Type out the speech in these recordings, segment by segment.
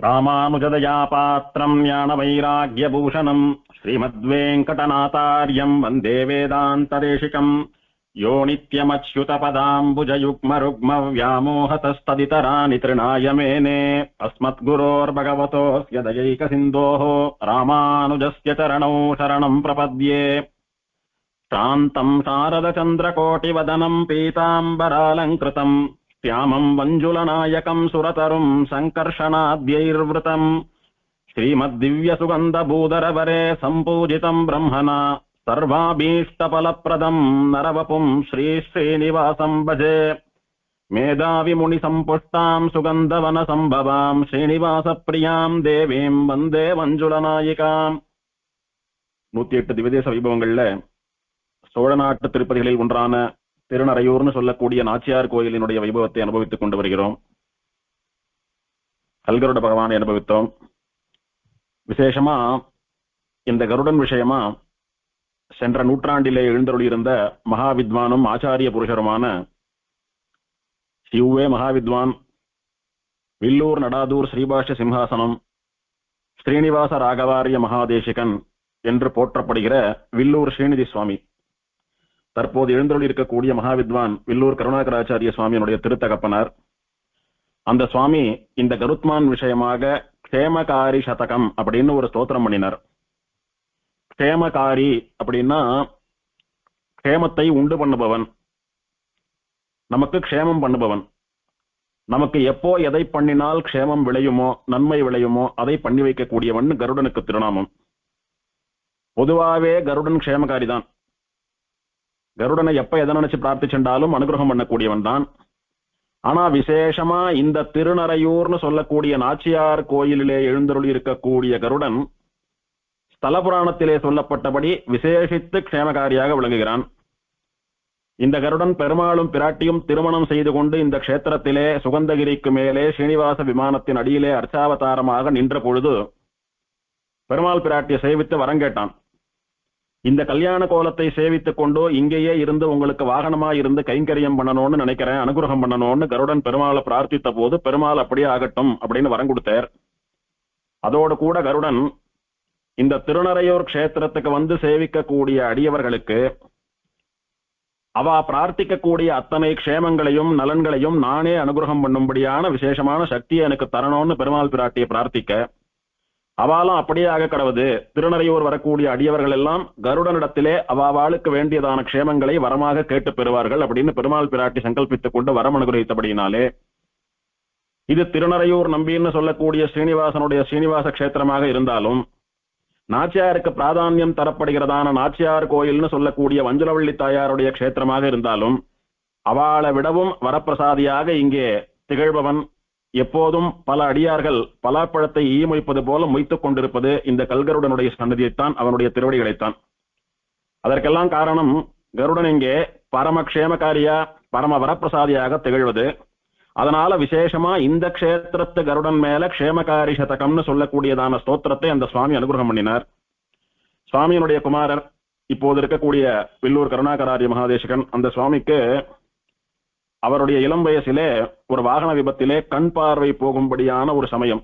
ராமானுஜதயா பாத்திரம் ஞான வைராக்யபூஷணம் ஸ்ரீமத்வேங்கடநாதார்யம் வந்தே வேதாந்ததேசிகம் யோ நித்யமச்யுதபதாம்புஜயுக்மருக்ம வியாமோஹதஸ்ததிதராணி த்ரிணாய மேனே அஸ்மத்குரோர்பகவதோஸ்ய தயைகசிந்தோः ராமானுஜஸ்ய சரணௌ சரணம் பிரபத்யே. சாந்தம் சாரதச்சந்திரகோட்டிவதனம் பீதாம்பராலங்கிருதம் श्यामं वञ्जुलनायकं सुरतरुं सङ्कर्षणाद्यैर्वृतं श्रीमद्दिव्यसुगन्धभूधरवरे सम्पूजितं ब्रह्मणा सर्वाभीष्टफलप्रदं नरवपुं श्रीश्रीनिवासं भजे. मेधाविमुनिसम्पुष्टां सुगन्धवनसम्भवां श्रीनिवासप्रियां देवीं वन्दे मञ्जुलनायिकाम्. 108 திவ்யதேச வைபவங்கள்ல சோழ நாட்டு திருப்பதிகளில் ஒன்றான திருநறையூர்னு சொல்லக்கூடிய நாச்சியார் கோயிலினுடைய வைபவத்தை அனுபவித்துக் கொண்டு வருகிறோம். கல்கருட பகவானை அனுபவித்தோம். விசேஷமா இந்த கருடன் விஷயமா சென்ற நூற்றாண்டிலே எழுந்தருளியிருந்த மகாவித்வானும் ஆச்சாரிய புருஷருமான சிவ்வே மகாவித்வான் வில்லூர் நடாதூர் ஸ்ரீபாஷ்ய சிம்ஹாசனம் ஸ்ரீனிவாச ராகவாரிய மகாதேசிகன் என்று போற்றப்படுகிற வில்லூர் ஸ்ரீநிதி சுவாமி, தற்போது எழுந்தருளி இருக்கக்கூடிய மகாவித்வான் வில்லூர் கருணாகராச்சாரிய சுவாமியினுடைய திருத்தகப்பனார். அந்த சுவாமி இந்த கருத்மான் விஷயமாக க்ஷேமகாரி சதகம் அப்படின்னு ஒரு ஸ்தோத்திரம் பண்ணினார். க்ஷேமகாரி அப்படின்னா க்ஷேமத்தை உண்டு பண்ணுபவன், நமக்கு க்ஷேமம் பண்ணுபவன். நமக்கு எப்போ எதை பண்ணினால் க்ஷேமம் விளையுமோ நன்மை விளையுமோ அதை பண்ணி வைக்கக்கூடியவன் கருடனுக்கு திருநாமம். பொதுவாகவே கருடன் க்ஷேமகாரி தான். கருடனை எப்ப எதை நினைச்சு பிரார்த்திச்சுட்டாலும் அனுகிரகம் பண்ணக்கூடியவன் தான். ஆனா விசேஷமா இந்த திருநறையூர்னு சொல்லக்கூடிய நாச்சியார் கோயிலிலே எழுந்தருளி இருக்கக்கூடிய கருடன் ஸ்தல புராணத்திலே சொல்லப்பட்டபடி விசேஷித்து க்ஷேமகாரியாக விளங்குகிறான். இந்த கருடன் பெருமாளும் பிராட்டியும் திருமணம் செய்து கொண்டு இந்த க்ஷேத்திரத்திலே சுகந்தகிரிக்கு மேலே ஸ்ரீனிவாச விமானத்தின் அடியிலே அர்ச்சாவதாரமாக நின்ற பொழுது பெருமாள் பிராட்டியை சேவித்து வரங்கேட்டான். இந்த கல்யாண கோலத்தை சேவித்துக் கொண்டு இங்கேயே இருந்து உங்களுக்கு வாகனமா இருந்து கைங்கரியம் பண்ணணும்னு நினைக்கிறேன், அனுகிரகம் பண்ணணும்னு கருடன் பெருமாளை பிரார்த்தித்த போது பெருமாள் அப்படியே ஆகட்டும் அப்படின்னு வரம் கொடுத்தார். அதோடு கூட கருடன் இந்த திருநறையூர் க்ஷேத்திரத்துக்கு வந்து சேவிக்கக்கூடிய அடியவர்களுக்கு அவ பிரார்த்திக்கக்கூடிய அத்தனை க்ஷேமங்களையும் நலன்களையும் நானே அனுகிரகம் பண்ணும்படியான விசேஷமான சக்தியை எனக்கு தரணும்னு பெருமாள் பிராட்டியை பிரார்த்திக்க அவாலும் அப்படியே ஆக கடவுது. திருநறையூர் வரக்கூடிய அடியவர்கள் எல்லாம் கருடனிடத்திலே அவாளுக்கு வேண்டியதான க்ஷேமங்களை வரமாக கேட்டு பெறுவார்கள் அப்படின்னு பெருமாள் பிராட்டி சங்கல்பித்துக் கொண்டு வரம் அனுகிரகித்தபடியினாலே இது திருநறையூர் நம்பின்னு சொல்லக்கூடிய ஸ்ரீனிவாசனுடைய ஸ்ரீனிவாச கஷேத்திரமாக இருந்தாலும் நாச்சியாருக்கு பிராதானியம் தரப்படுகிறதான நாச்சியார் கோயில்னு சொல்லக்கூடிய வஞ்சலவள்ளி தாயாருடைய க்ஷேத்திரமாக இருந்தாலும் அவளை விடவும் வரப்பிரசாதியாக இங்கே திகழ்பவன், எப்போதும் பல அடியார்கள் பலாப்பழத்தை ஈமொய்ப்பது போல மொய்த்துக் கொண்டிருப்பது இந்த கல்கருடனுடைய சன்னதியைத்தான், அவனுடைய திருவடிகளைத்தான். அதற்கெல்லாம் காரணம் கருடன் இங்கே பரமக்ஷேமகாரியா பரம வரப்பிரசாதியாக திகழ்வது. அதனால விசேஷமா இந்த க்ஷேத்திரத்து கருடன் மேல க்ஷேமகாரி சதகம்னு சொல்லக்கூடியதான ஸ்தோத்திரத்தை அந்த சுவாமி அனுகிரகம் பண்ணினார். சுவாமியினுடைய குமாரர் இப்போது இருக்கக்கூடிய வில்லூர் கருணாகராரிய மகாதேசிகன், அந்த சுவாமிக்கு அவருடைய இளம் வயசிலே ஒரு வாகன விபத்திலே கண் பார்வை போகும்படியான ஒரு சமயம்.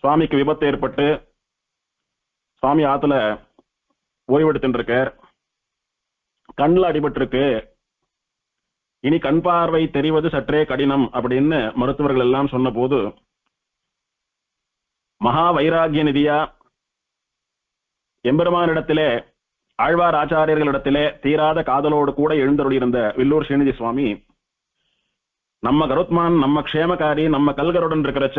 சுவாமிக்கு விபத்து ஏற்பட்டு சுவாமி ஆத்துல ஓய்வெடுத்துட்டு இருக்கார். கண்ணில் அடிபட்டிருக்கு, இனி கண் பார்வை தெரிவது சற்றே கடினம் அப்படின்னு மருத்துவர்கள் எல்லாம் சொன்ன போது மகா வைராகிய நிதியா எம்பெருமானிடத்திலே ஆழ்வார் ஆச்சாரியர்களிடத்திலே தீராத காதலோடு கூட எழுந்தருளியிருந்த வில்லூர் ஸ்ரீநிதி சுவாமி, நம்ம கருத்மான் நம்ம க்ஷேமகாரி நம்ம கல்கருடன் இருக்கிறச்ச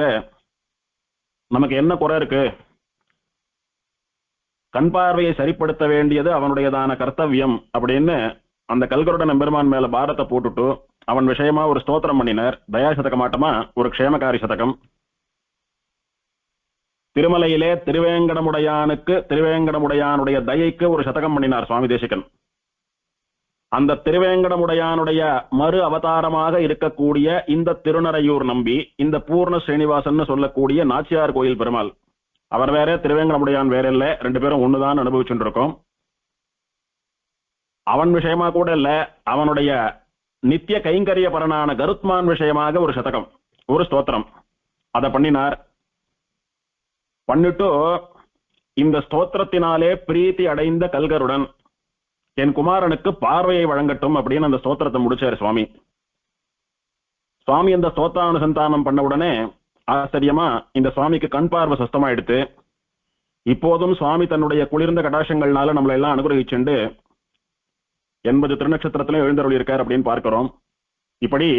நமக்கு என்ன குறை இருக்கு, கண் பார்வையை சரிப்படுத்த வேண்டியது அவனுடையதான கர்த்தவியம் அப்படின்னு அந்த கல்கருடன் எம்பெருமான் மேல பாரத்தை போட்டுட்டு அவன் விஷயமா ஒரு ஸ்தோத்திரம் பண்ணினார். தயா சதகமாட்டமா ஒரு க்ஷேமகாரி சதகம். திருமலையிலே திருவேங்கடமுடையானுடைய தயைக்கு ஒரு சதகம் பண்ணினார் சுவாமி தேசிகன். அந்த திருவேங்கடமுடையானுடைய மறு அவதாரமாக இருக்கக்கூடிய இந்த திருநறையூர் நம்பி இந்த பூர்ண ஸ்ரீனிவாசன் சொல்லக்கூடிய நாச்சியார் கோயில் பெருமாள், அவர் வேற திருவேங்கடமுடையான் வேற இல்ல, ரெண்டு பேரும் ஒண்ணுதான் அனுபவிச்சுட்டு இருக்கோம். அவன் விஷயமா கூட இல்ல, அவனுடைய நித்திய கைங்கரிய பரனான கருத்மான் விஷயமாக ஒரு சதகம் ஒரு ஸ்தோத்திரம் அதை பண்ணினார். பண்ணிட்டு இந்த ஸ்தோத்திரத்தினாலே பிரீத்தி அடைந்த கல்கருடன் என் குமாரனுக்கு பார்வையை வழங்கட்டும் அப்படின்னு அந்த ஸ்தோத்திரத்தை முடிச்சாரு சுவாமி. சுவாமி அந்த ஸ்தோத்திரானுசந்தானம் பண்ண உடனே ஆச்சரியமா இந்த சுவாமிக்கு கண் பார்வை சுத்தமாயிடுத்து. இப்போதும் சுவாமி தன்னுடைய குளிர்ந்த கடாட்சங்கள்னால நம்மளை எல்லாம் அனுகிரகிச்சுண்டு 80 திருநட்சத்திரத்திலும் எழுந்தருளி இருக்கார் அப்படின்னு பார்க்கிறோம். இப்படி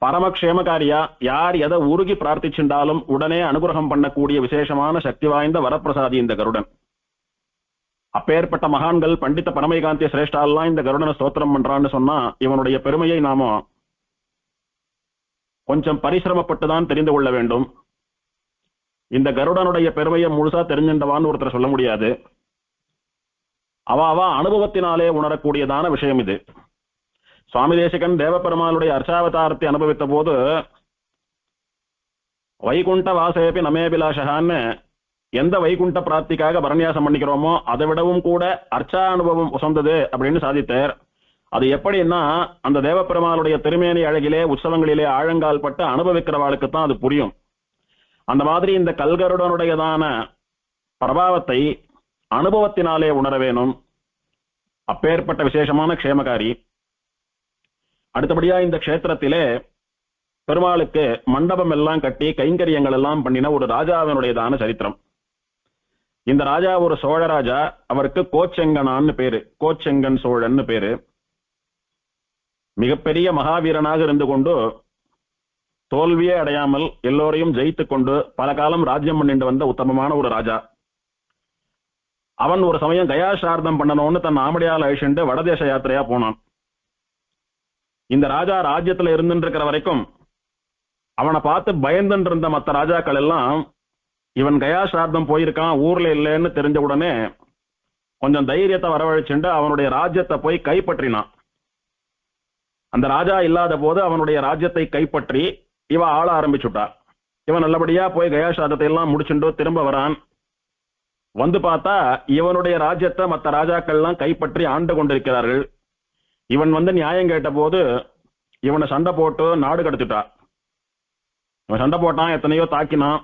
பரமக்ஷேமகாரியா யார் எதை உருகி பிரார்த்திச்சுண்டாலும் உடனே அனுகிரகம் பண்ணக்கூடிய விசேஷமான சக்தி வாய்ந்த வரப்பிரசாதி இந்த கருடன். அப்பேற்பட்ட மகான்கள் பண்டித பரமைகாந்திய சிரேஷ்டாலாம் இந்த கருடனை ஸ்தோத்திரம் பண்றான்னு சொன்னா இவனுடைய பெருமையை நாம கொஞ்சம் பரிசிரமப்பட்டுதான் தெரிந்து கொள்ள வேண்டும். இந்த கருடனுடைய பெருமையை முழுசா தெரிஞ்சின்றவான்னு ஒருத்தர் சொல்ல முடியாது. அவ அனுபவத்தினாலே உணரக்கூடியதான விஷயம் இது. சுவாமி தேசிகன் தேவபெருமானுடைய அர்ச்சாவதாரத்தை அனுபவித்த போது வைகுண்ட வாசேபி நமேபிலாஷகான்னு எந்த வைகுண்ட பிராப்திக்காக பரநியாசம் பண்ணிக்கிறோமோ அதை விடவும் கூட அர்ச்சா அனுபவம் உசந்தது அப்படின்னு சாதித்தார். அது எப்படின்னா அந்த தேவபெருமானுடைய திருமேனி அழகிலே உற்சவங்களிலே ஆழங்கால் பட்டு அனுபவிக்கிறவாளுக்கு தான் அது புரியும். அந்த மாதிரி இந்த கல்கருடனுடையதான பிரபாவத்தை அனுபவத்தினாலே உணர வேணும். அப்பேற்பட்ட விசேஷமான க்ஷேமகாரி. அடுத்தபடியா இந்த க்ஷேத்திரத்திலே பெருமாளுக்கு மண்டபம் எல்லாம் கட்டி கைங்கரியங்கள் எல்லாம் பண்ணின ஒரு ராஜாவினுடையதான சரித்திரம். இந்த ராஜா ஒரு சோழ ராஜா. அவருக்கு கோச்செங்கனான்னு பேரு, கோச்செங்கன் சோழன்னு பேரு. மிகப்பெரிய மகாவீரனாக இருந்து கொண்டு தோல்வியே அடையாமல் எல்லோரையும் ஜெயித்து கொண்டு பல காலம் ராஜ்யம் பண்ணிட்டு வந்த உத்தமமான ஒரு ராஜா. அவன் ஒரு சமயம் கயா சார்தம் பண்ணணும்னு தன் ஆமடியால் அழிச்சுட்டு வடதேச யாத்திரையா போனான். இந்த ராஜா ராஜ்யத்துல இருந்துட்டு இருக்கிற வரைக்கும் அவனை பார்த்து பயந்துட்டு இருந்த மற்ற ராஜாக்கள் எல்லாம் இவன் கயா சார்தம் போயிருக்கான் ஊர்ல இல்லைன்னு தெரிஞ்ச உடனே கொஞ்சம் தைரியத்தை வரவழைச்சுண்டு அவனுடைய ராஜ்யத்தை போய் கைப்பற்றினான். அந்த ராஜா இல்லாத போது அவனுடைய ராஜ்யத்தை கைப்பற்றி இவ ஆள ஆரம்பிச்சுட்டா. இவன் நல்லபடியா போய் கயா சார்தத்தை எல்லாம் முடிச்சுட்டு திரும்ப வரான். வந்து பார்த்தா இவனுடைய ராஜ்யத்தை மற்ற ராஜாக்கள் எல்லாம் கைப்பற்றி ஆண்டு கொண்டிருக்கிறார்கள். இவன் வந்து நியாயம் கேட்ட போது இவனை சண்டை போட்டு நாடு கடத்திட்டா. இவன் சண்டை போட்டான், எத்தனையோ தாக்கினான்.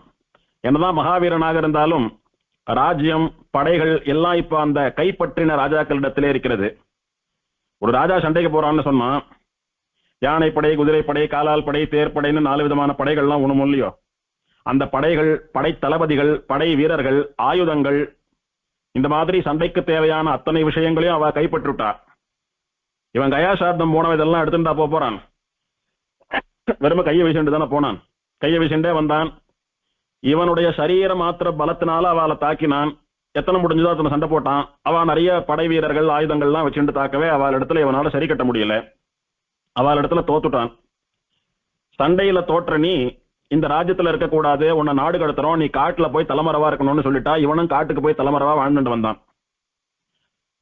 என்னதான் மகாவீரனாக இருந்தாலும் ராஜ்யம் படைகள் எல்லாம் இப்ப அந்த கைப்பற்றின ராஜாக்களிடத்திலே இருக்கிறது. ஒரு ராஜா சண்டைக்கு போறான்னு சொன்னா யானைப்படை, குதிரைப்படை, காலால் படை, தேர்ப்படைன்னு 4 விதமான படைகள்லாம் ஒண்ணும் இல்லையோ. அந்த படைகள், படை தளபதிகள், படை வீரர்கள், ஆயுதங்கள், இந்த மாதிரி சண்டைக்கு தேவையான அத்தனை விஷயங்களையும் அவ கைப்பற்றுட்டா. இவன் கயா சார்த்தம் போனவன் இதெல்லாம் எடுத்துட்டா போறான். வெறும கையை வீசிட்டு தானே போனான். கையை வீசிண்டே வந்தான். இவனுடைய சரீர மாத்திர பலத்தினால அவளை தாக்கினான். எத்தனை முடிஞ்சதோ அத்தனை சண்டை போட்டான். அவன் நிறைய படை வீரர்கள் ஆயுதங்கள்லாம் வச்சுட்டு தாக்கவே அவள் இடத்துல இவனால சரி கட்ட முடியல. அவள் இடத்துல தோத்துட்டான். சண்டையில தோற்ற நீ இந்த ராஜ்யத்துல இருக்கக்கூடாது, உன்னை நாடு கடத்துறோம், நீ காட்டுல போய் தலைமறைவா இருக்கணும்னு சொல்லிட்டா. இவனும் காட்டுக்கு போய் தலைமறைவா வாழ்ந்துட்டு வந்தான்.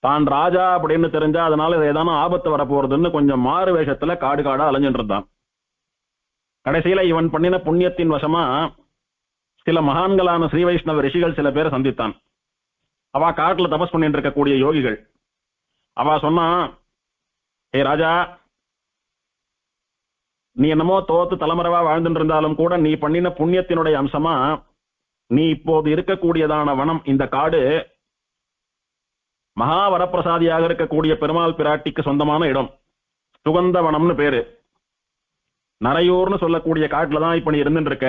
தான் ராஜா அப்படின்னு தெரிஞ்சா அதனால ஏதான ஆபத்து வரப்போறதுன்னு கொஞ்சம் மாறு வேஷத்துல காடு காடா அலைஞ்சிட்டு இருந்தான். கடைசியில இவன் பண்ணின புண்ணியத்தின் வசமா சில மகான்களான ஸ்ரீ வைஷ்ணவ ரிஷிகள் சில பேரை சந்தித்தான். அவ காட்டுல தபஸ் பண்ணிட்டு இருக்கக்கூடிய யோகிகள். அவ சொன்னா, ஏ ராஜா, நீ என்னமோ தோத்து தலைமறைவா வாழ்ந்துட்டு இருந்தாலும் கூட நீ பண்ணின புண்ணியத்தினுடைய அம்சமா நீ இப்போது இருக்கக்கூடியதான வனம், இந்த காடு மகாவரப்பிரசாதியாக இருக்கக்கூடிய பெருமாள் பிராட்டிக்கு சொந்தமான இடம். சுகந்த வனம்னு பேரு. நரையூர்னு சொல்லக்கூடிய காட்டுல தான் இப்ப நீ இருந்துட்டு இருக்க.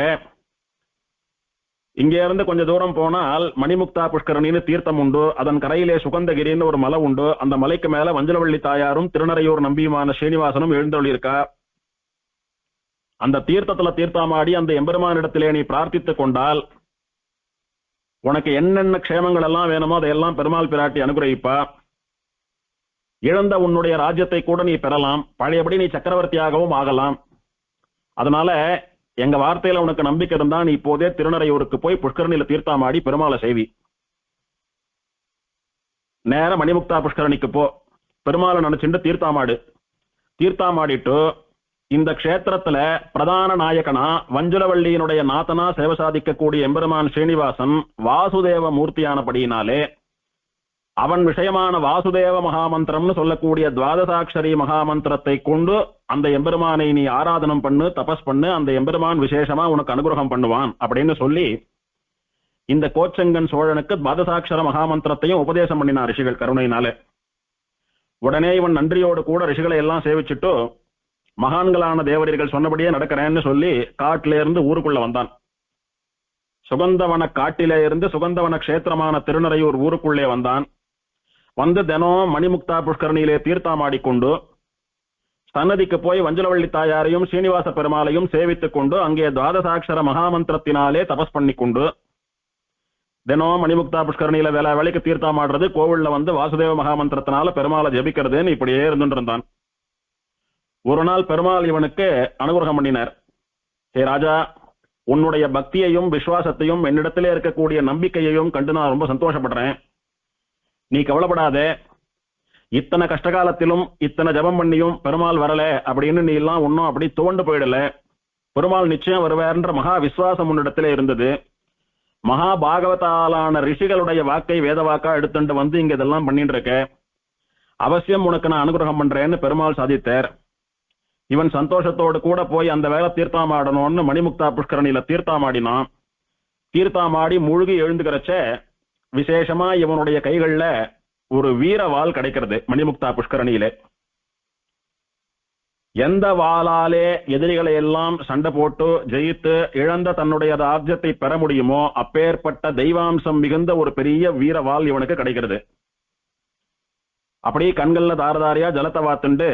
இங்க இருந்து கொஞ்ச தூரம் போனால் மணிமுக்தா புஷ்கரணின்னு தீர்த்தம் உண்டு. அதன் கரையிலே சுகந்தகிரின்னு ஒரு மலை உண்டு. அந்த மலைக்கு மேல வஞ்சலவள்ளி தாயாரும் திருநறையூர் நம்பியுமான ஸ்ரீனிவாசனும் எழுந்தொழி இருக்கா. அந்த தீர்த்தத்துல தீர்த்தமாடி அந்த எம்பெருமானிடத்திலே நீ பிரார்த்தித்துக் கொண்டால் உனக்கு என்னென்ன க்ஷேமங்கள் எல்லாம் வேணுமோ அதையெல்லாம் பெருமாள் பிராட்டி அனுகிரகிப்பா. இழந்த உன்னுடைய ராஜ்யத்தை கூட நீ பெறலாம். பழையபடி நீ சக்கரவர்த்தியாகவும் ஆகலாம். அதனால எங்க வார்த்தையில உனக்கு நம்பிக்கை இருந்தா நீ இப்போதே திருநறையூருக்கு போய் புஷ்கரணியில தீர்த்தமாடி பெருமாளை சேவி. நேர மணிமுக்தா புஷ்கரணிக்கு போ, பெருமாளை நினைச்சுட்டு தீர்த்தமாடு. தீர்த்தமாடிட்டு இந்த க்ஷேத்திரத்துல பிரதான நாயகனா வஞ்சுலவள்ளியினுடைய நாதனா சேவை சாதிக்கக்கூடிய எம்பெருமான் ஸ்ரீனிவாசன் வாசுதேவ மூர்த்தியானபடியினாலே அவன் விஷயமான வாசுதேவ மகாமந்திரம்னு சொல்லக்கூடிய துவாதசாட்சரி மகாமந்திரத்தை கொண்டு அந்த எம்பெருமானை நீ ஆராதனம் பண்ணு, தபஸ் பண்ணு. அந்த எம்பெருமான் விசேஷமா உனக்கு அனுகிரகம் பண்ணுவான் அப்படின்னு சொல்லி இந்த கோச்செங்கன் சோழனுக்கு துவாதசாட்சர மகாமந்திரத்தையும் உபதேசம் பண்ணினார் ரிஷிகள் கருணையினாலே. உடனே இவன் நன்றியோடு கூட ரிஷிகளை எல்லாம் சேவிச்சுட்டு மகான்களான தேவரீர்கள் சொன்னபடியே நடக்கிறேன்னு சொல்லி காட்டில இருந்து ஊருக்குள்ள வந்தான். சுகந்தவன காட்டிலே இருந்து சுகந்தவன கஷேத்திரமான திருநறையூர் ஊருக்குள்ளே வந்தான். வந்து தினம் மணிமுக்தா புஷ்கரணியிலே தீர்த்தாமாடிக்கொண்டு சன்னதிக்கு போய் வஞ்சலவள்ளி தாயாரையும் சீனிவாச பெருமாளையும் சேவித்துக் கொண்டு அங்கே துவாதசாட்சர மகாமந்திரத்தினாலே தபஸ் பண்ணிக்கொண்டு தினம் மணிமுக்தா புஷ்கரணியில வேலை வேலைக்கு தீர்த்தாமாடுறது, கோவில்ல வந்து வாசுதேவ மகாமந்திரத்தினால பெருமாளை ஜபிக்கிறதுன்னு இப்படியே இருந்துட்டு இருந்தான். ஒரு நாள் பெருமாள் இவனுக்கு அனுகிரகம் பண்ணினார். ஹே ராஜா, உன்னுடைய பக்தியையும் விசுவாசத்தையும் என்னிடத்திலே இருக்கக்கூடிய நம்பிக்கையையும் கண்டு நான் ரொம்ப சந்தோஷப்படுறேன். நீ கவலைப்படாதே, இத்தனை கஷ்டகாலத்திலும் இத்தனை ஜபம் பண்ணியும் பெருமாள் வரல அப்படின்னு நீ எல்லாம் ஒன்னும் அப்படி துவண்டு போயிடல. பெருமாள் நிச்சயம் வருவார்ன்ற மகா விசுவாசம் உன்னிடத்திலே இருந்தது. மகா பாகவதாலான ரிஷிகளுடைய வாக்கை வேத வாக்கா எடுத்துட்டு வந்து இங்க இதெல்லாம் பண்ணிட்டு இருக்க, அவசியம் உனக்கு நான் அனுகிரகம் பண்றேன்னு பெருமாள் சாதித்தார். இவன் சந்தோஷத்தோடு கூட போய் அந்த வேலை தீர்த்தாமாடணும்னு மணிமுக்தா புஷ்கரணியில தீர்த்தாமாடினான். தீர்த்தாமாடி முழுகி எழுந்துக்கிறச்ச விசேஷமா இவனுடைய கைகள்ல ஒரு வீர வாள் கிடைக்கிறது. மணிமுக்தா புஷ்கரணியிலே எந்த வாளாலே எதிரிகளை எல்லாம் சண்டை போட்டு ஜெயித்து இழந்த தன்னுடைய ராஜ்யத்தை பெற முடியுமோ அப்பேற்பட்ட தெய்வாம்சம் மிகுந்த ஒரு பெரிய வீர வாள் இவனுக்கு கிடைக்கிறது. அப்படியே கண்கள்ல தாரதாரியா ஜலத்தை வாத்துண்டு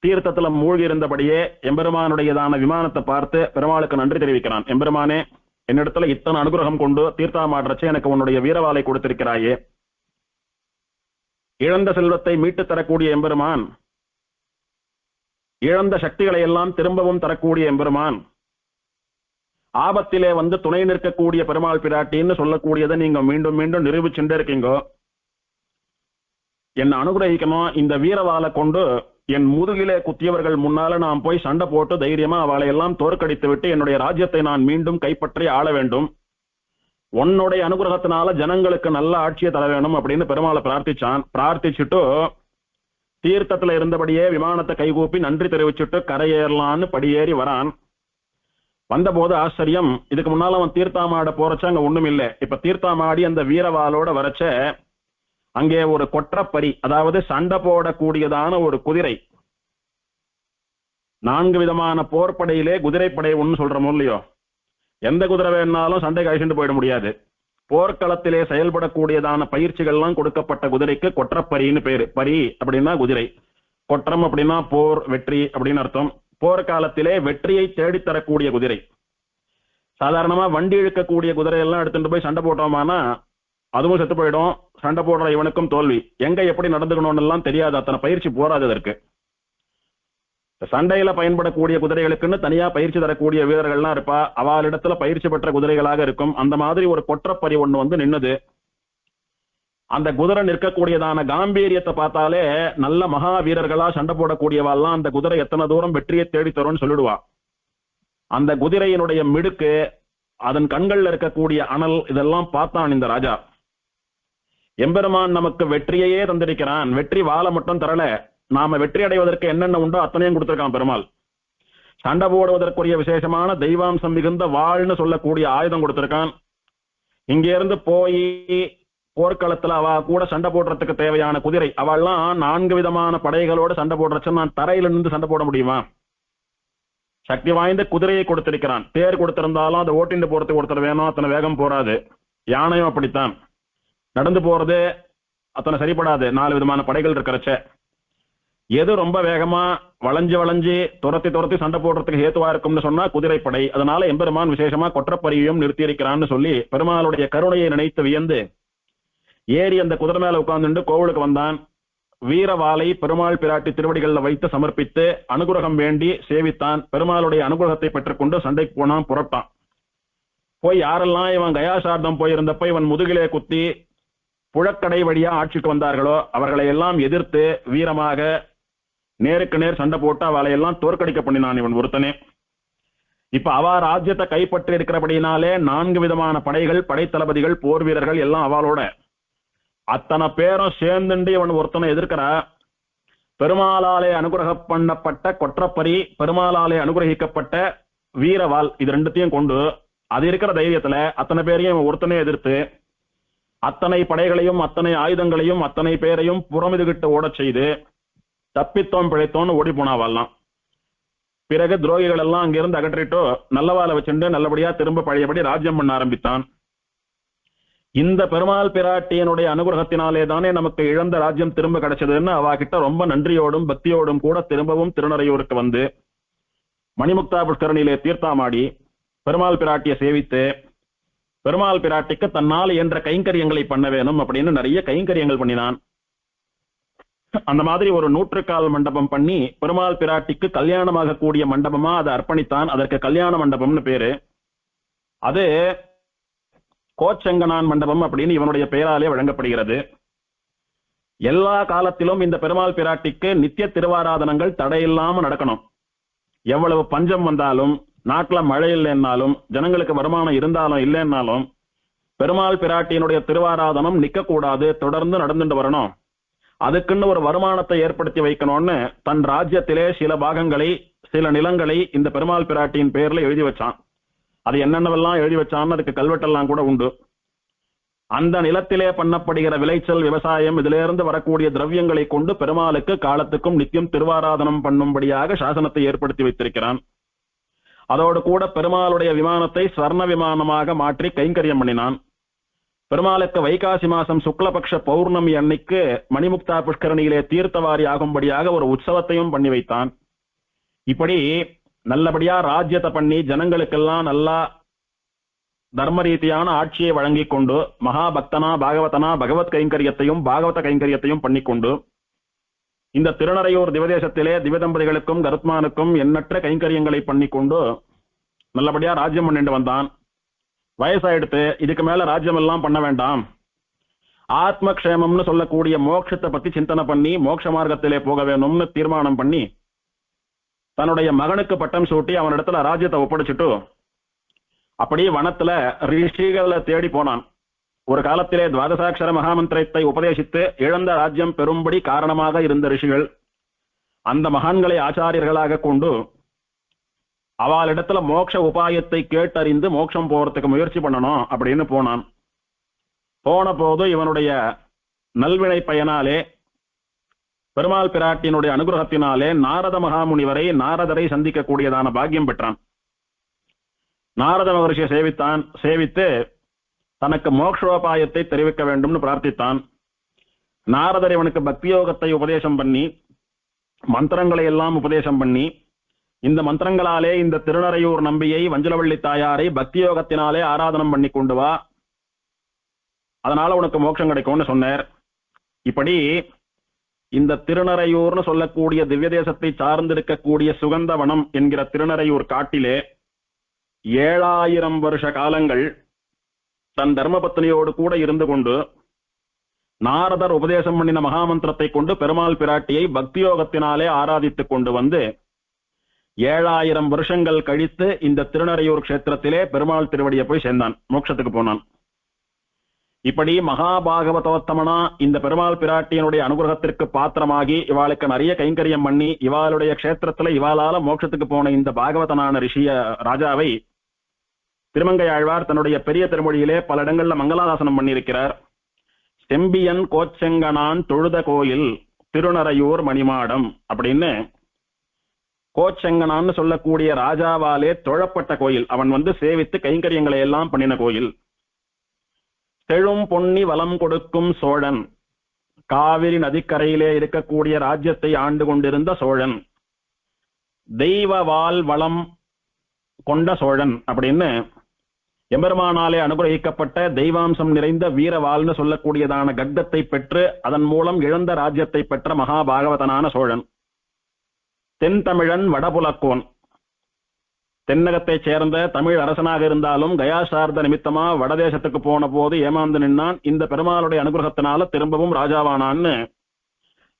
தீர்த்தத்துல மூழ்கி இருந்தபடியே எம்பெருமானுடையதான விமானத்தை பார்த்து பெருமாளுக்கு நன்றி தெரிவிக்கிறான். எம்பெருமானே, என்னிடத்துல இத்தனை அனுகிரகம் கொண்டு தீர்த்தாமாடுறச்சே எனக்கு உன்னுடைய வீரவாளை கொடுத்திருக்கிறாயே. இழந்த செல்வத்தை மீட்டு தரக்கூடிய எம்பெருமான், இழந்த சக்திகளை எல்லாம் திரும்பவும் தரக்கூடிய எம்பெருமான், ஆபத்திலே வந்து துணை நிற்கக்கூடிய பெருமாள் பிராட்டின்னு சொல்லக்கூடியதை நீங்க மீண்டும் மீண்டும் நிரூபிச்சுட்டே இருக்கீங்க. என்ன அனுகிரகிக்கணும். இந்த வீரவாளை கொண்டு என் முதுகிலே குத்தியவர்கள் முன்னால நான் போய் சண்டை போட்டு தைரியமா அவளை எல்லாம் தோற்கடித்து விட்டு என்னுடைய ராஜ்யத்தை நான் மீண்டும் கைப்பற்றி ஆள வேண்டும். உன்னுடைய அனுகிரகத்தினால ஜனங்களுக்கு நல்ல ஆட்சியை தர வேணும் அப்படின்னு பெருமாளை பிரார்த்திச்சான். பிரார்த்திச்சுட்டு தீர்த்தத்துல இருந்தபடியே விமானத்தை கைகூப்பி நன்றி தெரிவிச்சுட்டு கரையேறலான்னு படியேறி வரான். வந்தபோது ஆச்சரியம், இதுக்கு முன்னால அவன் தீர்த்தாமாட போறச்ச அங்க ஒண்ணும் இல்லை. இப்ப தீர்த்தாமாடி அந்த வீரவாளோட வரச்ச அங்கே ஒரு கொற்றப்பரி, அதாவது சண்டை போடக்கூடியதான ஒரு குதிரை. 4 விதமான போர்ப்படையிலே குதிரைப்படை ஒன்னு சொல்றோமோ இல்லையோ, எந்த குதிரை வேணாலும் சண்டை கழிச்சுட்டு போயிட முடியாது. போர்க்களத்திலே செயல்படக்கூடியதான பயிற்சிகள்லாம் கொடுக்கப்பட்ட குதிரைக்கு கொற்றப்பரின்னு பேரு. பரி அப்படின்னா குதிரை, கொற்றம் அப்படின்னா போர் வெற்றி அப்படின்னு அர்த்தம். போர்க்காலத்திலே வெற்றியை தேடித்தரக்கூடிய குதிரை. சாதாரணமா வண்டி இழுக்கக்கூடிய குதிரை எல்லாம் எடுத்துட்டு போய் சண்டை போட்டோமானா அதுவும் செத்து போயிடும், சண்டை போடுற இவனுக்கும் தோல்வி. எங்க எப்படி நடந்துக்கணும்னு எல்லாம் தெரியாது, அத்தனை பயிற்சி போராது அதற்கு. சண்டையில பயன்படக்கூடிய குதிரைகளுக்குன்னு தனியா பயிற்சி தரக்கூடிய வீரர்கள்லாம் இருப்பா, அவளிடத்துல பயிற்சி பெற்ற குதிரைகளாக இருக்கும். அந்த மாதிரி ஒரு கொற்றப்பரி ஒண்ணு வந்து நின்னது. அந்த குதிரை நிற்கக்கூடியதான காம்பீரியத்தை பார்த்தாலே நல்ல மகா வீரர்களா சண்டை போடக்கூடியவாள்லாம் அந்த குதிரை எத்தனை தூரம் வெற்றியை தேடி தரும்னு சொல்லிடுவா. அந்த குதிரையினுடைய மிடுக்கு, அதன் கண்கள்ல இருக்கக்கூடிய அனல், இதெல்லாம் பார்த்தான் இந்த ராஜா. எம்பெருமான் நமக்கு வெற்றியையே தந்திருக்கிறான், வெற்றி வாழ மட்டும் தரல, நாம வெற்றி அடைவதற்கு என்னென்ன உண்டோ அத்தனையும் கொடுத்திருக்கான் பெருமாள். சண்டை போடுவதற்குரிய விசேஷமான தெய்வாம்சம் மிகுந்த வாழ்னு சொல்லக்கூடிய ஆயுதம் கொடுத்திருக்கான். இங்க இருந்து போய் போர்க்களத்துல அவ கூட சண்டை போடுறதுக்கு தேவையான குதிரை, அவெல்லாம் 4 விதமான படைகளோடு சண்டை போடுறச்ச நான் தரையில இருந்து சண்டை போட முடியுமா? சக்தி வாய்ந்த குதிரையை கொடுத்திருக்கிறான். தேர் கொடுத்திருந்தாலும் அதை ஓட்டிண்டு போறதுக்கு ஒருத்தர் வேணும், அத்தனை வேகம் போறாது. யானையும் அப்படித்தான், நடந்து போறது அத்தனை சரிப்படாது. 4 விதமான படைகள் இருக்கிறச்ச எது ரொம்ப வேகமா வளைஞ்சு வளைஞ்சு துரத்தி சண்டை போடுறதுக்கு ஹேத்துவா இருக்கும்னு சொன்னா குதிரைப்படை. அதனால எம்பெருமான் விசேஷமா கொற்றப்பரியும் நிறுத்தி இருக்கிறான்னு சொல்லி பெருமாளுடைய கருணையை நினைத்து வியந்து ஏறி அந்த குதிரை மேல உட்கார்ந்துட்டு கோவிலுக்கு வந்தான். வீரவாளை பெருமாள் பிராட்டி திருவடிகள்ல வைத்து சமர்ப்பித்து அனுகிரகம் வேண்டி சேவித்தான். பெருமாளுடைய அனுகிரகத்தை பெற்றுக்கொண்டு சண்டைக்கு போனான், புறப்பட்டான். போய் யாரெல்லாம் இவன் கயாசார்த்தம் போயிருந்தப்ப இவன் முதுகிலே குத்தி புழக்கடை வழியா ஆட்சிக்கு வந்தார்களோ அவர்களை எல்லாம் எதிர்த்து வீரமாக நேருக்கு நேர் சண்டை போட்டு அவளை எல்லாம் தோற்கடிக்க பண்ணினான் இவன் ஒருத்தனே. இப்ப அவ ராஜ்யத்தை கைப்பற்றி இருக்கிறபடினாலே 4 விதமான படைகள், படைத்தளபதிகள், போர் வீரர்கள் எல்லாம் அவளோட. அத்தனை பேரும் சேர்ந்துண்டு இவன் ஒருத்தனை எதிர்க்கிறா. பெருமாளாலே அனுகிரகம் பண்ணப்பட்ட கொற்றப்பரி, பெருமாளாலே அனுகிரகிக்கப்பட்ட வீரவாள், இது ரெண்டுத்தையும் கொண்டு அது இருக்கிற தைரியத்துல அத்தனை பேரையும் ஒருத்தனே எதிர்த்து அத்தனை படைகளையும் அத்தனை ஆயுதங்களையும் அத்தனை பேரையும் புறமிதுகிட்டு ஓடச் செய்து தப்பித்தோம் பிழைத்தோன்னு ஓடி போனாவாலாம். பிறகு துரோகிகள் எல்லாம் அங்கிருந்து அகற்றிட்டு நல்லவாளை வச்சுட்டு நல்லபடியா திரும்ப பழையபடி ராஜ்யம் பண்ண ஆரம்பித்தான். இந்த பெருமாள் பிராட்டியனுடைய அனுகிரகத்தினாலே தானே நமக்கு இழந்த ராஜ்யம் திரும்ப கிடைச்சதுன்னு அவ கிட்ட ரொம்ப நன்றியோடும் பக்தியோடும் கூட திரும்பவும் திருநறையூருக்கு வந்து மணிமுக்தா புஷ்கரணியிலே தீர்த்தாமாடி பெருமாள் பிராட்டியை சேவித்து பெருமாள் பிராட்டிக்கு தன்னால் என்ற கைங்கரியங்களை பண்ண வேணும் அப்படின்னு நிறைய கைங்கரியங்கள் பண்ணினான். அந்த மாதிரி ஒரு 100 மண்டபம் பண்ணி பெருமாள் பிராட்டிக்கு கல்யாணமாக கூடிய மண்டபமா அதை அர்ப்பணித்தான். அதற்கு கல்யாண மண்டபம்னு பேரு. அது கோச்செங்கனான் மண்டபம் அப்படின்னு இவனுடைய பெயராலே வழங்கப்படுகிறது. எல்லா காலத்திலும் இந்த பெருமாள் பிராட்டிக்கு நித்திய திருவாராதனங்கள் தடையில்லாம நடக்கணும். எவ்வளவு பஞ்சம் வந்தாலும், நாட்டுல மழை இல்லைன்னாலும், ஜனங்களுக்கு வருமானம் இருந்தாலும் இல்லைன்னாலும் பெருமாள் பிராட்டியினுடைய திருவாராதனம் நிக்க கூடாது, தொடர்ந்து நடந்துட்டு வரணும். அதுக்குன்னு ஒரு வருமானத்தை ஏற்படுத்தி வைக்கணும்னு தன் ராஜ்யத்திலே சில பாகங்களை, சில நிலங்களை இந்த பெருமாள் பிராட்டியின் பெயர்ல எழுதி வச்சான். அது என்னென்னவெல்லாம் எழுதி வச்சான்னு அதுக்கு கல்வெட்டெல்லாம் கூட உண்டு. அந்த நிலத்திலே பண்ணப்படுகிற விளைச்சல், விவசாயம், இதிலிருந்து வரக்கூடிய திரவியங்களை கொண்டு பெருமாளுக்கு காலத்துக்கும் நித்தியம் திருவாராதனம் பண்ணும்படியாக சாசனத்தை ஏற்படுத்தி வைத்திருக்கிறான். அதோடு கூட பெருமாளுடைய விமானத்தை ஸ்வர்ண விமானமாக மாற்றி கைங்கரியம் பண்ணினான். பெருமாளுக்கு வைகாசி மாசம் சுக்லபக்ஷ பௌர்ணமி அன்னைக்கு மணிமுக்தா புஷ்கரணியிலே தீர்த்தவாரி ஆகும்படியாக ஒரு உற்சவத்தையும் பண்ணி வைத்தான். இப்படி நல்லபடியா ராஜ்யத்தை பண்ணி ஜனங்களுக்கெல்லாம் நல்லா தர்ம ரீதியான ஆட்சியை வழங்கி கொண்டு மகாபக்தனா பாகவதனா பகவத் கைங்கரியத்தையும் பாகவத கைங்கரியத்தையும் பண்ணிக்கொண்டு இந்த திருநறையூர் திவதேசத்திலே திவதம்பதிகளுக்கும் கருத்மானுக்கும் எண்ணற்ற கைங்கரியங்களை பண்ணிக்கொண்டு நல்லபடியா ராஜ்யம் பண்ணிட்டு வந்தான். வயசாயிடுத்து, இதுக்கு மேல ராஜ்யம் எல்லாம் பண்ண வேண்டாம், ஆத்மக்ஷேமம்னு சொல்லக்கூடிய மோட்சத்தை பத்தி சிந்தனை பண்ணி மோட்ச மார்க்கத்திலே போக வேணும்னு தீர்மானம் பண்ணி தன்னுடைய மகனுக்கு பட்டம் சூட்டி அவனிடத்துல ராஜ்யத்தை ஒப்படைச்சிட்டு அப்படி வனத்துல ரிஷிகளை தேடி போனான். ஒரு காலத்திலே துவாதசாட்சர மகாமந்திரத்தை உபதேசித்து இழந்த ராஜ்யம் பெறும்படி காரணமாக இருந்த ரிஷிகள், அந்த மகான்களை ஆச்சாரியர்களாக கொண்டு அவளிடத்துல மோட்ச உபாயத்தை கேட்டறிந்து மோட்சம் போறதுக்கு முயற்சி பண்ணணும் அப்படின்னு போனான். போன போது இவனுடைய நல்வினை பயனாலே பெருமாள் பிராட்டியினுடைய அனுகிரகத்தினாலே நாரத மகாமுனிவரை, நாரதரை சந்திக்கக்கூடியதான பாக்கியம் பெற்றான். நாரத மகர்ஷியை சேவித்து தனக்கு மோட்சோபாயத்தை தெரிவிக்க வேண்டும்னு பிரார்த்தித்தான். நாரதர் இவனுக்கு பக்தியோகத்தை உபதேசம் பண்ணி மந்திரங்களை எல்லாம் உபதேசம் பண்ணி, இந்த மந்திரங்களாலே இந்த திருநறையூர் நம்பியை வஞ்சலவள்ளி தாயாரை பக்தியோகத்தினாலே ஆராதனம் பண்ணி கொண்டு வா, அதனால உனக்கு மோட்சம் கிடைக்கும்னு சொன்னார். இப்படி இந்த திருநறையூர்னு சொல்லக்கூடிய திவ்ய தேசத்தை சார்ந்திருக்கக்கூடிய சுகந்தவனம் என்கிற திருநறையூர் காட்டிலே 7000 வருஷ காலங்கள் தன் தர்மபத்னியோடு கூட இருந்து கொண்டு நாரதர் உபதேசம் பண்ணின மகாமந்திரத்தை கொண்டு பெருமாள் பிராட்டியை பக்தியோகத்தினாலே ஆராதித்துக் கொண்டு வந்து 7000 வருஷங்கள் கழித்து இந்த திருநறையூர் கஷேத்திரத்திலே பெருமாள் திருவடியை போய் சேர்ந்தான், மோட்சத்துக்கு போனான். இப்படி மகாபாகவதோத்தமனா இந்த பெருமாள் பிராட்டியனுடைய அனுகிரகத்திற்கு பாத்திரமாகி இவாளுக்கு நிறைய கைங்கரியம் பண்ணி இவாளுடைய கஷேத்திரத்துல இவாளால மோட்சத்துக்கு போன இந்த பாகவதனான ரிஷிய ராஜாவை திருமங்கை ஆழ்வார் தன்னுடைய பெரிய திருமொழியிலே பல இடங்கள்ல மங்களாதாசனம் பண்ணியிருக்கிறார். செம்பியன் கோச்செங்கனான் தொழுத கோயில் திருநறையூர் மணிமாடம் அப்படின்னு கோச்செங்கனான்னு சொல்லக்கூடிய ராஜாவாலே தொழப்பட்ட கோயில். அவன் வந்து சேவித்து கைங்கரியங்களை எல்லாம் பண்ணின கோயில். செழும் பொன்னி வளம் கொடுக்கும் சோழன், காவிரி நதிக்கரையிலே இருக்கக்கூடிய ராஜ்யத்தை ஆண்டு கொண்டிருந்த சோழன், தெய்வ வால் வளம் கொண்ட சோழன் அப்படின்னு எம்பெருமானாலே அனுகிரகிக்கப்பட்ட தெய்வாம்சம் நிறைந்த வீரவால்னு சொல்லக்கூடியதான கர்த்தத்தை பெற்று அதன் மூலம் இழந்த ராஜ்யத்தை பெற்ற மகாபாகவதனான சோழன். தென் தமிழன் வடபுலக்கோன், தென்னகத்தைச் சேர்ந்த தமிழ் அரசனாக இருந்தாலும் கயா சார்ந்த நிமித்தமா வடதேசத்துக்கு போன போது ஏமாந்து நின்னான். இந்த பெருமாளுடைய அனுகிரகத்தினால திரும்பவும் ராஜாவானான்னு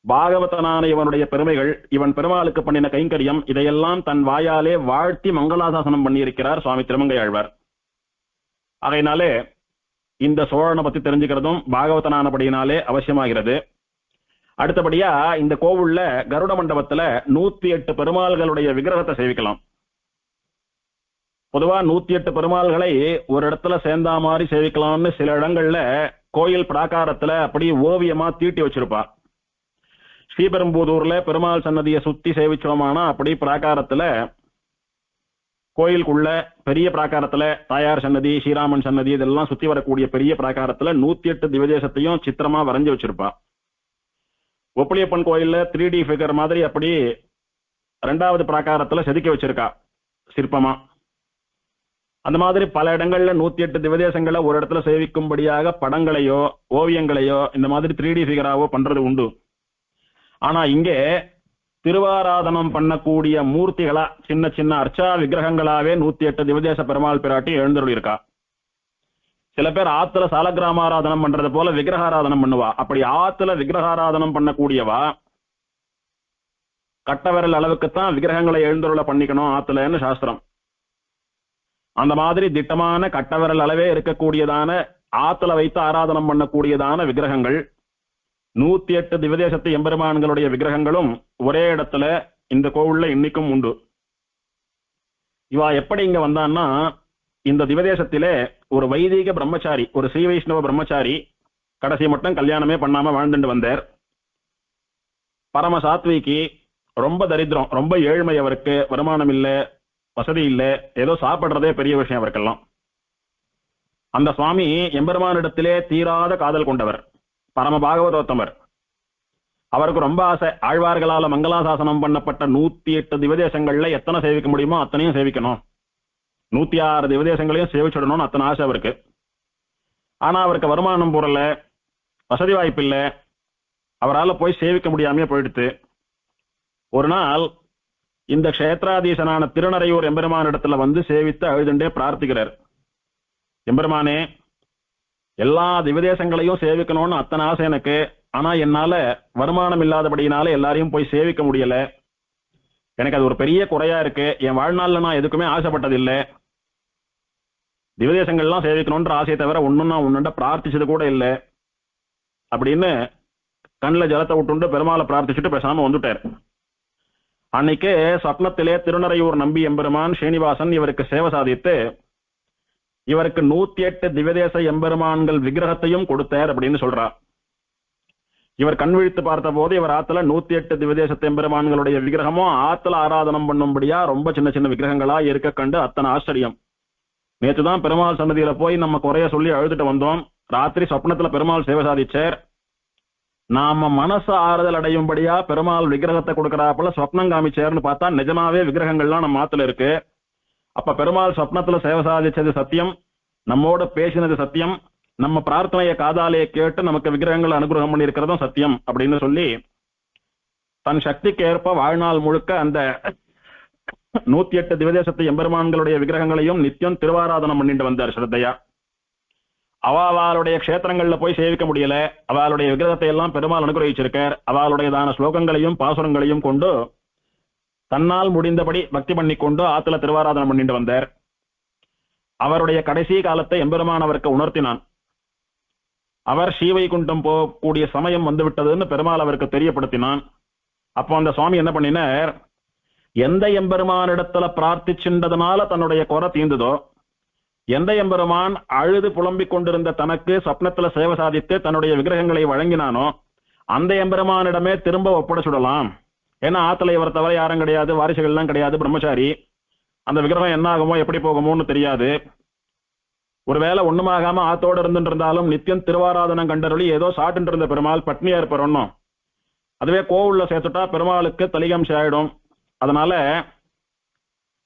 பாகவதனான இவனுடைய பெருமைகள், இவன் பெருமாளுக்கு பண்ணின கைங்கரியம், இதையெல்லாம் தன் வாயாலே வாழ்த்தி மங்களாசாசனம் பண்ணியிருக்கிறார் சுவாமி திருமங்கை ஆழ்வார். ஆகையினாலே இந்த சோழனை பத்தி தெரிஞ்சுக்கிறதும் பாகவதனானபடியினாலே அவசியமாகிறது. அடுத்தபடியா இந்த கோவில்ல கருட மண்டபத்துல 108 பெருமாள்களுடைய விக்கிரகத்தை சேவிக்கலாம். பொதுவா 108 பெருமாள்களை ஒரு இடத்துல சேர்ந்தா மாதிரி சேவிக்கலாம்னு சில இடங்கள்ல கோயில் பிராகாரத்துல அப்படி ஓவியமா தீட்டி வச்சிருப்பா. ஸ்ரீபெரும்புதூர்ல பெருமாள் சன்னதியை சுத்தி சேவிச்சோமானா அப்படி பிராகாரத்துல கோயிலுக்குள்ள பெரிய பிராகாரத்துல தாயார் சன்னதி, ஸ்ரீராமன் சன்னதி இதெல்லாம் சுத்தி வரக்கூடிய பெரிய பிராகாரத்துல 108 திவ்யதேசத்தையும் சித்திரமா வரைஞ்சு வச்சிருப்பா. ஒப்பளியப்பன் கோயில்ல 3D ஃபிகர் மாதிரி அப்படி 2வது பிராகாரத்துல செதுக்கி வச்சிருக்கா சிற்பமா. அந்த மாதிரி பல இடங்கள்ல 108 திவ்யதேசங்களை ஒரு இடத்துல சேவிக்கும்படியாக படங்களையோ ஓவியங்களையோ இந்த மாதிரி 3D ஃபிகராவோ பண்றது உண்டு. ஆனா இங்கே திருவாராதனம் பண்ணக்கூடிய மூர்த்திகளா சின்ன சின்ன அர்ச்சா விக்கிரகங்களாவே 108 திவ்யதேச பெருமாள் பிராட்டி எழுந்தருளி இருக்கா. சில பேர் ஆத்துல சாலக்கிராமாராதனம் பண்றது போல விக்கிரகாராதனம் பண்ணுவா. அப்படி ஆத்துல விக்கிரகாராதனம் பண்ணக்கூடியவா கட்டவிரல் அளவுக்குத்தான் விக்கிரகங்களை எழுந்தருள பண்ணிக்கணும் ஆத்துலன்னு சாஸ்திரம். அந்த மாதிரி திட்டமான கட்டவிரல் அளவே இருக்கக்கூடியதான ஆத்துல வைத்து ஆராதனம் பண்ணக்கூடியதான விக்கிரகங்கள் 108 திவ்யதேசத்து எம்பெருமான்களுடைய விக்கிரகங்களும் ஒரே இடத்துல இந்த கோவில்ல இன்னைக்கும் உண்டு. இவா எப்படி இங்க வந்தான்னா, இந்த திவ்யதேசத்திலே ஒரு வைதிக பிரம்மச்சாரி, ஒரு ஸ்ரீ வைஷ்ணவ பிரம்மச்சாரி கடைசி மட்டும் கல்யாணமே பண்ணாம வாழ்ந்துட்டு வந்தார். பரம சாத்விகி, ரொம்ப தரித்திரம், ரொம்ப ஏழ்மை, அவருக்கு வருமானம் இல்ல, வசதி இல்ல, ஏதோ சாப்பிடுறதே பெரிய விஷயம் அவருக்கெல்லாம். அந்த சுவாமி எம்பெருமானிடத்திலே தீராத காதல் கொண்டவர், பரம பாகவதோத்தமர். அவருக்கு ரொம்ப ஆசை, ஆழ்வார்களால மங்களாசாசனம் பண்ணப்பட்ட 108 திவ்யதேசங்கள்ல எத்தனை சேவிக்க முடியுமோ அத்தனையும் சேவிக்கணும், 106 திவ்யதேசங்களையும் சேவிச்சிடணும்னு அத்தனை ஆசை அவருக்கு. ஆனா அவருக்கு வருமானம் போறல, வசதி வாய்ப்பு இல்ல, அவரால் போய் சேவிக்க முடியாமையே போயிடுத்து. ஒரு நாள் இந்த க்ஷேத்ராதீசனான திருநறையூர் எம்பெருமானிடத்துல வந்து சேவித்து அழுதுண்டே பிரார்த்திக்கிறார். எம்பெருமானே, எல்லா திவ்யதேசங்களையும் சேவிக்கணும்னு அத்தனை ஆசை எனக்கு, ஆனா என்னால வருமானம் இல்லாதபடினால எல்லாரையும் போய் சேவிக்க முடியல. எனக்கு அது ஒரு பெரிய குறையா இருக்கு. என் வாழ்நாள்ல நான் எதுக்குமே ஆசைப்பட்டதில்லை. திவ்யதேசங்கள்லாம் சேவிக்கணும்ன்ற ஆசையை தவிர ஒன்னும் நான் உன்னிட்ட பிரார்த்திச்சது கூட இல்லை அப்படின்னு கண்ணில் ஜலத்தை விட்டுண்டு பெருமாளை பிரார்த்திச்சுட்டு பேசாம வந்துட்டார். அன்னைக்கு சொப்னத்திலே திருநறையூர் நம்பி எம்பெருமான் ஸ்ரீனிவாசன் இவருக்கு சேவை சாதித்து இவருக்கு 108 திவ்யதேச எம்பெருமான்கள் விக்கிரகத்தையும் கொடுத்தார் அப்படின்னு சொல்றார். இவர் கண் விழித்து பார்த்த போது இவர் ஆத்துல 108 திவ்யதேச எம்பெருமான்களுடைய விக்கிரகமும் ஆத்துல ஆராதனம் பண்ணும்படியா ரொம்ப சின்ன சின்ன விக்கிரகங்களா இருக்க கண்டு அத்தனை ஆச்சரியம். நேற்றுதான் பெருமாள் சன்னதியில போய் நம்ம குறைய சொல்லி அழுதுட்டு வந்தோம். ராத்திரி சொப்னத்துல பெருமாள் சேவை சாதிச்சார். நாம மனசு ஆறுதல் அடையும்படியா பெருமாள் விக்கிரகத்தை கொடுக்கறாப்புல சொப்னம் காமிச்சார்னு பார்த்தா நிஜமாவே விக்கிரகங்கள்லாம் நம்ம ஆத்துல இருக்கு. அப்ப பெருமாள் சொப்னத்துல சேவை சாதிச்சது சத்தியம், நம்மோட பேசினது சத்தியம், நம்ம பிரார்த்தனையை காதாலேயே கேட்டு நமக்கு விக்கிரகங்கள் அனுகிரகம் பண்ணி இருக்கிறதும் சத்தியம் அப்படின்னு சொல்லி தன் சக்திக்கு ஏற்ப வாழ்நாள் முழுக்க அந்த 108 திவ்யதேசத்து எம்பெருமான்களுடைய விக்கிரகங்களையும் நித்தியம் திருவாராதனம் பண்ணிட்டு வந்தார் ஸ்ரத்தையா. அவளுடைய கஷேத்திரங்கள்ல போய் சேவிக்க முடியல, அவளுடைய விக்கிரகத்தை எல்லாம் பெருமாள் அனுகிரகிச்சிருக்கார். அவளுடையதான ஸ்லோகங்களையும் பாசுரங்களையும் கொண்டு தன்னால் முடிந்தபடி பக்தி பண்ணி கொண்டு ஆத்துல திருவாராதனம் பண்ணிட்டு வந்தார். அவருடைய கடைசி காலத்தை எம்பெருமான் அவருக்கு உணர்த்தினான். அவர் ஸ்ரீவைகுண்டம் போகக்கூடிய சமயம் வந்து விட்டதுன்னு பெருமாள் அவருக்கு தெரியப்படுத்தினான். அப்போ அந்த சுவாமி என்ன பண்ணினார், எந்த எம்பெருமானிடத்துல பிரார்த்திச்சின்றதுனால தன்னுடைய குறை தீர்ந்ததோ, எந்த எம்பெருமான் அழுது புலம்பிக் கொண்டிருந்த தனக்கு சொப்னத்துல சேவை சாதித்து தன்னுடைய விக்கிரகங்களை வழங்கினானோ அந்த எம்பெருமானிடமே திரும்ப ஒப்படைச்சுடலாம். ஏன்னா ஆத்துல இவர் தவிர யாரும் கிடையாது, வாரிசுகள்லாம் கிடையாது, பிரம்மச்சாரி. அந்த விக்கிரகம் என்ன ஆகுமோ எப்படி போகுமோன்னு தெரியாது. ஒருவேளை ஒண்ணுமாகாம ஆத்தோடு இருந்துட்டு இருந்தாலும் நித்தியம் திருவாராதனம் கண்டருளி ஏதோ சாட்டு இருந்த பெருமாள் பட்னியா இருப்பார் ஒன்னும். அதுவே கோவில்ல சேர்த்துட்டா பெருமாளுக்கு தலிகம்சம் ஆயிடும். அதனால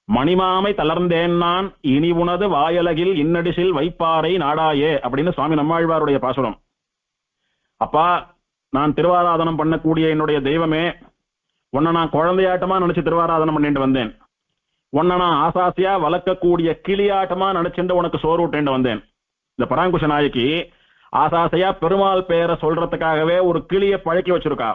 மணிமாமை தளர்ந்தேன் நான் இனி உனது வாயலகில் இன்னடிசில் வைப்பாறை நாடாயே அப்படின்னு சுவாமி நம்மாழ்வாருடைய பாசுரம். அப்பா, நான் திருவாராதனம் பண்ணக்கூடிய என்னுடைய தெய்வமே, உன்னை நான் குழந்தையாட்டமா நினைச்சு திருவாராதனம் பண்ணிட்டு வந்தேன். உன்னை நான் ஆசாசியா வளர்க்கக்கூடிய கிளியாட்டமா நினைச்சுட்டு உனக்கு சோறு விட்டேன் வந்தேன். இந்த பராங்குஷ நாயகி ஆசாசையா பெருமாள் பேரை சொல்றதுக்காகவே ஒரு கிளியை பழக்கி வச்சிருக்கா.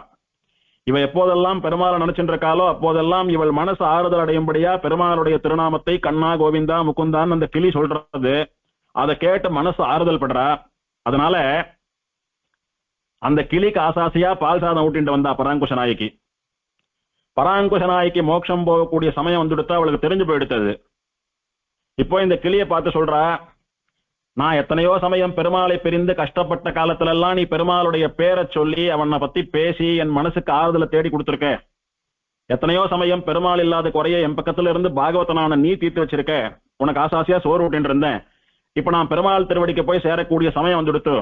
இவ எப்போதெல்லாம் பெருமாளை நினைச்சுட்டு இருக்காளோ அப்போதெல்லாம் இவள் மனசு ஆறுதல் அடையும்படியா பெருமாளுடைய திருநாமத்தை கண்ணா கோவிந்தா முகுந்தான் அந்த கிளி சொல்றது, அதை கேட்டு மனசு ஆறுதல் படுறா. அதனால அந்த கிளிக்கு ஆசாசியா பால் சாதம் ஊட்டிட்டு வந்தா பராங்குஷ நாயகி. பராங்குஷ நாயகி மோட்சம் போகக்கூடிய சமயம் வந்துடுத்தா அவளுக்கு தெரிஞ்சு போயிடுத்தது. இப்போ இந்த கிளியை பார்த்து சொல்றா, நான் எத்தனையோ சமயம் பெருமாளை பிரிந்து கஷ்டப்பட்ட காலத்துல எல்லாம் நீ பெருமாளுடைய பேரை சொல்லி அவனை பத்தி பேசி என் மனசுக்கு ஆறுதலை தேடி கொடுத்துருக்க. எத்தனையோ சமயம் பெருமாள் இல்லாத குறைய என் பக்கத்துல இருந்து பாகவதனான நீ தீர்த்து வச்சிருக்க. உனக்கு ஆசாசியா சோறு ஊட்டின்னு இருந்தேன். இப்ப நான் பெருமாள் திருவடிக்கு போய் சேரக்கூடிய சமயம் வந்துடுத்து.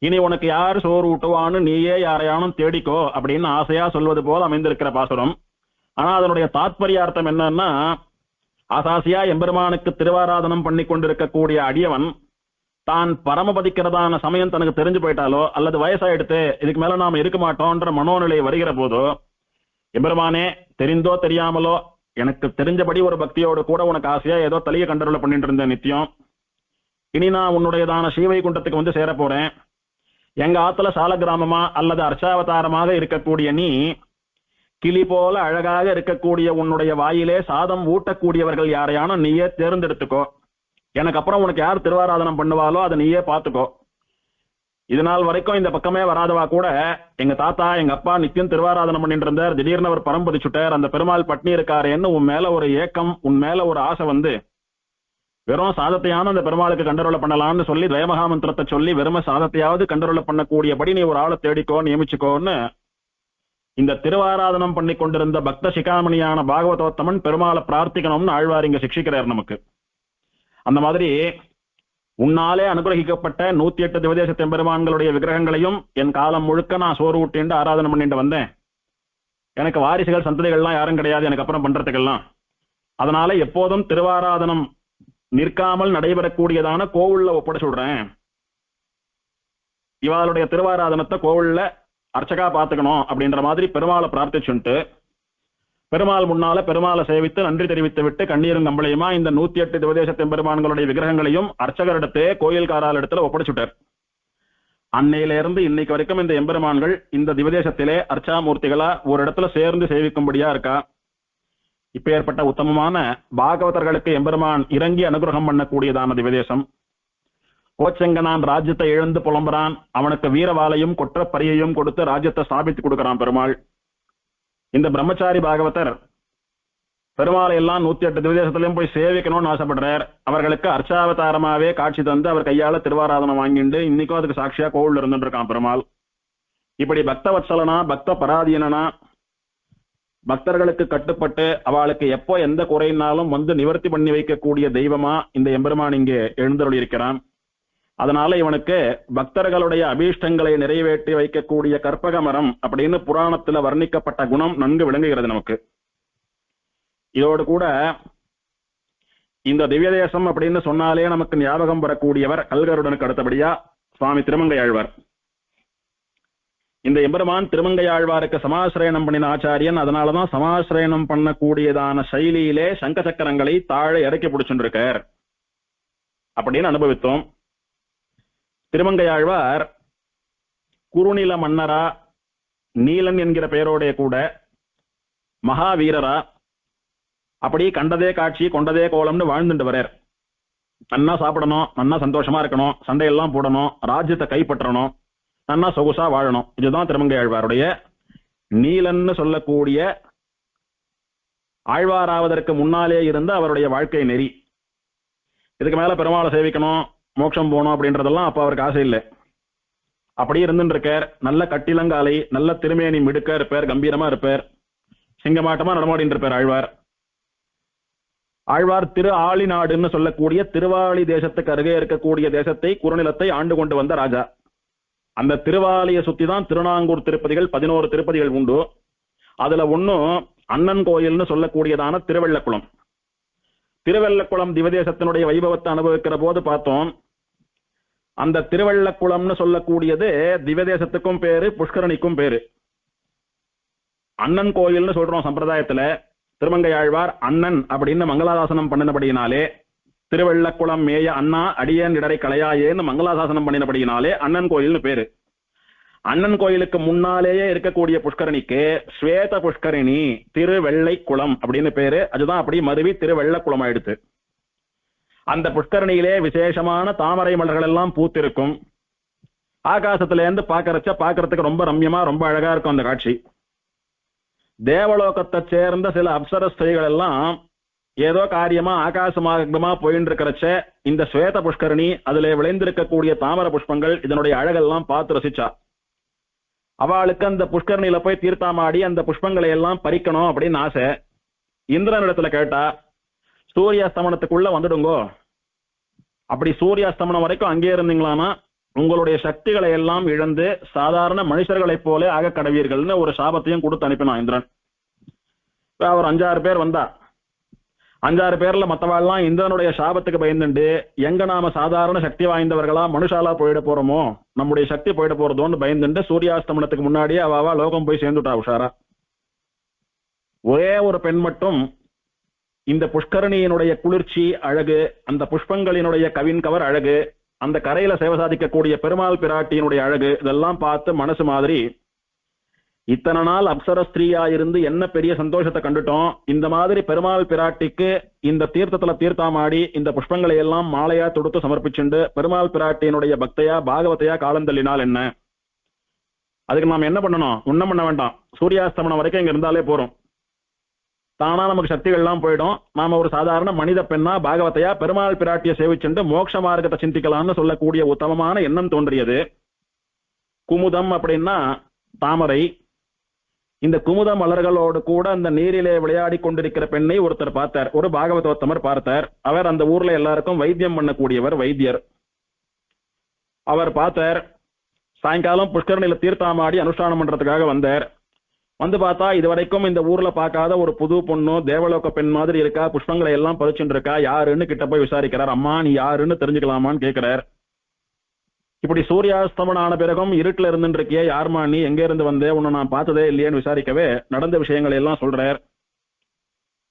இனி உனக்கு யார் சோறு ஊட்டுவான்னு நீயே யாரையானும் தேடிக்கோ அப்படின்னு ஆசையா சொல்வது போல அமைந்திருக்கிற பாசுரம். ஆனா அதனுடைய தாத்பரியார்த்தம் என்னன்னா, ஆசாசியா எம்பெருமானுக்கு திருவாராதனம் பண்ணி கொண்டிருக்கக்கூடிய அடியவன் தான் பரமபதிக்கிறதான சமயம் தனக்கு தெரிஞ்சு போயிட்டாலோ அல்லது வயசாயிடுத்து இதுக்கு மேல நாம இருக்க மாட்டோம்ன்ற மனோநிலை வருகிற போதோ, எம்பெருமானே தெரிந்தோ தெரியாமலோ எனக்கு தெரிஞ்சபடி ஒரு பக்தியோடு கூட உனக்கு ஆசையா ஏதோ தலையை கண்டருளை பண்ணிட்டு இருந்தேன் நித்தியம். இனி நான் உன்னுடையதான ஸ்ரீவைகுண்டத்துக்கு வந்து சேர போறேன். எங்க ஆத்துல சால கிராமமா அல்லது அர்ச்சாவதாரமாக இருக்கக்கூடிய நீ கிளி போல அழகாக இருக்கக்கூடிய உன்னுடைய வாயிலே சாதம் ஊட்டக்கூடியவர்கள் யாரையானோ நீயே தேர்ந்தெடுத்துக்கோ. எனக்கு அப்புறம் உனக்கு யார் திருவாராதனம் பண்ணுவாலோ அதை நீயே பார்த்துக்கோ. இது நாள் வரைக்கும் இந்த பக்கமே வராதவா கூட எங்க தாத்தா எங்க அப்பா நித்தியம் திருவாராதனம் பண்ணிட்டு இருந்தார், திடீர்னு அவர் பரம்பதிச்சுட்டார், அந்த பெருமாள் பட்னி இருக்காருன்னு உன் மேல ஒரு ஏக்கம், உன் மேல ஒரு ஆசை வந்து வெறும் சாதத்தையான அந்த பெருமாளுக்கு கண்டருளை பண்ணலாம்னு சொல்லி துவயமகாமந்திரத்தை சொல்லி வெறும சாதத்தையாவது கண்டருளை பண்ணக்கூடியபடி நீ ஒரு ஆளை தேடிக்கோ, நியமிச்சுக்கோன்னு இந்த திருவாராதனம் பண்ணி கொண்டிருந்த பக்த சிகாமணியான பாகவதோத்தமன் பெருமாளை பிரார்த்திக்கணும்னு ஆழ்வார் இங்க சிக்ஷிக்கிறார் நமக்கு. அந்த மாதிரி உன்னாலே அனுகிரகிக்கப்பட்ட 108 திவதேச பெருமான்களுடைய விக்கிரகங்களையும் என் காலம் முழுக்க நான் சோறு ஊட்டிண்டு ஆராதனை பண்ணிட்டு வந்தேன். எனக்கு வாரிசுகள் சந்ததிகள்லாம் யாரும் கிடையாது எனக்கு அப்புறம் பண்றதுக்கெல்லாம். அதனால எப்போதும் திருவாராதனம் நிற்காமல் நடைபெறக்கூடியதான கோவில்ல ஒப்படை சொல்றேன். இவாளுடைய திருவாராதனத்தை கோவில்ல அர்ச்சகா பாத்துக்கணும் அப்படின்ற மாதிரி பெருமாளை பிரார்த்திச்சுட்டு பெருமாள் முன்னால பெருமாளை சேவித்து நன்றி தெரிவித்து விட்டு கண்ணீரும் கம்பளையுமா இந்த 108 திவதேச பெருமான்களுடைய விக்கிரகங்களையும் அர்ச்சகரிடத்தே கோயில்காரால் இடத்துல ஒப்படைச்சுட்டார். அன்னையில இருந்து இன்னைக்கு வரைக்கும் இந்த எம்பெருமான்கள் இந்த திவதேசத்திலே அர்ச்சாமூர்த்திகளா ஒரு இடத்துல சேர்ந்து சேவிக்கும்படியா இருக்கா. இப்ப ஏற்பட்ட உத்தமமான பாகவதர்களுக்கு எம்பெருமான் இறங்கி அனுகிரகம் பண்ணக்கூடியதான திவதேசம். கோச்செங்கனான் ராஜ்யத்தை இழந்து புலம்புறான், அவனுக்கு வீரவாளையும் கொற்ற பரியையும் கொடுத்து ராஜ்யத்தை ஸ்தாபித்து கொடுக்கிறான் பெருமாள். இந்த பிரம்மச்சாரி பாகவதர் பெருமாளை எல்லாம் 108 திவதேசத்திலையும் போய் சேவிக்கணும்னு ஆசைப்படுறார். அவர்களுக்கு அர்ச்சாவதாரமாவே காட்சி தந்து அவர் கையால திருவாராதனம் வாங்கிண்டு இன்னைக்கும் அதுக்கு சாட்சியா கோவில் இருந்துட்டு இருக்கான் பெருமாள். இப்படி பக்தவத்சலனா பக்த பராதீனனா பக்தர்களுக்கு கட்டுப்பட்டு அவளுக்கு எப்போ எந்த குறையினாலும் வந்து நிவர்த்தி பண்ணி வைக்கக்கூடிய தெய்வமா இந்த எம்பெருமான் இங்கே எழுந்தருளி இருக்கிறான். அதனால இவனுக்கு பக்தர்களுடைய அபீஷ்டங்களை நிறைவேற்றி வைக்கக்கூடிய கற்பக மரம் அப்படின்னு புராணத்துல வர்ணிக்கப்பட்ட குணம் நன்கு விளங்குகிறது நமக்கு. இதோடு கூட இந்த திவ்யதேசம் அப்படின்னு சொன்னாலே நமக்கு ஞாபகம் வரக்கூடியவர் கல்கருடனுக்கு அடுத்தபடியா சுவாமி திருமங்கையாழ்வார். இந்த எம்பெருமான் திருமங்கையாழ்வாருக்கு சமாசிரயணம் பண்ணின ஆச்சாரியன். அதனாலதான் சமாசிரயணம் பண்ணக்கூடியதான சைலியிலே சங்க சக்கரங்களை தாழ இறக்கி பிடிச்சுருக்கார் அப்படின்னு அனுபவித்தோம். திருமங்கையாழ்வார் குறுநில மன்னரா நீலன் என்கிற பெயரோடைய கூட மகாவீரரா அப்படி கண்டதே காட்சி கொண்டதே கோலம்னு வாழ்ந்துட்டு வரார். நன்னா சாப்பிடணும், நன்னா சந்தோஷமா இருக்கணும், சண்டையெல்லாம் போடணும், ராஜ்யத்தை கைப்பற்றணும், நன்னா சொகுசா வாழணும். இதுதான் திருமங்கையாழ்வாருடைய நீலன்னு சொல்லக்கூடிய ஆழ்வாராவதற்கு முன்னாலே இருந்த அவருடைய வாழ்க்கை நெறி. இதுக்கு மேல பெருமாளை சேவிக்கணும், மோட்சம் போகணும் அப்படின்றதெல்லாம் அப்ப அவருக்கு ஆசை இல்லை. அப்படியே இருந்துட்டு இருக்கார். நல்ல கட்டிலங்காலை, நல்ல திருமேனி மிடுக்க இருப்பார், கம்பீரமா இருப்பார், சிங்கமாட்டமா நடமாடிட்டு இருப்பார் ஆழ்வார். ஆழ்வார் திரு ஆளிநாடுன்னு சொல்லக்கூடிய திருவாளி தேசத்துக்கு அருகே இருக்கக்கூடிய தேசத்தை குறுநிலத்தை ஆண்டு கொண்டு வந்த ராஜா. அந்த திருவாலியை சுத்தி தான் திருநாங்கூர் திருப்பதிகள் 11 திருப்பதிகள் உண்டு. அதுல ஒன்னும் அண்ணன் கோயில்னு சொல்லக்கூடியதான திருவெள்ளக்குளம். திருவெள்ளக்குளம் திவதேசத்தினுடைய வைபவத்தை அனுபவிக்கிற போது பார்த்தோம். அந்த திருவெள்ளக்குளம்னு சொல்லக்கூடியது திவதேசத்துக்கும் பேரு, புஷ்கரணிக்கும் பேரு. அண்ணன் கோயில்னு சொல்றோம் சம்பிரதாயத்துல. திருமங்கையாழ்வார் அண்ணன் அப்படின்னு மங்களாதாசனம் பண்ணினபடியினாலே, திருவெள்ளக்குளம் மேய அண்ணா அடியேன் இடரை களையாயேன்னு மங்களாசாசனம் பண்ணினபடியினாலே அண்ணன் கோயில்னு பேரு. அண்ணன் கோயிலுக்கு முன்னாலேயே இருக்கக்கூடிய புஷ்கரணிக்கு ஸ்வேத புஷ்கரணி திருவெள்ளை குளம் அப்படின்னு பேரு. அதுதான் அப்படி மருவி திருவெள்ளக்குளம் ஆயிடுத்து. அந்த புஷ்கரணியிலே விசேஷமான தாமரை மலர்கள் எல்லாம் பூத்திருக்கும். ஆகாசத்துல இருந்து பாக்குறதுக்கு ரொம்ப ரம்யமா ரொம்ப அழகா இருக்கும் அந்த காட்சி. தேவலோகத்தை சேர்ந்த சில அப்சர ஸ்திரீகள் எல்லாம் ஏதோ காரியமா ஆகாச மார்க்கமா போயின்னு இருக்கிறச்ச இந்த ஸ்வேத புஷ்கரணி அதுல விளைந்திருக்கக்கூடிய தாமர புஷ்பங்கள் இதனுடைய அழகெல்லாம் பார்த்து ரசிச்சா. அவளுக்கு அந்த புஷ்கரணியில போய் தீர்த்தாமாடி அந்த புஷ்பங்களை எல்லாம் பறிக்கணும் அப்படின்னு ஆசை. இந்திரனிடத்துல கேட்டா, சூரியாஸ்தமனத்துக்குள்ள வந்துடுங்கோ, அப்படி சூரியாஸ்தமனம் வரைக்கும் அங்கே இருந்தீங்களானா உங்களுடைய சக்திகளை எல்லாம் இழந்து சாதாரண மனுஷர்களைப் போல ஆக கடவீர்கள்னு ஒரு சாபத்தையும் கொடுத்து அனுப்பினான் இந்திரன். அவர் 5-6 பேர் வந்தா. 5-6 பேர்ல மத்தவாள்லாம் இந்திரனுடைய சாபத்துக்கு பயந்துண்டு எங்க நாம சாதாரண சக்தி வாய்ந்தவர்களா மனுஷாலா போயிட போறோமோ, நம்முடைய சக்தி போயிட போறதோன்னு பயந்துட்டு சூரியாஸ்தமனத்துக்கு முன்னாடியே அவ லோகம் போய் சேர்ந்துட்டா உஷாரா. ஒரே ஒரு பெண் மட்டும் இந்த புஷ்கரணியினுடைய குளிர்ச்சி அழகு, அந்த புஷ்பங்களினுடைய கவின்கவர் அழகு, அந்த கரையில சேவை சாதிக்கக்கூடிய பெருமாள் பிராட்டியினுடைய அழகு இதெல்லாம் பார்த்து மனசு மாதிரி இத்தனை நாள் அப்சர ஸ்திரீயா இருந்து என்ன பெரிய சந்தோஷத்தை கண்டுட்டோம், இந்த மாதிரி பெருமாள் பிராட்டிக்கு இந்த தீர்த்தத்துல தீர்த்தாமாடி இந்த புஷ்பங்களை எல்லாம் மாலையா தொடுத்து சமர்ப்பிச்சுண்டு பெருமாள் பிராட்டியினுடைய பக்தையா பாகவதையா காலந்தள்ளினால் என்ன, அதுக்கு நாம என்ன பண்ணணும், ஒண்ணும் பண்ண வேண்டாம், சூரியாஸ்தமனம் வரைக்கும் இங்க இருந்தாலே போறோம், தானா நமக்கு சக்திகள் எல்லாம் போயிடும், நாம ஒரு சாதாரண மனித பெண்ணா பாகவதையா பெருமாள் பிராட்டியை சேவிச்சுண்டு மோட்ச மார்க்கத்தை சிந்திக்கலாம்னு சொல்லக்கூடிய உத்தமமான எண்ணம் தோன்றியது. குமுதம் அப்படின்னா தாமரை. இந்த குமுத மலர்களோடு கூட அந்த நீரிலே விளையாடி கொண்டிருக்கிற பெண்ணை ஒருத்தர் பார்த்தார், ஒரு பாகவதோத்தமர் பார்த்தார். அவர் அந்த ஊர்ல எல்லாருக்கும் வைத்தியம் பண்ணக்கூடியவர், வைத்தியர். அவர் பார்த்தார், சாயங்காலம் புஷ்கரணியில தீர்த்தாமாடி அனுஷ்டானம் பண்றதுக்காக வந்தார். வந்து பார்த்தா இதுவரைக்கும் இந்த ஊர்ல பார்க்காத ஒரு புது பொண்ணு தேவலோக பெண் மாதிரி இருக்கா, புஷ்பங்களை எல்லாம் பறிச்சுட்டு இருக்கா, யாருன்னு கிட்ட போய் விசாரிக்கிறார். அம்மா நீ யாருன்னு தெரிஞ்சுக்கலாமான்னு கேட்கிறார். இப்படி சூரியாஸ்தமனம் ஆன பிறகும் இருட்டுல இருந்துட்டு இருக்கியே, யாருமா நீ, எங்க இருந்து வந்தே, உன்னை நான் பார்த்ததே இல்லையேன்னு விசாரிக்கவே நடந்த விஷயங்களை எல்லாம் சொல்றார்.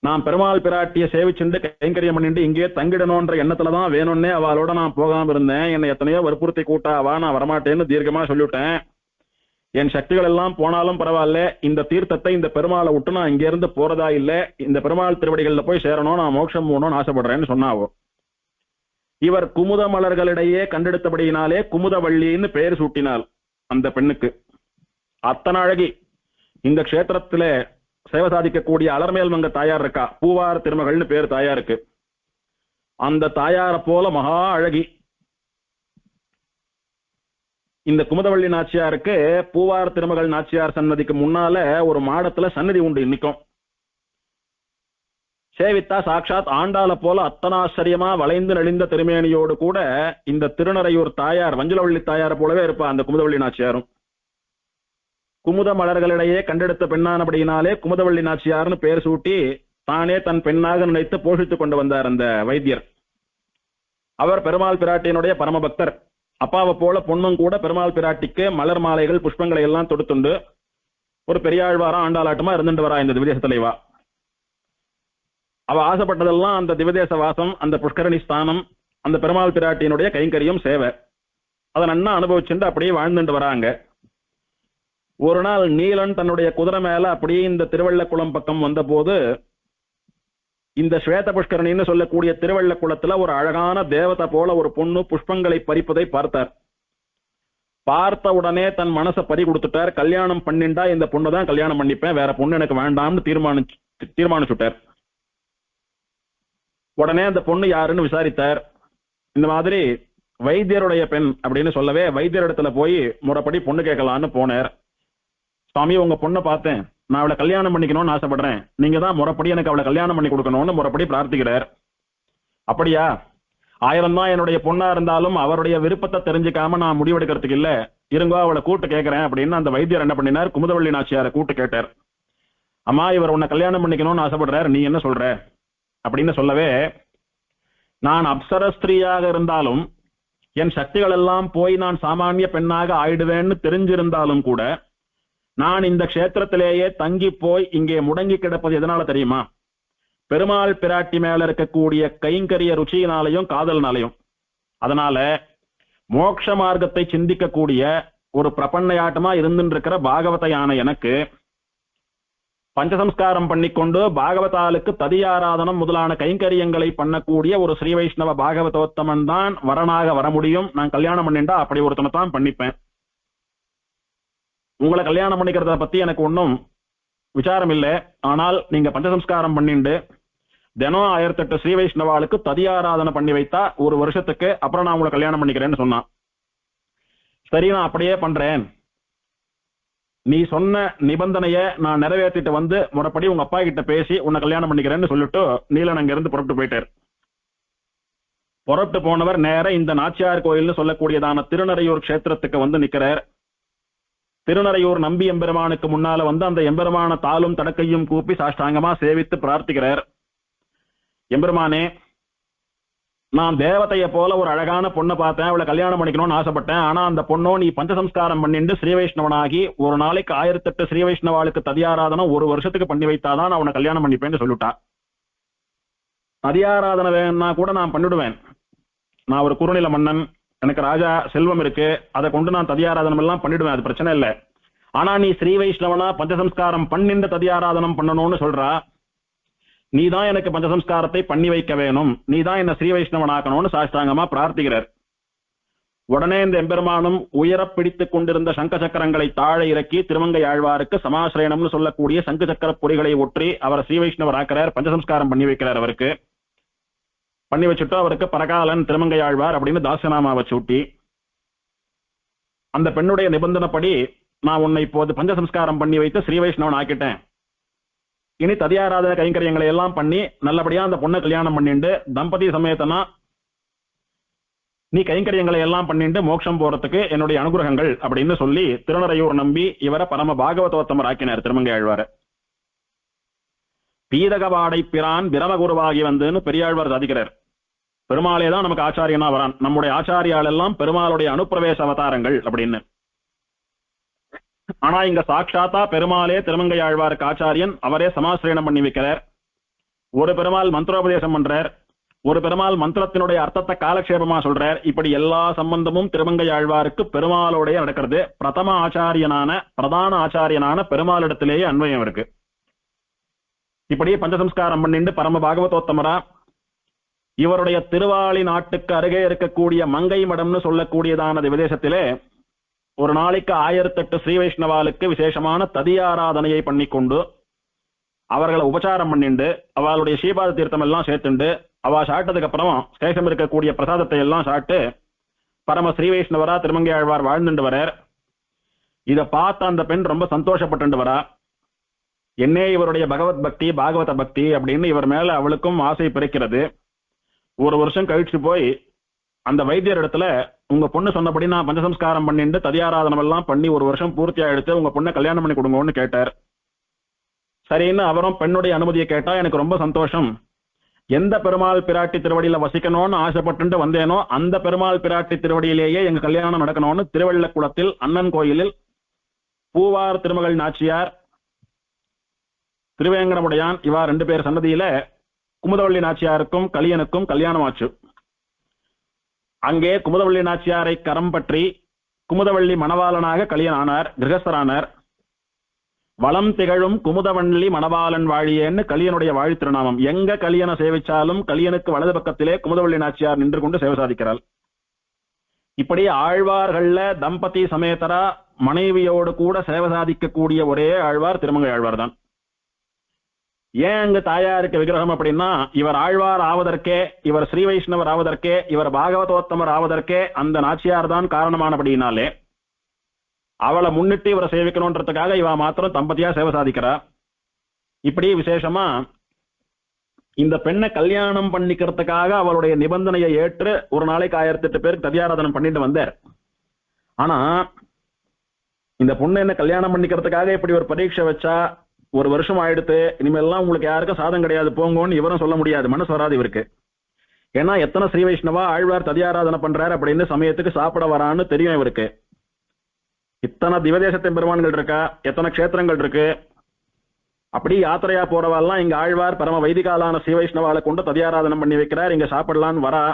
நான் பெருமாள் பிராட்டியை சேவிச்சுண்டு கைங்கரியம் பண்ணிட்டு இங்கே தங்கிடணும்ன்ற எண்ணத்துலதான் வேணும்னே அவளோட நான் போகாம இருந்தேன், என்னை எத்தனையோ வற்புறுத்தி கூட்டாவா, நான் வரமாட்டேன்னு தீர்க்கமா சொல்லிவிட்டேன். என் சக்திகள் எல்லாம் போனாலும் பரவாயில்ல, இந்த தீர்த்தத்தை இந்த பெருமாளை விட்டு நான் இங்க இருந்து போறதா இல்ல, இந்த பெருமாள் திருவடிகள்ல போய் சேரணும், நான் மோட்சம் போகணும்னு ஆசைப்படுறேன்னு சொன்னாவோ. இவர் குமுத மலர்களிடையே கண்டெடுத்தபடியினாலே குமுதவள்ளின்னு பெயர் சூட்டினாள் அந்த பெண்ணுக்கு. அத்தனை அழகி. இந்த கஷேத்திரத்துல சேவை சாதிக்கக்கூடிய அலர்மேல் மங்க தாயார் இருக்கா, பூவார் திருமகள்னு பேர் தாயாருக்கு. அந்த தாயாரை போல மகா அழகி. இந்த குமுதவள்ளி நாச்சியாருக்கு பூவார் திருமகள் நாச்சியார் சன்னதிக்கு முன்னால ஒரு மாடத்துல சன்னதி உண்டு இன்னைக்கும். சேவித்தா சாட்சாத் ஆண்டாள போல அத்தனாச்சரியமா வளைந்து நெளிந்த திருமேனியோடு கூட இந்த திருநறையூர் தாயார் வஞ்சலவள்ளி தாயாரை போலவே இருப்பா அந்த குமுதவள்ளி நாச்சியாரும். குமுத மலர்களிடையே கண்டெடுத்த பெண்ணானபடியினாலே குமுதவள்ளி நாச்சியார்னு பெயர் சூட்டி தானே தன் பெண்ணாக நினைத்து போஷித்துக் கொண்டு வந்தார் அந்த வைத்தியர். அவர் பெருமாள் பிராட்டியினுடைய பரமபக்தர். அப்பாவை போல பொண்ணும் கூட பெருமாள் பிராட்டிக்கு மலர் மாலைகள் புஷ்பங்களை எல்லாம் தொடுத்துண்டு ஒரு பெரியாழ்வாரா ஆண்டாளாட்டமா இருந்துட்டு வரா இந்த திவ்யதேச தலைவா. அவ ஆசைப்பட்டதெல்லாம் அந்த திவ்யதேச வாசம், அந்த புஷ்கரணி ஸ்தானம், அந்த பெருமாள் பிராட்டியினுடைய கைங்கரியம் சேவை, அதை நன்னா அனுபவிச்சுட்டு அப்படியே வாழ்ந்துட்டு வராங்க. ஒரு நாள் நீலன் தன்னுடைய குதிரை மேல அப்படியே இந்த திருவள்ளக்குளம் பக்கம் வந்த போது இந்த ஸ்வேத புஷ்கரணின்னு சொல்லக்கூடிய திருவள்ளக்குளத்துல ஒரு அழகான தேவதை போல ஒரு பொண்ணு புஷ்பங்களை பறிப்பதை பார்த்தார். பார்த்த உடனே தன் மனசை பறி கொடுத்துட்டார். கல்யாணம் பண்ணிண்டா இந்த பொண்ணு தான் கல்யாணம் பண்ணிப்பேன், வேற பொண்ணு எனக்கு வேண்டாம்னு தீர்மானிச்சுட்டார். உடனே அந்த பொண்ணு யாருன்னு விசாரித்தார். இந்த மாதிரி வைத்தியருடைய பெண் அப்படின்னு சொல்லவே வைத்தியர் இடத்துல போய் முறைப்படி பொண்ணு கேட்கலான்னு போனார். சுவாமி உங்க பொண்ணை பார்த்தேன், நான் அவளை கல்யாணம் பண்ணிக்கணும்னு ஆசைப்படுறேன், நீங்க தான் முறைப்படி எனக்கு அவளை கல்யாணம் பண்ணி கொடுக்கணும்னு முறைப்படி பிரார்த்திக்கிறார். அப்படியா, 1000 தான் என்னுடைய பொண்ணா இருந்தாலும் அவருடைய விருப்பத்தை தெரிஞ்சுக்காம நான் முடிவெடுக்கிறதுக்கு இல்ல, இருங்கோ அவளை கூட்டு கேட்கிறேன் அப்படின்னு அந்த வைத்தியர் என்ன பண்ணினார், குமுதவள்ளி நாச்சியாரை கூட்டு கேட்டார். அம்மா இவர் உன்னை கல்யாணம் பண்ணிக்கணும்னு ஆசைப்படுறார், நீ என்ன சொல்ற அப்படின்னு சொல்லவே, நான் அப்சர ஸ்திரீயாக இருந்தாலும் என் சக்திகள் எல்லாம் போய் நான் சாமானிய பெண்ணாக ஆயிடுவேன்னு தெரிஞ்சிருந்தாலும் கூட நான் இந்த க்ஷேத்திரத்திலேயே தங்கி போய் இங்கே முடங்கி கிடப்பது எதனால தெரியுமா? பெருமாள் பிராட்டி மேல இருக்கக்கூடிய கைங்கரிய ருச்சியினாலையும் காதல்னாலையும். அதனால மோட்ச மார்க்கத்தை சிந்திக்கக்கூடிய ஒரு பிரபன்னையாட்டமா இருந்துட்டு இருக்கிற பாகவதையான எனக்கு பஞ்சசம்ஸ்காரம் பண்ணிக்கொண்டு பாகவதாலுக்கு ததியாராதனம் முதலான கைங்கரியங்களை பண்ணக்கூடிய ஒரு ஸ்ரீ வைஷ்ணவ பாகவதோத்தமன் தான் வரனாக வர முடியும். நான் கல்யாணம் பண்ணிண்டா அப்படி ஒருத்தனை தான் பண்ணிப்பேன். உங்களை கல்யாணம் பண்ணிக்கிறத பத்தி எனக்கு ஒன்றும் விசாரம் இல்லை. ஆனால் நீங்க பஞ்சசம்ஸ்காரம் பண்ணிண்டு தினம் 1008 ஸ்ரீ வைஷ்ணவாளுக்கு ததியாராதனை பண்ணி வைத்தா ஒரு வருஷத்துக்கு, அப்புறம் நான் உங்களை கல்யாணம் பண்ணிக்கிறேன்னு சொன்னான். சரி, நான் அப்படியே பண்றேன், நீ சொன்ன நிபந்தனைய நான் நிறைவேற்றிட்டு வந்து முறைப்படி உங்க அப்பா கிட்ட பேசி உன்னை கல்யாணம் பண்ணிக்கிறேன்னு சொல்லிட்டு நீலன் அங்கிருந்து புறப்பட்டு போயிட்டார். புறப்பட்டு போனவர் நேர இந்த நாச்சியார் கோயில்னு சொல்லக்கூடியதான திருநறையூர் கஷேத்திரத்துக்கு வந்து நிக்கிறார். திருநறையூர் நம்பி எம்பெருமானுக்கு முன்னால வந்து அந்த எம்பெருமான தாளும் தடக்கையும் கூப்பி சாஷ்டாங்கமா சேவித்து பிரார்த்திக்கிறார். எம்பெருமானே, நான் தேவதைய போல ஒரு அழகான பொண்ணை பார்த்தேன், அவளை கல்யாணம் பண்ணிக்கணும்னு ஆசைப்பட்டேன். ஆனா அந்த பொண்ணோ நீ பஞ்சசம்ஸ்காரம் பண்ணிட்டு ஸ்ரீ வைஷ்ணவனாகி ஒரு நாளைக்கு 1008 ஸ்ரீ வைஷ்ணவாளுக்கு ததியாராதனை ஒரு வருஷத்துக்கு பண்ணி வைத்தாதான் நான் அவனை கல்யாணம் பண்ணிப்பேன்னு சொல்லிட்டா. ததியாராதனை வேணா கூட நான் பண்ணிடுவேன், நான் ஒரு குறுநில மன்னன், எனக்கு ராஜா செல்வம் இருக்கு, அதை கொண்டு நான் ததியாராதனம் எல்லாம் பண்ணிடுவேன், அது பிரச்சனை இல்லை. ஆனா நீ ஸ்ரீ வைஷ்ணவனா பஞ்சசம்ஸ்காரம் பண்ணின்ற ததியாராதனம் பண்ணணும்னு சொல்றா. நீ தான் எனக்கு பஞ்சசம்ஸ்காரத்தை பண்ணி வைக்க வேணும், நீ தான் என்ன ஸ்ரீ வைஷ்ணவனாக்கணும்னு சாஷ்டாங்கமா பிரார்த்திக்கிறார். உடனே இந்த எம்பெருமானும் உயர பிடித்துக் கொண்டிருந்த சங்க சக்கரங்களை தாழ இறக்கி திருமங்கை ஆழ்வாருக்கு சமாசிரயணம்னு சொல்லக்கூடிய சங்கு சக்கர பொறிகளை ஒற்றி அவரை ஸ்ரீ வைஷ்ணவர் ஆக்கிறார், பஞ்சசம்ஸ்காரம் பண்ணி வைக்கிறார். அவருக்கு பண்ணி வச்சுட்டு அவருக்கு பரகாலன் திருமங்கை ஆழ்வார் அப்படின்னு தாசநாமாவை சூட்டி, அந்த பெண்ணுடைய நிபந்தனைப்படி நான் உன்னை இப்போது பஞ்சசம்ஸ்காரம் பண்ணி வைத்து ஸ்ரீ வைஷ்ணவன் ஆக்கிட்டேன், இனி ததியாராதன கைங்கரியங்களை எல்லாம் பண்ணி நல்லபடியா அந்த பொண்ணை கல்யாணம் பண்ணிட்டு தம்பதி சமேதனா நீ கைங்கரியங்களை எல்லாம் பண்ணிட்டு மோட்சம் போறதுக்கு என்னுடைய அனுகிரகங்கள் அப்படின்னு சொல்லி திருநறையூர் நம்பி இவரை பரம பாகவதோத்தமர் ஆக்கினார் திருமங்கை ஆழ்வார். பீதகவாடை பிரான் பிரமகுருவாகி வந்துன்னு பெரியாழ்வார் சாதிக்கிறார். பெருமாளே தான் நமக்கு ஆச்சாரியனா வரான், நம்முடைய ஆச்சாரியால் எல்லாம் பெருமாளுடைய அனுப்பிரவேச அவதாரங்கள் அப்படின்னு. ஆனா இங்க சாட்சாத்தா பெருமாளே திருமங்கை ஆழ்வாருக்கு ஆச்சாரியன், அவரே சமாசிரயணம் பண்ணி வைக்கிறார். ஒரு பெருமாள் மந்திரோபதேசம் பண்றார், ஒரு பெருமாள் மந்திரத்தினுடைய அர்த்தத்தை காலக்ஷேபமா சொல்றார். இப்படி எல்லா சம்பந்தமும் திருமங்கை ஆழ்வாருக்கு பெருமாளுடைய நடக்கிறது. பிரதம ஆச்சாரியனான பிரதான ஆச்சாரியனான பெருமாளிடத்திலேயே அன்வயம் இருக்கு. இப்படியே பஞ்சசம்ஸ்காரம் பண்ணிட்டு பரம பாகவதோத்தமரா இவருடைய திருவாளி நாட்டுக்கு அருகே இருக்கக்கூடிய மங்கை மடம்னு சொல்லக்கூடியதான விதேசத்திலே ஒரு நாளைக்கு 1008 ஸ்ரீ வைஷ்ணவாளுக்கு விசேஷமான ததியாராதனையை பண்ணிக்கொண்டு அவர்களை உபச்சாரம் பண்ணிண்டு அவளுடைய ஸ்ரீபாத தீர்த்தம் எல்லாம் சேர்த்துண்டு அவ சாப்பிட்டதுக்கு அப்புறம் சேஷம் இருக்கக்கூடிய பிரசாதத்தை எல்லாம் சாப்பிட்டு பரம ஸ்ரீ வைஷ்ணவரா திருமங்கை ஆழ்வார் வாழ்ந்துட்டு வரார். இதை பார்த்த அந்த பெண் ரொம்ப சந்தோஷப்பட்டு வரா. என்னே இவருடைய பகவத் பக்தி பாகவத பக்தி அப்படின்னு இவர் மேல அவளுக்கும் ஆசை பிறக்கிறது. ஒரு வருஷம் கழிச்சு போய் அந்த வைத்தியர் இடத்துல உங்க பொண்ணு சொன்னபடி நான் பஞ்சசம்ஸ்காரம் பண்ணிட்டு ததியாராதனம் எல்லாம் பண்ணி ஒரு வருஷம் பூர்த்தி ஆயிடுத்து, உங்க பொண்ணை கல்யாணம் பண்ணி கொடுங்கன்னு கேட்டார். சரின்னு அவரும் பெண்ணுடைய அனுமதியை கேட்டா, எனக்கு ரொம்ப சந்தோஷம், எந்த பெருமாள் பிராட்டி திருவடியில வசிக்கணும்னு ஆசைப்பட்டு வந்தேனோ அந்த பெருமாள் பிராட்டி திருவடியிலேயே எங்க கல்யாணம் நடக்கணும்னு திருவள்ளக்குளத்தில் அண்ணன் கோயிலில் பூவார் திருமகள் நாச்சியார் திருவேங்கடமுடையான் இவா 2 பேர் சன்னதியில குமுதவள்ளி நாச்சியாருக்கும் கலியனுக்கும் கல்யாணம் ஆச்சு. அங்கே குமுதவள்ளி நாச்சியாரை கரம் பற்றி குமுதவள்ளி மணவாளனாக கலியன் ஆனார், கிரகஸ்தரானார். வளம் திகழும் குமுதவள்ளி மணவாளன் வாழியேன்னு கலியனுடைய வாழி திருநாமம். எங்க கலியனை சேவிச்சாலும் கலியனுக்கு வலது பக்கத்திலே குமுதவள்ளி நாச்சியார் நின்று கொண்டு சேவை சாதிக்கிறாள். இப்படி ஆழ்வார்கள்ல தம்பதி சமேதரா மனைவியோடு கூட சேவை சாதிக்கக்கூடிய ஒரே ஆழ்வார் திருமங்கை ஆழ்வார் தான். ஏன் அங்கு தாயாருக்கு விக்கிரகம் அப்படின்னா, இவர் ஆழ்வார் ஆவதற்கே, இவர் ஸ்ரீ வைஷ்ணவர் ஆவதற்கே, இவர் பாகவதோத்தமர் ஆவதற்கே அந்த நாச்சியார் தான் காரணமானபடினாலே அவளை முன்னிட்டு இவரை சேவிக்கணும்ன்றதுக்காக இவ மாத்திரம் தம்பதியா சேவை சாதிக்கிறா. இப்படி விசேஷமா இந்த பெண்ணை கல்யாணம் பண்ணிக்கிறதுக்காக அவளுடைய நிபந்தனையை ஏற்று ஒரு நாளைக்கு 1008 பேருக்கு ததியாராதனம் பண்ணிட்டு வந்தார். ஆனா இந்த பொண்ணு என்ன கல்யாணம் பண்ணிக்கிறதுக்காக இப்படி ஒரு பரீட்சை வச்சா ஒரு வருஷம் ஆயிடுத்து, இனிமேல்லாம் உங்களுக்கு யாருக்கும் சாதம் கிடையாது போங்கன்னு இவரும் சொல்ல முடியாது, மனசு வராது இவருக்கு. ஏன்னா எத்தனை ஸ்ரீ வைஷ்ணவா ஆழ்வார் ததியாராதனை பண்றாரு அப்படின்னு சமயத்துக்கு சாப்பிட வரான்னு தெரியும் இவருக்கு. இத்தனை திவதேசத்தின் பெருமான்கள் இருக்கா, எத்தனை க்ஷேத்திரங்கள் இருக்கு. அப்படி யாத்திரையா போறவாள்லாம் இங்க ஆழ்வார் பரம வைதிகாலான ஸ்ரீ வைஷ்ணவாலை கொண்டு ததியாராதனம் பண்ணி வைக்கிறார், இங்க சாப்பிடலான்னு வரா.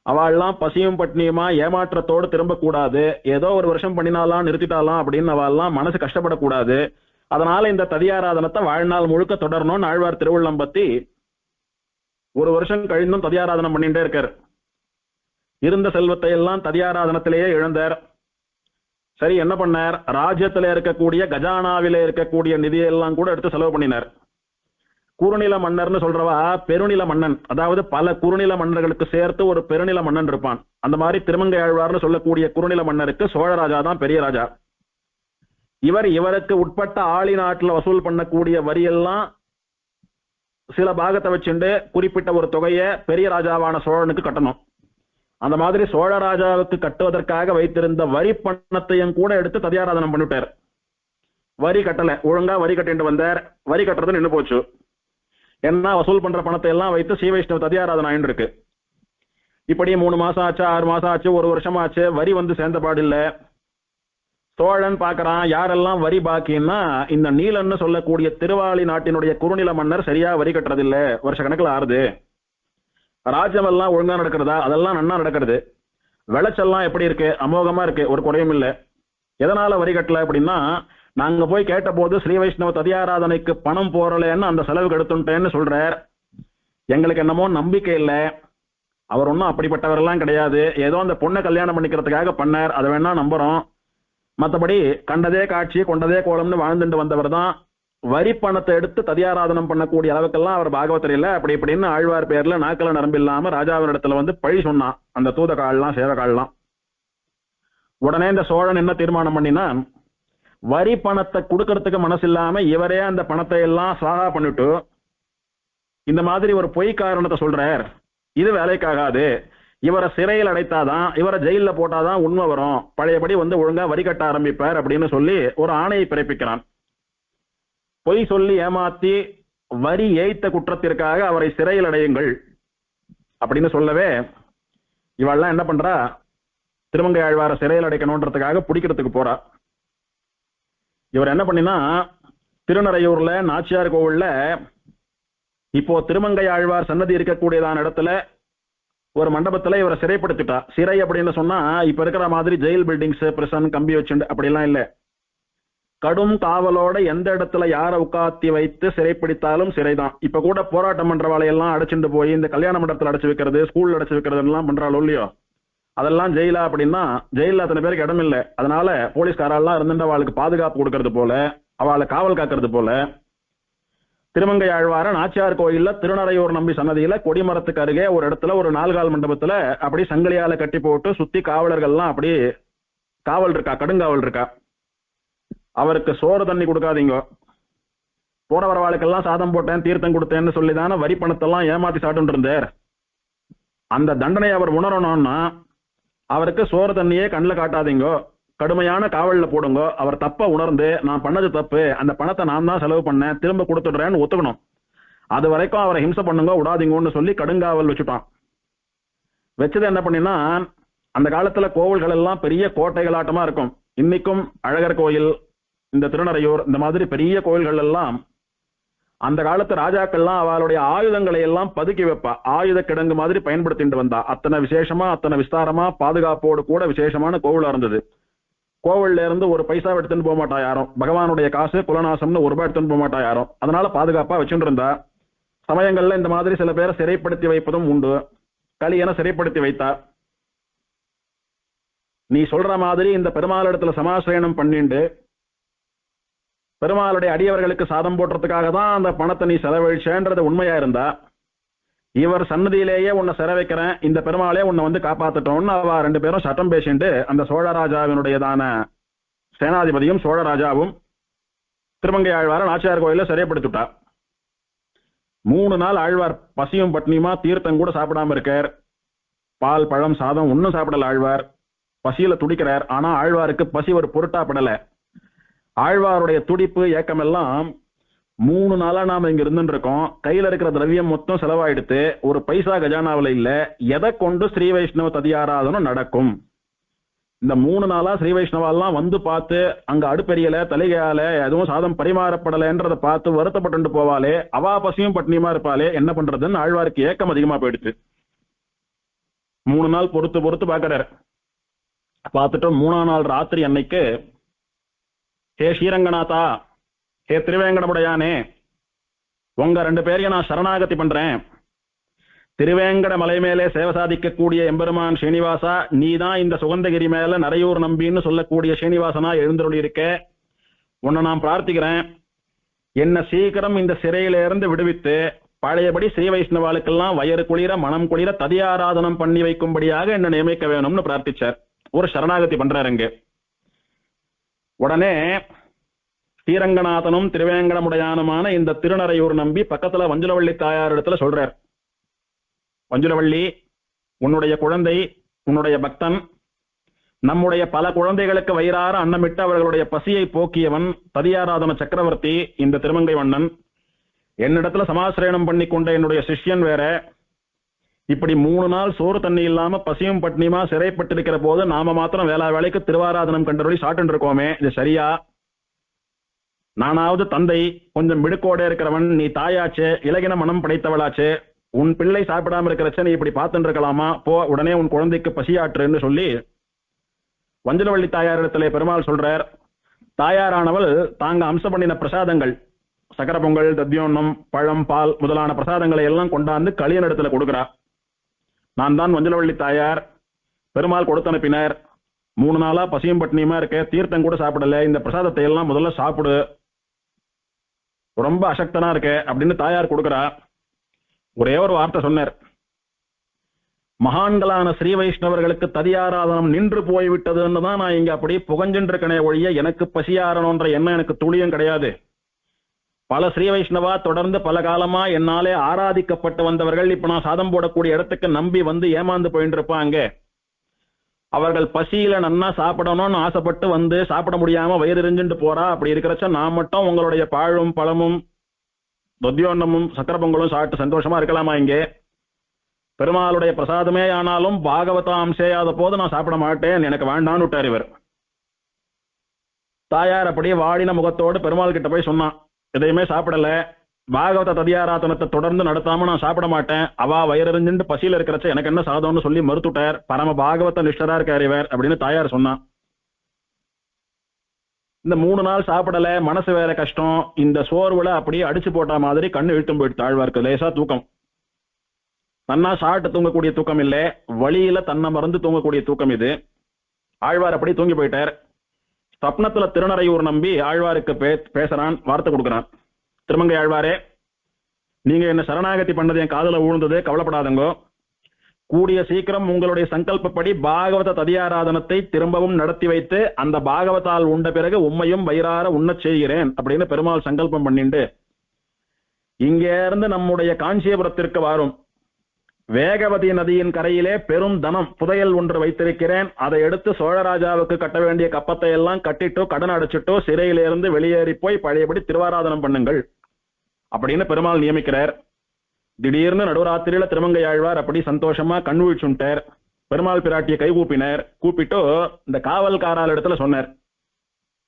அவள்லாம் பசியும் பட்னியுமா ஏமாற்றத்தோடு திரும்ப கூடாது, ஏதோ ஒரு வருஷம் பண்ணினாலாம் நிறுத்திட்டாலாம் அப்படின்னு அவள்லாம் மனசு கஷ்டப்படக்கூடாது. அதனால இந்த ததியாராதனத்தை வாழ்நாள் முழுக்க தொடரணும்னு ஆழ்வார் திருவுள்ளம் பத்தி ஒரு வருஷம் கழிந்தும் ததியாராதனம் பண்ணிட்டே இருக்கார். இருந்த செல்வத்தை எல்லாம் ததியாராதனத்திலேயே இழந்தார். சரி, என்ன பண்ணார், ராஜ்யத்துல இருக்கக்கூடிய கஜானாவில இருக்கக்கூடிய நிதியெல்லாம் கூட எடுத்து செலவு பண்ணினார். குறுநில மன்னர்னு சொல்றவா பெருநில மன்னன், அதாவது பல குறுநில மன்னர்களுக்கு சேர்த்து ஒரு பெருநில மன்னன் இருப்பான். அந்த மாதிரி திருமங்கை ஆழ்வார்னு சொல்லக்கூடிய குறுநில மன்னருக்கு சோழராஜா தான் பெரிய ராஜா. இவருக்கு உட்பட்ட ஆளி நாட்டில் வசூல் பண்ணக்கூடிய வரியெல்லாம் சில பாகத்தை வச்சுண்டு குறிப்பிட்ட ஒரு தொகையை பெரிய ராஜாவான சோழனுக்கு கட்டணும். அந்த மாதிரி சோழராஜாவுக்கு கட்டுவதற்காக வைத்திருந்த வரி பணத்தையும் கூட எடுத்து ததியாராதனம் பண்ணிட்டார். வரி கட்டல, ஒழுங்கா வரி கட்டிட்டு வந்தார். வரி கட்டுறது நின்று போச்சு. என்ன வசூல் பண்ற பணத்தை எல்லாம் வைத்து ஸ்ரீ வைஷ்ணவ ததியாராதனம் ஆயின்னு இருக்கு. இப்படி 3 மாசம் ஆச்சு, 6 மாசம் ஆச்சு, 1 வருஷம் ஆச்சு, வரி வந்து சேர்ந்த பாடில்ல. சோழன் பாக்குறான் யாரெல்லாம் வரி பாக்கின்னா இந்த நீலன்னு சொல்லக்கூடிய திருவாளி நாட்டினுடைய குறுநில மன்னர் சரியா வரி கட்டுறதில்ல, வருஷ கணக்கில் ஆறுது. ராஜ்யம் எல்லாம் ஒழுங்கா நடக்கிறதா, அதெல்லாம் நன்னா நடக்கிறது. விளைச்சல்லாம் எப்படி இருக்கு, அமோகமா இருக்கு, ஒரு குறையும் இல்லை. எதனால வரி கட்டல அப்படின்னா, நாங்க போய் கேட்ட போது ஸ்ரீ வைஷ்ணவ ததியாராதனைக்கு பணம் போறலன்னு அந்த செலவுக்கு எடுத்துட்டேன்னு சொல்றார். எங்களுக்கு என்னமோ நம்பிக்கை இல்லை, அவர் ஒன்றும் அப்படிப்பட்டவரெல்லாம் கிடையாது, ஏதோ அந்த பொண்ணை கல்யாணம் பண்ணிக்கிறதுக்காக பண்ணார், அதை வேணா நம்புறோம். மற்றபடி கண்டதே காட்சி கொண்டதே கோலம்னு வாழ்ந்துட்டு வந்தவர் தான். வரி பணத்தை எடுத்து ததியாராதனம் பண்ணக்கூடிய அளவுக்கெல்லாம் அவர் பாகவதர் இல்லை. அப்படி இப்படின்னு ஆழ்வார் பேர்ல நாக்கல நரம்பு இல்லாம ராஜாவின் இடத்துல வந்து பழி சொன்னான் அந்த தூத கால்லாம் சேவகால்லாம். உடனே இந்த சோழன் என்ன தீர்மானம் பண்ணினா, வரி பணத்தை கொடுக்கறதுக்கு மனசு இல்லாம இவரே அந்த பணத்தை எல்லாம் சாகா பண்ணிட்டு இந்த மாதிரி ஒரு பொய் காரணத்தை சொல்றார், இது வேலைக்காகாது, இவரை சிறையில் அடைத்தாதான், இவரை ஜெயில போட்டாதான் உண்மை வரும், பழையபடி வந்து ஒழுங்கா வரி கட்ட ஆரம்பிப்பார் அப்படின்னு சொல்லி ஒரு ஆணையை பிறப்பிக்கிறான். பொய் சொல்லி ஏமாத்தி வரி ஏய்த்த குற்றத்திற்காக அவரை சிறையில் அடையுங்கள் அப்படின்னு சொல்லவே இவெல்லாம் என்ன பண்றா, திருமங்கை ஆழ்வார சிறையில் அடைக்கணும்ன்றதுக்காக பிடிக்கிறதுக்கு போறா. இவர் என்ன பண்ணினா, திருநறையூர்ல நாச்சியார் கோவில்ல இப்போ திருமங்கை ஆழ்வார் சன்னதி இருக்கக்கூடியதான இடத்துல ஒரு மண்டபத்துல இவரை சிறைப்படுத்திட்டா. சிறை அப்படின்னு சொன்னா இப்ப இருக்கிற மாதிரி ஜெயில் பில்டிங்ஸ், பிரிசன், கம்பி வச்சுண்டு அப்படிலாம் இல்லை. கடும் காவலோட எந்த இடத்துல யாரை உட்காத்தி வைத்து சிறைப்பிடித்தாலும் சிறைதான். இப்ப கூட போராட்டம் பண்றவாளையெல்லாம் அடைச்சுட்டு போய் இந்த கல்யாண மண்டபத்தில் அடைச்சு வைக்கிறது, ஸ்கூல்ல அடைச்சு வைக்கிறது எல்லாம் பண்றாளோ இல்லையோ, அதெல்லாம் ஜெயிலா அப்படின்னா ஜெயில அத்தனை பேருக்கு இடம் இல்லை. அதனால போலீஸ்காரெல்லாம் இருந்துட்டு அவளுக்கு பாதுகாப்பு கொடுக்கறது போல, அவளை காவல் காக்கிறது போல திருமங்கை ஆழ்வார நாச்சியார் கோயில்ல திருநறையூர் நம்பி சன்னதியில கொடிமரத்துக்கு அருகே ஒரு இடத்துல ஒரு 4 கால் மண்டபத்துல அப்படி சங்கிலியால கட்டி போட்டு சுத்தி காவலர்கள்லாம் அப்படி காவல் இருக்கா, கடுங்காவல் இருக்கா. அவருக்கு சோறு தண்ணி கொடுக்காதீங்க, போற வரவாளுக்கெல்லாம் சாதம் போட்டேன் தீர்த்தம் கொடுத்தேன்னு சொல்லிதானே வரி பணத்தெல்லாம் ஏமாத்தி சாப்பிட்டு இருந்தார். அந்த தண்டனை அவர் உணரணும்னா அவருக்கு சோறு தண்ணியே கண்ணில் காட்டாதீங்கோ, கடுமையான காவல்ல போடுங்க. அவர் தப்ப உணர்ந்து நான் பண்ணது தப்பு, அந்த பணத்தை நான் தான் செலவு பண்ணேன், திரும்ப கொடுத்துடுறேன்னு ஒத்துக்கணும். அது வரைக்கும் அவரை ஹிம்சை பண்ணுங்க, விடாதீங்கன்னு சொல்லி கடுங்காவல் வச்சுட்டான். வச்சது என்ன பண்ணினா, அந்த காலத்துல கோவில்கள் எல்லாம் பெரிய கோட்டைகளாட்டமா இருக்கும். இன்னைக்கும் அழகர் கோயில், இந்த திருநறையூர், இந்த மாதிரி பெரிய கோயில்கள் எல்லாம் அந்த காலத்து ராஜாக்கள்லாம் அவளுடைய ஆயுதங்களை எல்லாம் பதுக்கி வைப்பா, ஆயுத கிடங்கு மாதிரி பயன்படுத்திட்டு வந்தா. அத்தனை விசேஷமா அத்தனை விஸ்தாரமா பாதுகாப்போடு கூட விசேஷமான கோவிலா இருந்தது. கோவில்ல இருந்து ஒரு பைசா எடுத்துன்னு போக மாட்டா யாரும், பகவானுடைய காசு குலநாசம்னு 1 ரூபாய் எடுத்துன்னு போக மாட்டா யாரும். அதனால பாதுகாப்பா வச்சுட்டு இருந்தா. சமயங்கள்ல இந்த மாதிரி சில பேரை சிறைப்படுத்தி வைப்பதும் உண்டு. கலியனை சிறைப்படுத்தி வைத்தார். நீ சொல்ற மாதிரி இந்த பெருமாள் இடத்துல சமாசிரயணம் பண்ணிண்டு பெருமாளுடைய அடியவர்களுக்கு சாதம் போடுறதுக்காக தான் அந்த பணத்தை நீ செலவழிச்சேன்றது உண்மையா இருந்தா, இவர் சன்னதியிலேயே உன்னை சிறை வைக்கிறேன், இந்த பெருமாளே உன்னை வந்து காப்பாத்துட்டோம்னு அவ 2 பேரும் சட்டம் பேசிண்டு அந்த சோழராஜாவினுடையதான சேனாதிபதியும் சோழராஜாவும் திருமங்கை ஆழ்வார நாச்சியார் கோயில சிறைப்படுத்திட்டா. 3 நாள் ஆழ்வார் பசியும் பட்னியுமா தீர்த்தம் கூட சாப்பிடாம இருக்கார். பால் பழம் சாதம் ஒன்னும் சாப்பிடல ஆழ்வார். பசியில துடிக்கிறார். ஆனா ஆழ்வாருக்கு பசி ஒரு பொருட்டா படல. ஆழ்வாருடைய துடிப்பு ஏக்கம் எல்லாம் 3 நாளா நாம இங்க இருந்துட்டு இருக்கோம், கையில இருக்கிற திரவியம் மொத்தம் செலவாயிடுத்து, ஒரு பைசா கஜானாவில இல்ல, எதை கொண்டு ஸ்ரீ வைஷ்ணவ ததியாராதனம் நடக்கும்? இந்த 3 நாளா ஸ்ரீ வைஷ்ணவெல்லாம் வந்து பார்த்து அங்க அடுப்பெரியல தலைகையால எதுவும் சாதம் பரிமாறப்படலைன்றதை பார்த்து வருத்தப்பட்டு போவாளே, அவா பசியும் பட்னியுமா இருப்பாளே, என்ன பண்றதுன்னு ஆழ்வாருக்கு ஏக்கம் அதிகமா போயிடுச்சு. 3 நாள் பொறுத்து பொறுத்து பாக்குறாரு. பார்த்துட்டு 3ஆம் நாள் ராத்திரி அன்னைக்கு, ஹே ஸ்ரீரங்கநாதா, ஹே திருவேங்கடமுடையானே, உங்க 2 பேரையும் நான் சரணாகதி பண்றேன். திருவேங்கட மலை மேலே சேவை சாதிக்கக்கூடிய எம்பெருமான் ஸ்ரீனிவாசா, நீதான் இந்த சுகந்தகிரி மேல நரையூர் நம்பின்னு சொல்லக்கூடிய ஸ்ரீனிவாசனா எழுந்தருளி இருக்க. உன்னை நான் பிரார்த்திக்கிறேன், என்ன சீக்கிரம் இந்த சிறையிலிருந்து விடுவித்து பழையபடி ஸ்ரீ வைஷ்ணவாளுக்கெல்லாம் வயறு குளிர மனம் குளிர ததியாராதனம் பண்ணி வைக்கும்படியாக என்ன நியமிக்க வேணும்னு பிரார்த்திச்சார். ஒரு சரணாகதி பண்றாருங்க. உடனே ஸ்ரீரங்கநாதனும் திருவேங்கடமுடையானுமான இந்த திருநறையூர் நம்பி பக்கத்துல வஞ்சுலவள்ளி தாயார் இடத்துல சொல்றார், வஞ்சுலவள்ளி, உன்னுடைய குழந்தை, உன்னுடைய பக்தன், நம்முடைய பல குழந்தைகளுக்கு வயிறார அன்னமிட்டு அவர்களுடைய பசியை போக்கியவன் ததியாராதன சக்கரவர்த்தி இந்த திருமங்கை வண்ணன். என்னிடத்துல சமாசிரயணம் பண்ணி கொண்ட என்னுடைய சிஷ்யன் வேற. இப்படி 3 நாள் சோறு தண்ணி இல்லாம பசியும் பட்னியுமா சிறைப்பட்டிருக்கிற போது நாம மாத்திரம் வேளா வேலைக்கு திருவாராதனம் கண்டபடி சாட்டு இருக்கோமே, இது சரியா? நானாவது தந்தை, கொஞ்சம் மிடுக்கோட இருக்கிறவன், நீ தாயாச்சே, இலகின மனம் படைத்தவளாச்சே, உன் பிள்ளை சாப்பிடாம இருக்கிறச்ச நீ இப்படி பார்த்துட்டு இருக்கலாமா? போ, உடனே உன் குழந்தைக்கு பசியாற்றுன்னு சொல்லி வஞ்சலவள்ளி தாயார் இடத்துல பெருமாள் சொல்றார். தாயாரானவள் தாங்க அம்சம் பண்ணின பிரசாதங்கள், சக்கர பொங்கல், தத்தியோன்னம், பழம், பால் முதலான பிரசாதங்களை எல்லாம் கொண்டாந்து களியன் இடத்துல கொடுக்கிறா. நான் தான் வஞ்சலவள்ளி தாயார், பெருமாள் கொடுத்து அனுப்பினார். 3 நாளா பசியும் பட்னியுமா இருக்க, தீர்த்தம் கூட சாப்பிடல, இந்த பிரசாதத்தை எல்லாம் முதல்ல சாப்பிடு, ரொம்ப அசக்தனா இருக்க அப்படின்னு தாயார் கொடுக்கிறா. ஒரே ஒரு வார்த்தை சொன்னார், மகான்களான ஸ்ரீ வைஷ்ணவர்களுக்கு ததியாராதனம் நின்று போய்விட்டதுன்னு தான் நான் இங்க அப்படி புகஞ்சுட்டு இருக்கனே ஒழிய எனக்கு பசியாரணுன்ற எண்ணம் எனக்கு துளியும் கிடையாது. பல ஸ்ரீ வைஷ்ணவா தொடர்ந்து பல காலமா என்னாலே ஆராதிக்கப்பட்டு வந்தவர்கள் இப்ப நான் சாதம் போடக்கூடிய இடத்துக்கு நம்பி வந்து ஏமாந்து போயிட்டு இருப்பாங்க. அவர்கள் பசியில நன்னா சாப்பிடணும்னு ஆசைப்பட்டு வந்து சாப்பிட முடியாம வயிறு எரிஞ்சுட்டு போறா. அப்படி இருக்கிறச்ச நான் மட்டும் உங்களுடைய பாழும் பழமும் தொத்தியோன்னமும் சக்கர பொங்கலும் சாப்பிட்டு சந்தோஷமா இருக்கலாமா? இங்கே பெருமாளுடைய பிரசாதமே ஆனாலும் பாகவதாம் செய்யாத போது நான் சாப்பிட மாட்டேன், எனக்கு வேண்டான்னு விட்டார் இவர். தாயார் அப்படியே வாடின முகத்தோடு பெருமாள் கிட்ட போய் சொன்னான், எதையுமே சாப்பிடல, பாகவத ததியாராதனத்தை தொடர்ந்து நடத்தாம நான் சாப்பிட மாட்டேன், அவா வயிறறிஞ்சுட்டு பசியில இருக்கிறச்ச எனக்கு என்ன சாதம்னு சொல்லி மறுத்துட்டார். பரம பாகவத நிஷ்டரா இருக்கார் இவர் அப்படின்னு தாயார் சொன்னான். இந்த 3 நாள் சாப்பிடல, மனசு வேற கஷ்டம், இந்த சோர்வுல அப்படியே அடிச்சு போட்ட மாதிரி கண்ணு இழுத்தும் போயிட்டு தாழ்வார்க்கு லேசா தூக்கம். தன்னா சாப்பிட்டு தூங்கக்கூடிய தூக்கம் இல்ல, வழியில தன்னை மறந்து தூங்கக்கூடிய தூக்கம் இது. ஆழ்வார் அப்படி தூங்கி போயிட்டார். ஸ்வப்னத்துல திருநறையூர் நம்பி ஆழ்வாருக்கு பேசுறான், வார்த்தை கொடுக்குறான். திருமங்கை ஆழ்வாரே, நீங்க என்ன சரணாகதி பண்ணது என் காதல ஊழ்ந்தது, கவலைப்படாதங்கோ. கூடிய சீக்கிரம் உங்களுடைய சங்கல்பப்படி பாகவத ததியாராதனத்தை திரும்பவும் நடத்தி வைத்து அந்த பாகவதால் உண்ட பிறகு உம்மையும் வயிறார உண்ணச் செய்கிறேன் அப்படின்னு பெருமாள் சங்கல்பம் பண்ணிண்டு இங்க இருந்து நம்முடைய காஞ்சிபுரத்திற்கு வாரும். வேகவதி நதியின் கரையிலே பெரும் தனம் புதையல் ஒன்று வைத்திருக்கிறேன், அதை எடுத்து சோழராஜாவுக்கு கட்ட வேண்டிய கப்பத்தை எல்லாம் கட்டிட்டோ கடன் அடைச்சிட்டோ சிறையிலிருந்து வெளியேறி போய் பழையபடி திருவாராதனம் பண்ணுங்கள் அப்படின்னு பெருமாள் நியமிக்கிறார். திடீர்னு நடுராத்திரியில திருமங்கை ஆழ்வார் அப்படி சந்தோஷமா கண் வீழ்ச்சுட்டார். பெருமாள் பிராட்டியை கை கூப்பினார். கூப்பிட்டு இந்த காவல்காரால் இடத்துல சொன்னார்,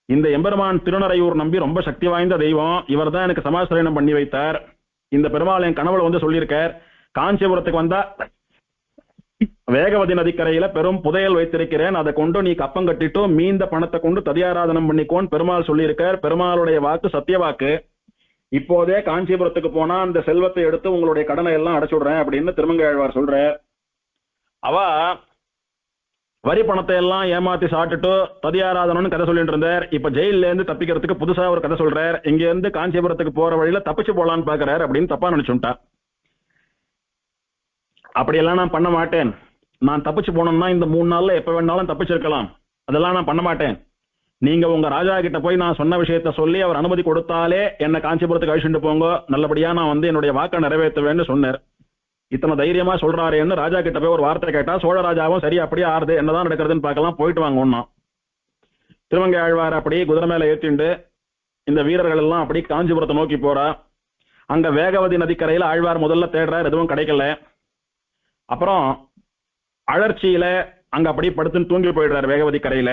இந்த எம்பெருமான் திருநறையூர் நம்பி ரொம்ப சக்தி வாய்ந்த தெய்வம், இவர் தான் எனக்கு சமாசிரயணம் பண்ணி வைத்தார். இந்த பெருமாள் என் கனவுல வந்து சொல்லியிருக்கார், காஞ்சிபுரத்துக்கு வந்தா வேகவதி நதிக்கரையில பெரும் புதையல் வைத்திருக்கிறேன், அதை கொண்டு நீ கப்பம் கட்டிட்டு மீந்த பணத்தை கொண்டு ததியாராதனம் பண்ணிக்கோன்னு பெருமாள் சொல்லியிருக்கார். பெருமாளுடைய வாக்கு சத்திய வாக்கு. இப்போதே காஞ்சிபுரத்துக்கு போனா அந்த செல்வத்தை எடுத்து உங்களுடைய கடனை எல்லாம் அடைச்சுடுறேன் அப்படின்னு திருமங்கை ஆழ்வார் சொல்ற. அவ வரி பணத்தை எல்லாம் ஏமாத்தி சாப்பிட்டுட்டு ததியாராதனம்னு கதை சொல்லிட்டு இருந்தார். இப்ப ஜெயில இருந்து தப்பிக்கிறதுக்கு புதுசா ஒரு கதை சொல்றார். இங்க இருந்து காஞ்சிபுரத்துக்கு போற வழியில தப்பிச்சு போலான்னு பாக்குறாரு அப்படின்னு தப்பா நினைச்சுட்டா. அப்படியெல்லாம் நான் பண்ண மாட்டேன், நான் தப்பிச்சு போனோம்னா இந்த 3 நாள்ல எப்ப வேணாலும் தப்பிச்சிருக்கலாம், அதெல்லாம் நான் பண்ண மாட்டேன். நீங்க உங்க ராஜா கிட்ட போய் நான் சொன்ன விஷயத்த சொல்லி அவர் அனுமதி கொடுத்தாலே என்ன காஞ்சிபுரத்துக்கு அழிச்சுட்டு போங்க, நல்லபடியா நான் வந்து என்னுடைய வாக்கை நிறைவேற்றுவேன்னு சொன்னார். இத்தனை தைரியமா சொல்றாருன்னு ராஜா கிட்ட போய் ஒரு வார்த்தை கேட்டா சோழராஜாவும் சரி அப்படியே ஆறுது, என்னதான் நடக்கிறதுன்னு பார்க்கலாம், போயிட்டு வாங்க ஒன்னா. திருமங்கை ஆழ்வார் அப்படி குதிரை மேல ஏற்றிண்டு இந்த வீரர்கள் எல்லாம் அப்படி காஞ்சிபுரத்தை நோக்கி போறா. அங்க வேகவதி நதிக்கரையில ஆழ்வார் முதல்ல தேடுறார், எதுவும் கிடைக்கல. அப்புறம் அழற்சியில அங்க அப்படி படுத்துன்னு தூங்கி போயிடுறாரு வேகவதி கரையில.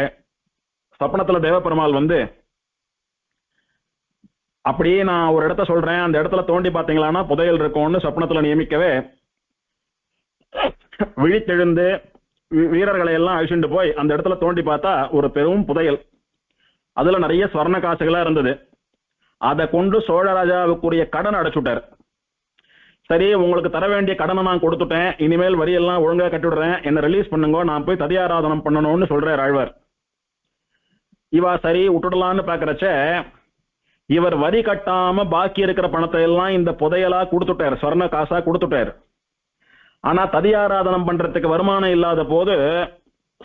சப்பனத்துல தேவபெருமாள் வந்து அப்படியே நான் ஒரு இடத்த சொல்றேன், அந்த இடத்துல தோண்டி பாத்தீங்களான்னா புதையல் இருக்கும்னு சப்பனத்துல நியமிக்கவே விழித்தெழுந்து வீரர்களை எல்லாம் அழிச்சுட்டு போய் அந்த இடத்துல தோண்டி பார்த்தா ஒரு பெரும் புதையல், அதுல நிறைய ஸ்வர்ண காசுகளா இருந்தது. அதை கொண்டு சோழராஜாவுக்குரிய கடன் அடைச்சுட்டார். சரி, உங்களுக்கு தர வேண்டிய கடனை நான் கொடுத்துட்டேன், இனிமேல் வரியெல்லாம் ஒழுங்கா கட்டிவிடுறேன், என்ன ரிலீஸ் பண்ணுங்க, நான் போய் ததியாராதனம் பண்ணணும்னு சொல்றார் ஆழ்வார். இவா சரி விட்டுடலான்னு பாக்குறச்ச இவர் வரி கட்டாம பாக்கி இருக்கிற பணத்தை எல்லாம் இந்த புதையலா கொடுத்துட்டார், சொர்ண காசா கொடுத்துட்டார். ஆனா ததியாராதனம் பண்றதுக்கு வருமானம் இல்லாத போது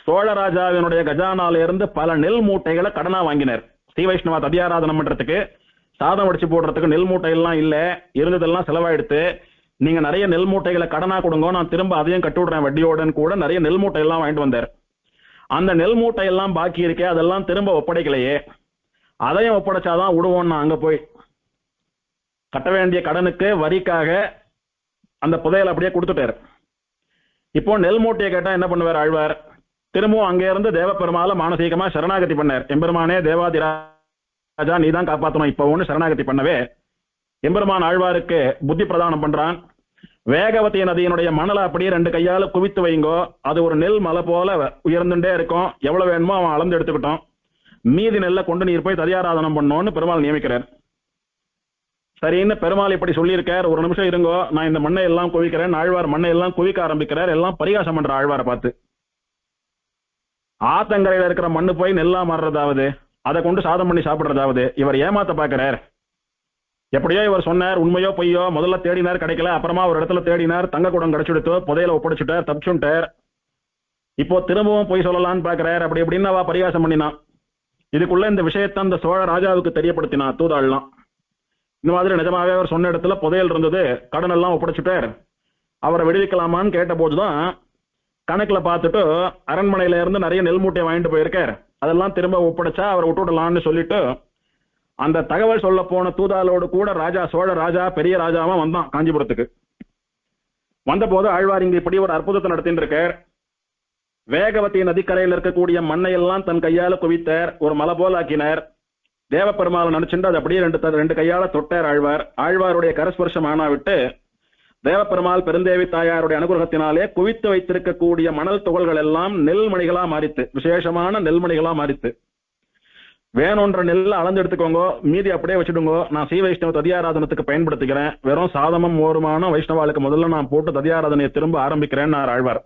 சோழராஜாவினுடைய கஜானால இருந்து பல நெல் மூட்டைகளை கடனா வாங்கினார். ஸ்ரீ வைஷ்ணவா ததியாராதனம் பண்றதுக்கு சாதம் வடிச்சு போடுறதுக்கு நெல் மூட்டை எல்லாம் இல்ல, இருந்ததெல்லாம் செலவாயிடுத்து. நீங்க நிறைய நெல் மூட்டைகளை கடனா கொடுங்க, நான் திரும்ப அதையும் கட்டுவிடுறேன் வட்டியோடன் கூட நிறைய நெல் மூட்டை எல்லாம் வாங்கிட்டு வந்தார். அந்த நெல் மூட்டை எல்லாம் பாக்கி இருக்கே, அதெல்லாம் திரும்ப ஒப்படைக்கலையே, அதையும் ஒப்படைச்சாதான் விடுவோம். அங்க போய் கட்ட வேண்டிய கடனுக்கு வரிக்காக அந்த புதையல் அப்படியே கொடுத்துட்டாரு. இப்போ நெல் மூட்டையை கேட்டா என்ன பண்ணுவார் ஆழ்வார்? திரும்பவும் அங்கே இருந்து தேவப்பெருமாளை மானசீகமா சரணாகதி பண்ணார். எம்பெருமானே தேவாதிராஜா நீதான் காப்பாற்றணும் இப்போ ஒன்று சரணாகதி பண்ணவே எம்பெருமான் ஆழ்வாருக்கு புத்தி பிரதானம் பண்றான். வேகவதி நதியினுடைய மணலை அப்படியே 2 கையால குவித்து வைங்கோ, அது ஒரு நெல் மலை போல உயர்ந்துட்டே இருக்கும், எவ்வளவு வேணுமோ அவன் அளந்து எடுத்துக்கிட்டோம், மீதி நெல்லை கொண்டு நீர் போய் ததியாராதனம் பண்ணோன்னு பெருமாள் நியமிக்கிறார். சரின்னு பெருமாள் இப்படி சொல்லியிருக்கார். ஒரு நிமிஷம் இருங்கோ, நான் இந்த மண்ணை எல்லாம் குவிக்கிறேன். ஆழ்வார் மண்ணை எல்லாம் குவிக்க ஆரம்பிக்கிறார். எல்லாம் பரிகாசம் பண்ற ஆழ்வாரை பார்த்து. ஆத்தங்கரையில இருக்கிற மண்ணு போய் நெல்லா மாறுறதாவது, அதை கொண்டு சாதம் பண்ணி சாப்பிடுறதாவது இவர் ஏமாத்த பாக்குறார். எப்படியோ இவர் சொன்னார், உண்மையோ பொய்யோ, முதல்ல தேடினார் கிடைக்கல, அப்புறமா ஒரு இடத்துல தேடினார், தங்க குடம் கிடைச்சுடுத்து, புதையில ஒப்படைச்சுட்டார், தப்பிச்சுட்டார். இப்போ திரும்பவும் பொய் சொல்லலான்னு பாக்குறார். அப்படி எப்படின்னு அவ பரிகாசம் பண்ணினான். இதுக்குள்ள இந்த விஷயத்தை அந்த சோழ ராஜாவுக்கு தெரியப்படுத்தினா தூதாள்லாம். இந்த மாதிரி நிஜமாவே அவர் சொன்ன இடத்துல புதையல் இருந்தது, கடன் எல்லாம் ஒப்படைச்சுட்டார், அவரை விடுவிக்கலாமான்னு கேட்ட போதுதான் கணக்குல பார்த்துட்டு அரண்மனையில இருந்து நிறைய நெல் மூட்டையை வாங்கிட்டு போயிருக்கார், அதெல்லாம் திரும்ப ஒப்படைச்சா அவரை விட்டுடலான்னு சொல்லிட்டு அந்த தகவல் சொல்ல போன தூதாலோடு கூட ராஜா சோழ ராஜா பெரிய ராஜாவா வந்தான் காஞ்சிபுரத்துக்கு. வந்த போது ஆழ்வார் இங்க இப்படி ஒரு அற்புதத்தை நடத்தின்னு இருக்கார். வேகவதி நதிக்கரையில் இருக்கக்கூடிய மண்ணை எல்லாம் தன் கையால குவித்தார், ஒரு மலை போல் ஆக்கினார். தேவப்பெருமாளை நினைச்சுட்டு அது அப்படியே 2 கையால தொட்டார் ஆழ்வார். ஆழ்வாருடைய கரஸ்பர்ஷம் ஆனா விட்டு தேவப்பெருமாள் பெருந்தேவி தாயாருடைய அனுகிரகத்தினாலே குவித்து வைத்திருக்கக்கூடிய மணல் துகள்கள் எல்லாம் நெல்மணிகளா மாறித்து, விசேஷமான நெல்மணிகளா மாறித்து. வேணுன்ற நெல்லை அளந்து எடுத்துக்கோங்க, மீதி அப்படியே வச்சுடுங்கோ, நான் ஸ்ரீ வைஷ்ணவ ததியாராதனத்துக்கு பயன்படுத்திக்கிறேன், வெறும் சாதமும் மோருமான வைஷ்ணவாளுக்கு முதல்ல நான் போட்டு ததியாராதனையை திரும்ப ஆரம்பிக்கிறேன்னு ஆழ்வார்.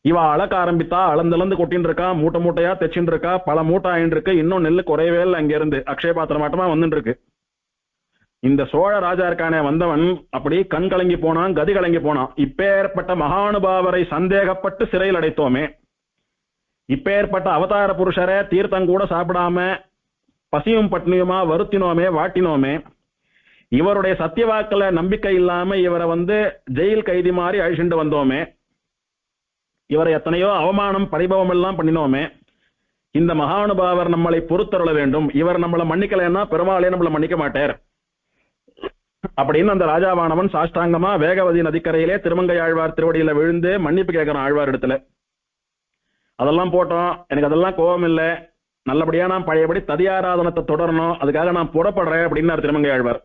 இவ அளக்க ஆரம்பித்தா, அளந்து கொட்டின்னு இருக்கா, மூட்டை மூட்டையா தைச்சுட்டு இருக்கா, பல மூட்டை ஆயின்னு இருக்கு, இன்னும் நெல்லு குறையவே இல்லை. அங்க இருந்து அக்ஷய பாத்திரம் மாட்டமா வந்துட்டு இருக்கு. இந்த சோழ ராஜா இருக்கானே வந்தவன் அப்படி கண் கலங்கி போனான், கதி கலங்கி போனான். இப்பேற்பட்ட மகானுபாவரை சந்தேகப்பட்டு சிறையில் அடைத்தோமே, இப்பேற்பட்ட அவதார புருஷரை தீர்த்தம் கூட சாப்பிடாம பசியும் பட்னியுமா வருத்தினோமே, வாட்டினோமே, இவருடைய சத்தியவாக்களை நம்பிக்கை இல்லாம இவரை ஜெயில் கைதி மாதிரி அழிச்சுட்டு வந்தோமே, இவரை எத்தனையோ அவமானம் பரிபவம் எல்லாம் பண்ணினோமே, இந்த மகானுபாவர் நம்மளை பொறுத்தருள வேண்டும், இவர் நம்மளை மன்னிக்கலைன்னா பெருமாளே நம்மளை மன்னிக்க மாட்டார் அப்படின்னு அந்த ராஜாவானவன் சாஷ்டாங்கமா வேகவதி நதிக்கரையிலே திருமங்கை ஆழ்வார் திருவடியில விழுந்து மன்னிப்பு கேட்கிறான் ஆழ்வார் இடத்துல. அதெல்லாம் போட்டோம், எனக்கு அதெல்லாம் கோபம் இல்லை, நல்லபடியா நான் பழையபடி ததியாராதனத்தை தொடரணும், அதுக்காக நான் புறப்படுறேன் அப்படின்னாரு திருமங்கை ஆழ்வார்.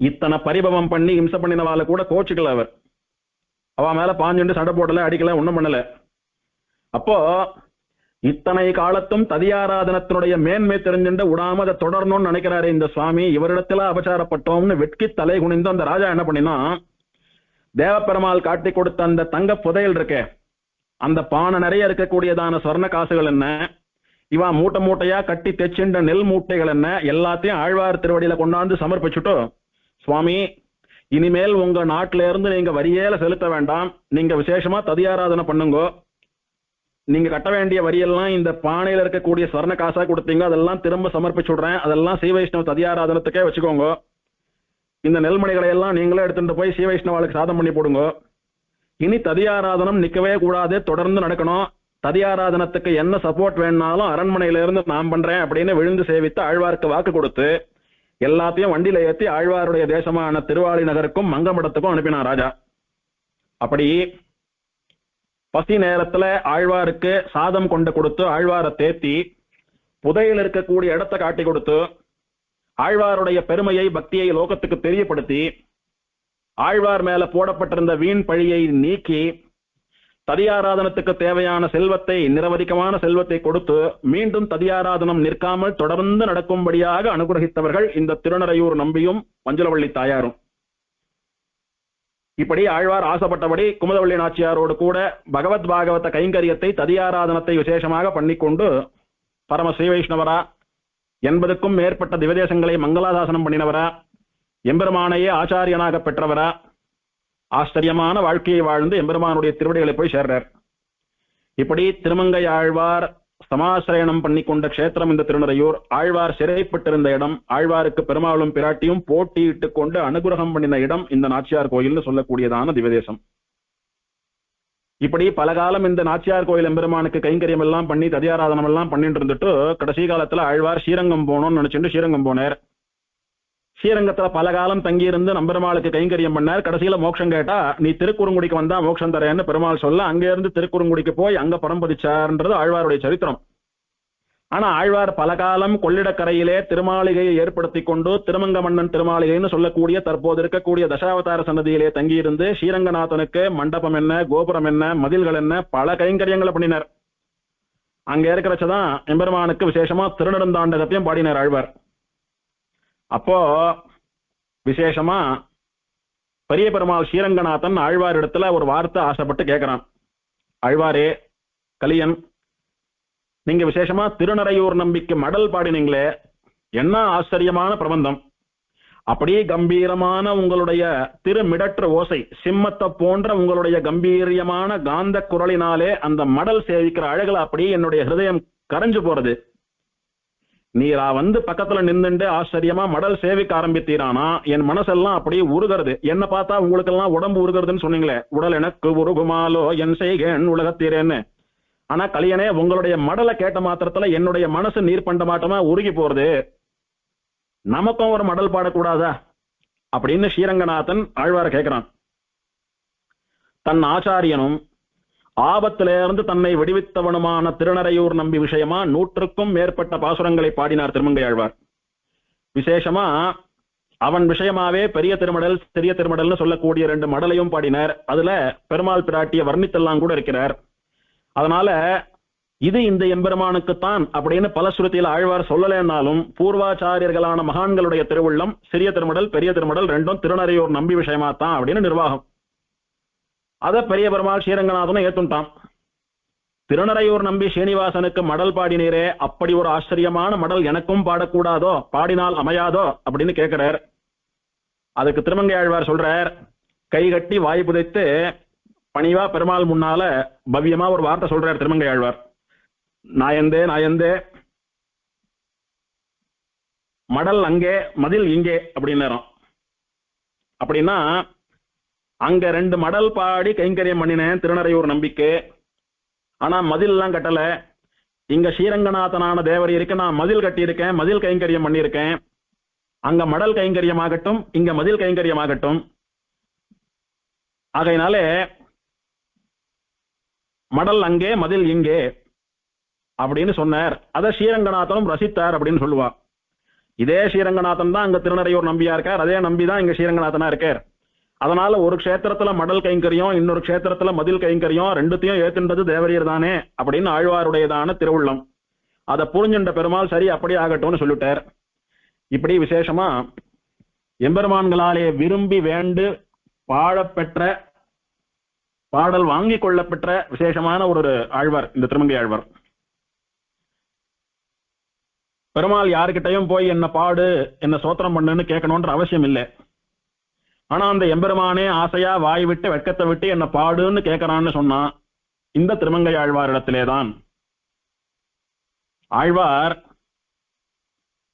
இத்தனை பரிபவம் பண்ணி இம்சை பண்ணினவால கூட கோச்சுக்கல அவர், அவ மேல பாஞ்சுண்டு சண்டை போடல, அடிக்கல, ஒண்ணும் பண்ணல. அப்போ இத்தனை காலத்தும் ததியாராதனத்தினுடைய மேன்மை தெரிஞ்சுட்டு விடாம அதை தொடரணும்னு நினைக்கிறாரு இந்த சுவாமி, இவரிடத்துல அபச்சாரப்பட்டோம்னு வெட்கி தலை குனிந்து அந்த ராஜா என்ன பண்ணினா, தேவப்பெருமாள் காட்டி கொடுத்த அந்த தங்க புதையல் இருக்கே, அந்த பானை நிறைய இருக்கக்கூடியதான சொர்ண காசுகள் என்ன, இவா மூட்டை மூட்டையா கட்டி தைச்சுண்ட நெல் மூட்டைகள் என்ன, எல்லாத்தையும் ஆழ்வார் திருவடியில கொண்டாந்து சமர்ப்பிச்சுட்டு, சுவாமி இனிமேல் உங்க நாட்டில இருந்து நீங்க வரியேல செலுத்த வேண்டாம், நீங்க விசேஷமா ததியாராதனை பண்ணுங்க, நீங்க கட்ட வேண்டிய வரியெல்லாம் இந்த பானையில இருக்கக்கூடிய சொர்ண காசா கொடுத்தீங்க, அதெல்லாம் திரும்ப சமர்ப்பிச்சுடுறேன், அதெல்லாம் ஸ்ரீ வைஷ்ணவ ததியாராதனத்துக்கே வச்சுக்கோங்க, இந்த நெல்மணிகளை எல்லாம் நீங்களே எடுத்துட்டு போய் ஸ்ரீ வைஷ்ணவாளுக்கு சாதம் பண்ணி போடுங்க, இனி ததியாராதனம் நிக்கவே கூடாது, தொடர்ந்து நடக்கணும், ததியாராதனத்துக்கு என்ன சப்போர்ட் வேணும்னாலும் அரண்மனையில இருந்து நான் பண்றேன் அப்படின்னு விழுந்து சேவித்து ஆழ்வாருக்கு வாக்கு கொடுத்து எல்லாத்தையும் வண்டியில ஏற்றி ஆழ்வாருடைய தேசமான திருவாளி நகருக்கும் மங்கமடத்துக்கும் அனுப்பினான் ராஜா. அப்படி பசி நேரத்துல ஆழ்வாருக்கு சாதம் கொண்டு கொடுத்து ஆழ்வாரை தேத்தி புதையில் இருக்கக்கூடிய இடத்தை காட்டி கொடுத்து ஆழ்வாருடைய பெருமையை பக்தியை லோகத்துக்கு தெரியப்படுத்தி ஆழ்வார் மேல போடப்பட்டிருந்த வீண் பழியை நீக்கி ததியாராதனத்துக்கு தேவையான செல்வத்தை, நிரவதிக்கமான செல்வத்தை கொடுத்து மீண்டும் ததியாராதனம் நிற்காமல் தொடர்ந்து நடக்கும்படியாக அனுகிரகித்தவர்கள் இந்த திருநறையூர் நம்பியும் மஞ்சுளவள்ளி தாயாரும். இப்படி ஆழ்வார் ஆசைப்பட்டபடி குமுதவள்ளி நாச்சியாரோடு கூட பகவத் பாகவத கைங்கரியத்தை ததியாராதனத்தை விசேஷமாக பண்ணிக்கொண்டு பரம ஸ்ரீ வைஷ்ணவரா 80க்கும் மேற்பட்ட திவ்யதேசங்களை மங்களாசாசனம் பண்ணினவரா, எம்பெருமானையே ஆச்சாரியனாக பெற்றவரா, ஆச்சரியமான வாழ்க்கையை வாழ்ந்து எம்பெருமானுடைய திருவடிகளை போய் சேர்றார். இப்படி திருமங்கை ஆழ்வார் சமாசிரயணம் பண்ணி கொண்ட க்ஷேத்திரம் இந்த திருநறையூர். ஆழ்வார் சிறைப்பட்டிருந்த இடம், ஆழ்வாருக்கு பெருமாளும் பிராட்டியும் போட்டியிட்டு கொண்டு அனுகிரகம் பண்ணின இடம் இந்த நாச்சியார் கோயில்னு சொல்லக்கூடியதான திவ்யதேசம். இப்படி பல காலம் இந்த நாச்சியார் கோயில் எம்பெருமானுக்கு கைங்கரியம் எல்லாம் பண்ணி ததியாராதனம் எல்லாம் பண்ணிட்டு இருந்துட்டு கடைசி காலத்துல ஆழ்வார் ஸ்ரீரங்கம் போகணும்னு நினைச்சுட்டு ஸ்ரீரங்கம் போனார். ஸ்ரீரங்கத்துல பல காலம் தங்கியிருந்து நம்பெருமாளுக்கு கைங்கரியம் பண்ணார். கடைசியில மோட்சம் கேட்டா, நீ திருக்குறுங்குடிக்கு வந்தா மோட்சம் தரேன்னு பெருமாள் சொல்ல அங்கே இருந்து திருக்குறுங்குடிக்கு போய் அங்க பரம்பதிச்சார்ன்றது ஆழ்வாருடைய சரித்திரம். ஆனா ஆழ்வார் பல காலம் கொள்ளிடக்கரையிலே திருமாளிகையை ஏற்படுத்தி கொண்டு திருமங்க மன்னன் திருமாளிகைன்னு சொல்லக்கூடிய தற்போது இருக்கக்கூடிய தசாவதார சன்னதியிலே தங்கியிருந்து ஸ்ரீரங்கநாதனுக்கு மண்டபம் என்ன, கோபுரம் என்ன, மதில்கள் என்ன, பல கைங்கரியங்களை பண்ணினார். அங்க இருக்கிறச்சதான் எம்பெருமானுக்கு விசேஷமா திருநெடுந்தாண்டகத்தையும் பாடினார் ஆழ்வார். அப்போ விசேஷமா பெரிய பெருமாள் ஸ்ரீரங்கநாதன் ஆழ்வார் இடத்துல ஒரு வார்த்தை ஆசைப்பட்டு கேட்கிறான். ஆழ்வாரே கலியன், நீங்க விசேஷமா திருநறையூர் நம்பிக்கு மடல் பாடினீங்களே, என்ன ஆச்சரியமான பிரபந்தம். அப்படியே கம்பீரமான உங்களுடைய திருமிடற்ற ஓசை, சிம்மத்தை போன்ற உங்களுடைய கம்பீரியமான காந்த குரலினாலே அந்த மடல் சேவிக்கிற அழகுல அப்படியே என்னுடைய ஹிருதயம் கரைஞ்சு போறது. நீரா வந்து பக்கத்துல நின்றுண்டு ஆச்சரியமா மடல் சேவிக்க ஆரம்பித்தீரானா என் மனசெல்லாம் அப்படியே உருகிறது. என்ன பார்த்தா உங்களுக்கு எல்லாம் உடம்பு உருகிறதுன்னு சொன்னீங்களே, உடல் எனக்கு உருகுமாலோ என் செய்கேன் உலகத்தீரேன்னு. ஆனா கலியனே, உங்களுடைய மடலை கேட்ட மாத்திரத்துல என்னுடைய மனசு நீர்பண்டமாட்டமா உருகி போறது. நமக்கும் ஒரு மடல் பாடக்கூடாதா அப்படின்னு ஸ்ரீரங்கநாதன் ஆழ்வார கேட்கிறான். தன் ஆச்சாரியனும் ஆபத்திலிருந்து தன்னை விடுவித்தவனுமான திருநறையூர் நம்பி விஷயமா 100க்கும் மேற்பட்ட பாசுரங்களை பாடினார் திருமங்கை ஆழ்வார். விசேஷமா அவன் விஷயமாவே பெரிய திருமடல் சிறிய திருமடல்னு சொல்லக்கூடிய 2 மடலையும் பாடினார். அதுல பெருமாள் பிராட்டிய வர்ணித்தெல்லாம் கூட இருக்கிறார். அதனால இது இந்த எம்பெருமானுக்குத்தான் அப்படின்னு பல ஸ்ருதியில் ஆழ்வார் சொல்லலைன்னாலும் பூர்வாச்சாரியர்களான மகான்களுடைய திருவுள்ளம் சிறிய திருமடல் பெரிய திருமடல் 2ம் திருநறையூர் நம்பி விஷயமா தான் அப்படின்னு நிர்வாகம். அத பெரிய பெருமாள் ஸ்ரீரங்கநாதனும் ஏத்துட்டான். திருநறையூர் நம்பி ஸ்ரீனிவாசனுக்கு மடல் பாடினீரே, அப்படி ஒரு ஆச்சரியமான மடல் எனக்கும் பாடக்கூடாதோ, பாடினால் அமையாதோ அப்படின்னு கேட்கிறார். அதுக்கு திருமங்கை ஆழ்வார் சொல்றார், கை கட்டி வாய் புதைத்து பணிவா பெருமாள் முன்னால பவ்யமா ஒரு வார்த்தை சொல்றார் திருமங்கை ஆழ்வார். நாயந்தே நாயந்தே, மடல் அங்கே மதில் இங்கே அப்படின்னு. அப்படின்னா அங்க 2 மடல் பாடி கைங்கரியம் பண்ணினேன் திருநறையூர் நம்பிக்கை. ஆனா மதில் எல்லாம் கட்டல. இங்க ஸ்ரீரங்கநாதனான தேவர் இருக்கு, நான் மதில் கட்டி இருக்கேன், மதில் கைங்கரியம் பண்ணியிருக்கேன். அங்க மடல் கைங்கரியம் ஆகட்டும், இங்க மதில் கைங்கரியம் ஆகட்டும். ஆகையினாலே மடல் அங்கே மதில் இங்கே அப்படின்னு சொன்னார். அதை ஸ்ரீரங்கநாதனும் ரசித்தார் அப்படின்னு சொல்லுவா. இதே ஸ்ரீரங்கநாதன் தான் அங்க திருநறையூர் நம்பியா இருக்கார், அதே நம்பிதான் இங்க ஸ்ரீரங்கநாதனா இருக்கார். அதனால ஒரு க்ஷேத்திரத்துல மடல் கைங்கரியம், இன்னொரு க்ஷேத்திரத்துல மதில் கைங்கரியம், 2த்தையும் ஏத்துன்றது தேவரீர் தானே அப்படின்னு ஆழ்வாருடையதான திருவுள்ளம். அதை புரிஞ்சுண்ட பெருமாள் சரி அப்படி ஆகட்டும்னு சொல்லிட்டார். இப்படி விசேஷமா எம்பெருமான்களாலே விரும்பி வேண்டு பாடப்பெற்ற பாடல் வாங்கி கொள்ளப்பெற்ற விசேஷமான ஒரு ஆழ்வார் இந்த திருமங்கை ஆழ்வார். பெருமாள் யாருக்கிட்டையும் போய் என்ன பாடு என்ன சோத்திரம் பண்ணுன்னு கேட்கணும்ன்ற அவசியம் இல்லை. ஆனா அந்த எம்பெருமானே ஆசையா வாய் விட்டு வெட்கத்தை விட்டு என்ன பாடுன்னு கேட்கறான்னு சொன்னா இந்த திருமங்கை ஆழ்வாரிடத்திலேதான். ஆழ்வார்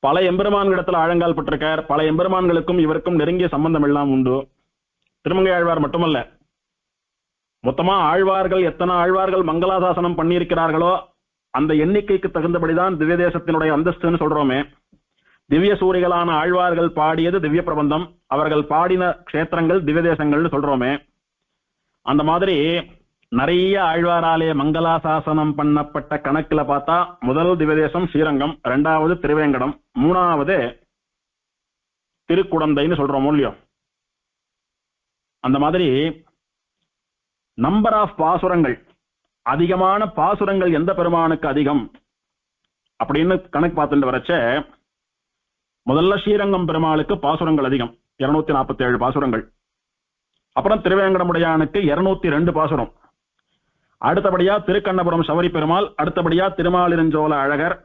பல எம்பெருமான்களிடத்துல ஆழங்கால் பட்டிருக்கார். பல எம்பெருமான்களுக்கும் இவருக்கும் நெருங்கிய சம்பந்தம் எல்லாம் உண்டு. திருமங்கை ஆழ்வார் மட்டுமல்ல, மொத்தமா ஆழ்வார்கள் எத்தனை ஆழ்வார்கள் மங்களாசாசனம் பண்ணியிருக்கிறார்களோ அந்த எண்ணிக்கைக்கு தகுந்தபடிதான் திவ்ய தேசத்தினுடைய அந்தஸ்துன்னு சொல்றோமே. திவ்ய சூரிகளான ஆழ்வார்கள் பாடியது திவ்ய பிரபந்தம், அவர்கள் பாடின க்ஷேத்திரங்கள் திவ்ய தேசங்கள்னு சொல்றோமே. அந்த மாதிரி நிறைய ஆழ்வாராலே மங்களாசாசனம் பண்ணப்பட்ட கணக்குல பார்த்தா முதல் திவ்ய தேசம் ஸ்ரீரங்கம், 2வது திருவேங்கடம், 3வது திருக்குடந்தைன்னு சொல்றோம் இல்லையோ. அந்த மாதிரி நம்பர் ஆஃப் பாசுரங்கள், அதிகமான பாசுரங்கள் எந்த பெருமானுக்கு அதிகம் அப்படின்னு கணக்கு பார்த்துட்டு வரச்ச முதல்ல ஸ்ரீரங்கம் பெருமாளுக்கு பாசுரங்கள் அதிகம், 247 பாசுரங்கள். அப்புறம் திருவேங்கடமுடையானுக்கு 202 பாசுரம். அடுத்தபடியா திருக்கண்ணபுரம் சவரி பெருமாள், அடுத்தபடியா திருமாலிருஞ்சோல அழகர்,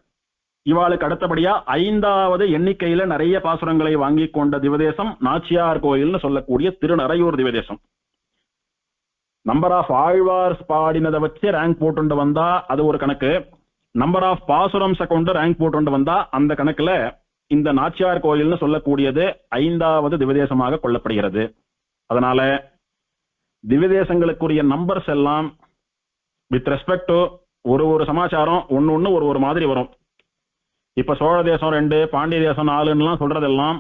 இவாளுக்கு அடுத்தபடியா 5வது எண்ணிக்கையில நிறைய பாசுரங்களை வாங்கி கொண்ட திவதேசம் நாச்சியார் கோயில்னு சொல்லக்கூடிய திருநறையூர் திவதேசம். நம்பர் ஆஃப் ஆழ்வார்ஸ் பாடினதை வச்சு ரேங்க் போட்டு வந்தா அது ஒரு கணக்கு, நம்பர் ஆஃப் பாசுரம்ஸை கொண்டு ரேங்க் போட்டு வந்தா அந்த கணக்குல இந்த நாச்சியார் கோயில்னு சொல்லக்கூடியது 5வது திவதேசமாக கொள்ளப்படுகிறது. அதனால திவதேசங்களுக்குரிய நம்பர்ஸ் எல்லாம் வித் ரெஸ்பெக்ட் டு ஒரு சமாச்சாரம் ஒன்னு ஒரு மாதிரி வரும். இப்ப சோழ தேசம் 2, பாண்டிய தேசம் 4 சொல்றதெல்லாம்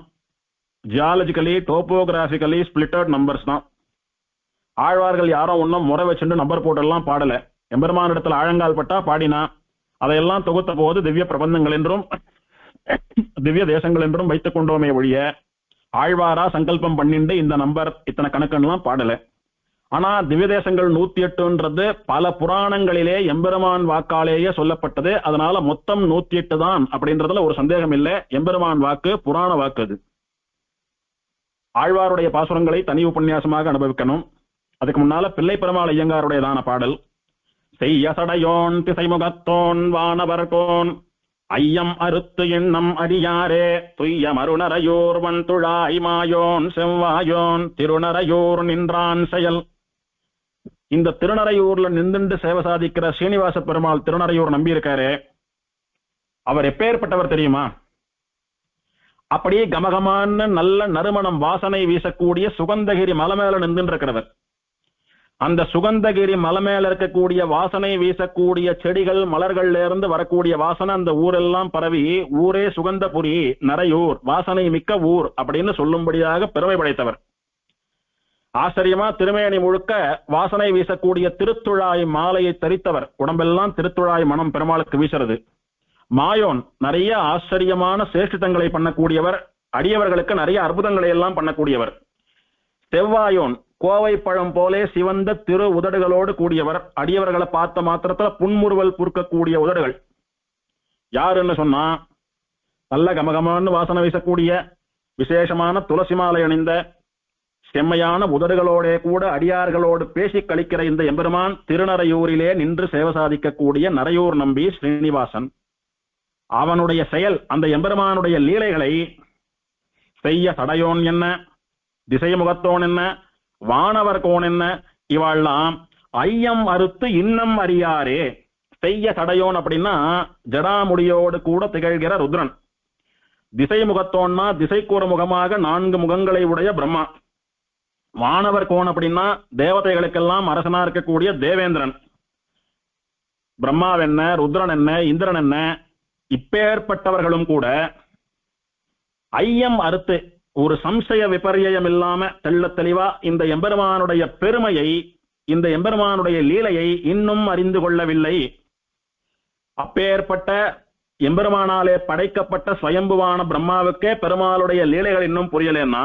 ஜியாலஜிக்கலி டோபோகிராபிக்கலி ஸ்பிளிட்டட் நம்பர்ஸ் தான். ஆழ்வார்கள் யாரும் ஒன்னும் முறை வச்சுட்டு நம்பர் போட்டெல்லாம் பாடல. எம்பெருமான இடத்துல ஆழங்கால் பட்டா பாடினா அதையெல்லாம் தொகுத்த போது திவ்ய பிரபந்தங்கள் என்றும் திவ்ய தேசங்கள் என்றும் வைத்துக் கொண்டோமே ஒழிய ஆழ்வாரா சங்கல்பம் பண்ணிண்டு இந்த நம்பர் இத்தனை கணக்குலாம் பாடல. ஆனா திவ்ய தேசங்கள் 108ன்றது பல புராணங்களிலே எம்பெருமான் வாக்காலேயே சொல்லப்பட்டது. அதனால மொத்தம் 108 தான் அப்படின்றதுல ஒரு சந்தேகம் இல்லை. எம்பெருமான் வாக்கு புராண வாக்கு. அது ஆழ்வாருடைய பாசுரங்களை தனி உபன்யாசமாக அனுபவிக்கணும். அதுக்கு முன்னால பிள்ளை பெருமாள் ஐயங்காருடையதான பாடல் செய்ய சடையோன் திசைமுகத்தோன் வானவர்கோன் ஐயம் அறுத்து எண்ணம் அறியாரே துய்ய மருணரையூர் வன்துழாய் மாயோன் செவ்வாயோன் திருநறையூர் நின்றான் செயல். இந்த திருநறையூர்ல நின்று சேவை சாதிக்கிற ஸ்ரீனிவாச பெருமாள் திருநறையூர் நம்பி இருக்காரு. அவர் எப்பேற்பட்டவர் தெரியுமா? அப்படியே கமகமான நல்ல நறுமணம் வாசனை வீசக்கூடிய சுகந்தகிரி மலை மேல நின்று இருக்கிறவர். அந்த சுகந்தகிரி மலை மேல இருக்கக்கூடிய வாசனை வீசக்கூடிய செடிகள் மலர்கள்ல இருந்து வரக்கூடிய வாசனை அந்த ஊரெல்லாம் பரவி ஊரே சுகந்தபுரி நறையூர் வாசனை மிக்க ஊர் அப்படின்னு சொல்லும்படியாக பெருமை படைத்தவர். ஆச்சரியமா திருமேனி முழுக்க வாசனை வீசக்கூடிய திருத்துழாய் மாலையை தரித்தவர். உடம்பெல்லாம் திருத்துழாய் மனம் பெருமாளுக்கு வீசுறது. மாயோன் நிறைய ஆச்சரியமான சேஷ்டிதங்களை பண்ணக்கூடியவர். அடியவர்களுக்கு நிறைய அற்புதங்களை எல்லாம் பண்ணக்கூடியவர். செவ்வாயோன் கோவை பழம் போலே சிவந்த திரு உதடுகளோடு கூடியவர். அடியவர்களை பார்த்த மாத்திரத்துல புன்முறுவல் புற்கக்கூடிய உதடுகள். யாருன்னு சொன்னா நல்ல கமகமான்னு வாசனை வீசக்கூடிய விசேஷமான துளசி மாலை அணிந்த செம்மையான உதடுகளோட கூட அடியார்களோடு பேசி கழிக்கிற இந்த எம்பெருமான் திருநறையூரிலே நின்று சேவை சாதிக்கக்கூடிய நறையூர் நம்பி ஸ்ரீனிவாசன். அவனுடைய செயல் அந்த எம்பெருமானுடைய லீலைகளை செய்ய சடையோன் என்ன, திசை முகத்தோன் என்ன, வானவர் கோன் என்ன, இவாள்லாம் ஐயம் அறுத்து இன்னம் அறியாரே. செய்ய சடையோன் அப்படின்னா ஜடாமுடியோடு கூட திகழ்கிற ருத்ரன். திசை முகத்தோன்னா திசைக்கூற முகமாக 4 முகங்களை உடைய பிரம்மா. வானவர் கோன் அப்படின்னா தேவதைகளுக்கெல்லாம் அரசனா இருக்கக்கூடிய தேவேந்திரன். பிரம்மாவென்ன, ருத்ரன் என்ன, இந்திரன் என்ன, இப்பேற்பட்டவர்களும் கூட ஐயம் அறுத்து ஒரு சம்சய விபரியம் இல்லாம தெள்ள தெளிவா இந்த எம்பெருமானுடைய பெருமையை, இந்த எம்பெருமானுடைய லீலையை இன்னும் அறிந்து கொள்ளவில்லை. அப்பேற்பட்ட எம்பெருமானாலே படைக்கப்பட்ட ஸ்வயம்புவான பிரம்மாவுக்கே பெருமாளுடைய லீலைகள் இன்னும் புரியலன்னா,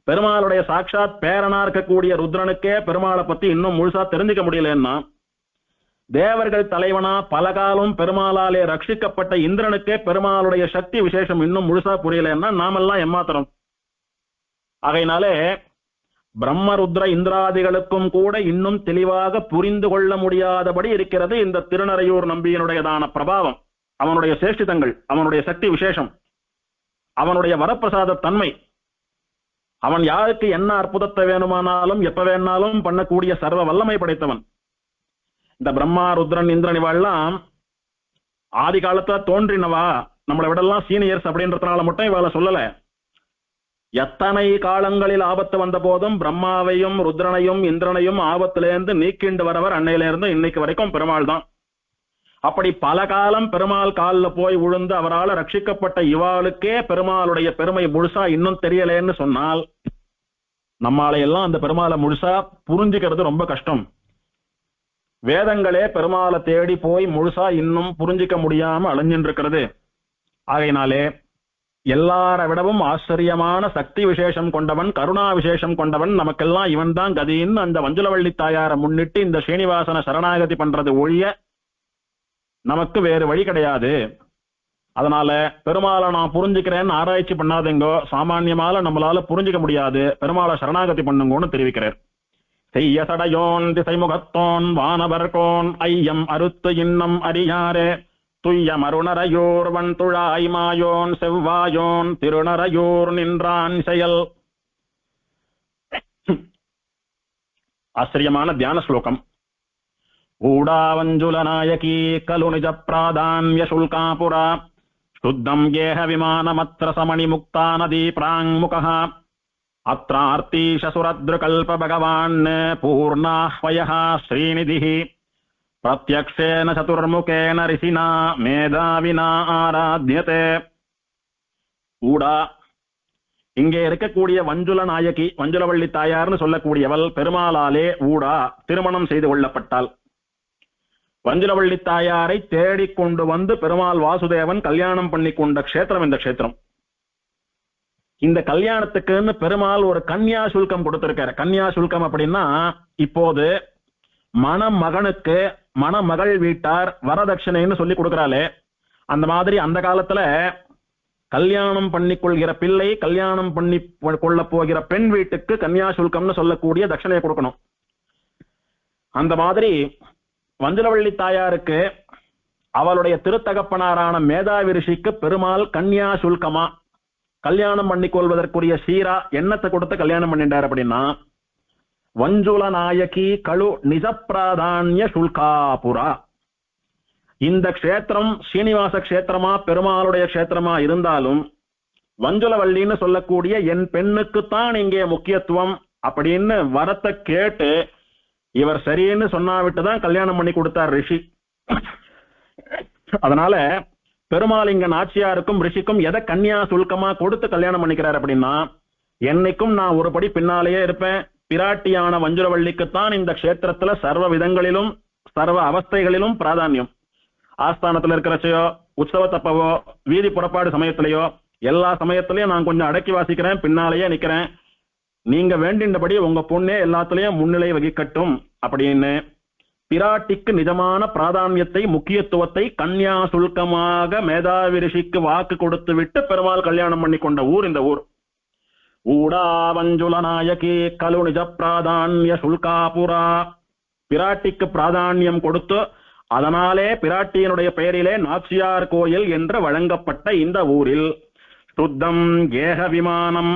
பெருமாளுடைய சாட்சாத் பேரனா இருக்கக்கூடிய ருத்ரனுக்கே பெருமாளை பத்தி இன்னும் முழுசா தெரிஞ்சுக்க முடியலன்னா, தேவர்கள் தலைவனா பல காலம் பெருமாளாலே ரட்சிக்கப்பட்ட இந்திரனுக்கே பெருமாளுடைய சக்தி விசேஷம் இன்னும் முழுசா புரியலன்னா நாமெல்லாம் ஏமாத்திரம். ஆகையினாலே பிரம்மருத்ர இந்திராதிகளுக்கும் கூட இன்னும் தெளிவாக புரிந்து கொள்ள முடியாதபடி இருக்கிறது இந்த திருநறையூர் நம்பியினுடையதான பிரபாவம், அவனுடைய சேஷ்டிதங்கள், அவனுடைய சக்தி விசேஷம், அவனுடைய வரப்பிரசாத தன்மை. அவன் யாருக்கு என்ன அற்புதத்தை வேணுமானாலும் எப்ப வேணாலும் பண்ணக்கூடிய சர்வ வல்லமை படைத்தவன். இந்த பிரம்மா ருத்ரன் இந்திரன் இவாள்லாம் ஆதி காலத்துல தோன்றினவா, நம்மளை விடலாம் சீனியர்ஸ் அப்படின்றதுனால மட்டும் இவாள சொல்லல. எத்தனை காலங்களில் ஆபத்து வந்த போதும் பிரம்மாவையும் ருத்ரனையும் இந்திரனையும் ஆபத்திலேருந்து நீக்கிண்டு வரவர் அன்னையிலிருந்து இன்னைக்கு வரைக்கும் பெருமாள் தான். அப்படி பல காலம் பெருமாள் காலில் போய் விழுந்து அவரால் ரட்சிக்கப்பட்ட இவாளுக்கே பெருமாளுடைய பெருமை முழுசா இன்னும் தெரியலேன்னு சொன்னால் நம்மாலையெல்லாம் அந்த பெருமாளை முழுசா புரிஞ்சுக்கிறது ரொம்ப கஷ்டம். வேதங்களே பெருமாளை தேடி போய் முழுசா இன்னும் புரிஞ்சிக்க முடியாம அலைஞ்சின்னு இருக்கிறது. ஆகையினாலே எல்லாரை விடவும் ஆச்சரியமான சக்தி விசேஷம் கொண்டவன், கருணா விசேஷம் கொண்டவன், நமக்கெல்லாம் இவன் தான் கதின்னு அந்த வஞ்சுலவள்ளி தாயாரை முன்னிட்டு இந்த ஸ்ரீனிவாசன சரணாகதி பண்றது ஒழிய நமக்கு வேறு வழி கிடையாது. அதனால பெருமாளை நான் புரிஞ்சுக்கிறேன்னு ஆராய்ச்சி பண்ணாதீங்கோ, சாமான்யமால நம்மளால புரிஞ்சுக்க முடியாது, பெருமாளை சரணாகதி பண்ணுங்கன்னு தெரிவிக்கிறார். செய்ய சடையோன் திசைமுகத்தோன் வானவர்கோன் ஐயம் அறுத்து இன்னம் அறியாரே துய்ய மருணரையோர் வன்துழாய் மாயோன் செவ்வாயோன் திருநரையோர் நின்றான் செயல். ஆச்சரியமான தியான ஸ்லோகம். ஊடாவஞ்சுல நாயகி கலு நிஜ பிராதான்ய சுல்காபுரா சுத்தம் கேஹ விமானமத்ர சமணி முக்தா நதி பிராங்முகः அத்ரார்த்தீஷ சுரத்ருகல்ப பகவான் பூர்ணாஹ்வயः ஸ்ரீநிதிः பிரத்யக்ஷேன சதுர்முகேன ரிஷினா மேதாவினா ஆராத்யதே. ஊடா, இங்கே இருக்கக்கூடிய வஞ்சுல நாயகி, வஞ்சுலவள்ளி தாயார்னு சொல்லக்கூடியவள் பெருமாளாலே ஊடா திருமணம் செய்து கொள்ளப்பட்டாள். வஞ்சுலவள்ளி தாயாரை தேடிக்கொண்டு வந்து பெருமாள் வாசுதேவன் கல்யாணம் பண்ணி கொண்ட க்ஷேத்திரம் இந்த க்ஷேத்திரம். இந்த கல்யாணத்துக்குன்னு பெருமாள் ஒரு கன்யா சுல்கம் கொடுத்திருக்காரு. கன்யா சுல்கம் அப்படின்னா, இப்போது மணமகனுக்கு மணமகள் வீட்டார் வரதட்சணைன்னு சொல்லி கொடுக்கிறாளே, அந்த மாதிரி அந்த காலத்துல கல்யாணம் பண்ணி கொள்கிற பிள்ளை, கல்யாணம் பண்ணி கொள்ள போகிற பெண் வீட்டுக்கு கன்யா சுல்கம்னு சொல்லக்கூடிய தட்சணையை கொடுக்கணும். அந்த மாதிரி வஞ்சுலவள்ளி தாயாருக்கு அவளுடைய திருத்தகப்பனாரான மேதாவி ரிஷிக்கு பெருமாள் கன்யா சுல்கமா கல்யாணம் பண்ணி கொள்வதற்குரிய சீரா எண்ணத்தை கொடுத்து கல்யாணம் பண்ணிட்டார். அப்படின்னா வஞ்சுல நாயகி கழு நிஜப்பிராதான்ய சுல்காபுரா. இந்த க்ஷேத்திரம் ஸ்ரீனிவாச க்ஷேத்திரமா பெருமாளுடைய க்ஷேத்திரமா இருந்தாலும் வஞ்சுலவள்ளின்னு சொல்லக்கூடிய என் பெண்ணுக்குத்தான் இங்கே முக்கியத்துவம் அப்படின்னு வரத்தை கேட்டு இவர் சரின்னு சொன்னாவிட்டுதான் கல்யாணம் பண்ணி கொடுத்தார் ரிஷி. அதனால பெருமாள் இங்க நாச்சியாருக்கும் ரிஷிக்கும் எதை கன்யா சுல்கமா கொடுத்து கல்யாணம் பண்ணிக்கிறார் அப்படின்னா, என்னைக்கும் நான் ஒரு படி பின்னாலேயே இருப்பேன், பிராட்டியான வஞ்சுலவள்ளிக்குத்தான் இந்த க்ஷேத்திரத்துல சர்வ விதங்களிலும் சர்வ அவஸ்தைகளிலும் பிராதானியம். ஆஸ்தானத்துல இருக்கிறச்சையோ, உற்சவத்தப்பவோ, வீதி புறப்பாடு சமயத்திலேயோ, எல்லா சமயத்திலையும் நான் கொஞ்சம் அடக்கி வாசிக்கிறேன், பின்னாலேயே நிக்கிறேன், நீங்க வேண்டின்றபடி உங்க பொண்ணே எல்லாத்திலையும் முன்னிலை வகிக்கட்டும் அப்படின்னு பிராட்டிக்கு நிஜமான பிராதானியத்தை, முக்கியத்துவத்தை கன்யா சுல்கமாக மேதாவி ரிஷிக்கு வாக்கு கொடுத்து விட்டு பெருமாள் கல்யாணம் பண்ணி கொண்ட ஊர் இந்த ஊர். ஊடா வஞ்சுல நாயகி கலு நிஜ பிராதான்ய சுல்காபுரா. பிராட்டிக்கு பிராதானியம் கொடுத்து அதனாலே பிராட்டியினுடைய பெயரிலே நாச்சியார் கோயில் என்று வழங்கப்பட்ட இந்த ஊரில் சுத்தம் கேக விமானம்,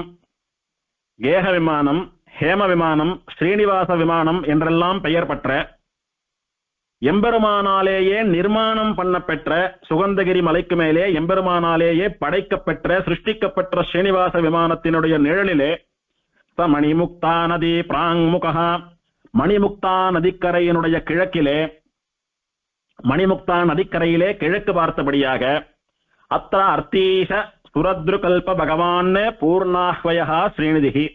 கேக விமானம், ஹேம விமானம், ஸ்ரீனிவாச விமானம் என்றெல்லாம் பெயர் பெற்ற, எம்பெருமானாலேயே நிர்மாணம் பண்ண பெற்ற, சுகந்தகிரி மலைக்கு மேலே எம்பெருமானாலேயே படைக்கப்பெற்ற சிருஷ்டிக்கப்பெற்ற ஸ்ரீனிவாச விமானத்தினுடைய நிழலிலே ச மணிமுக்தா நதி பிராங்முகா. மணிமுக்தா நதிக்கரையினுடைய கிழக்கிலே, மணிமுக்தா நதிக்கரையிலே கிழக்கு பார்த்தபடியாக அத்த அர்த்தீஷ சுரத்ருகல்ப பகவான் பூர்ணாஹ்வயா ஸ்ரீநிதிஹி.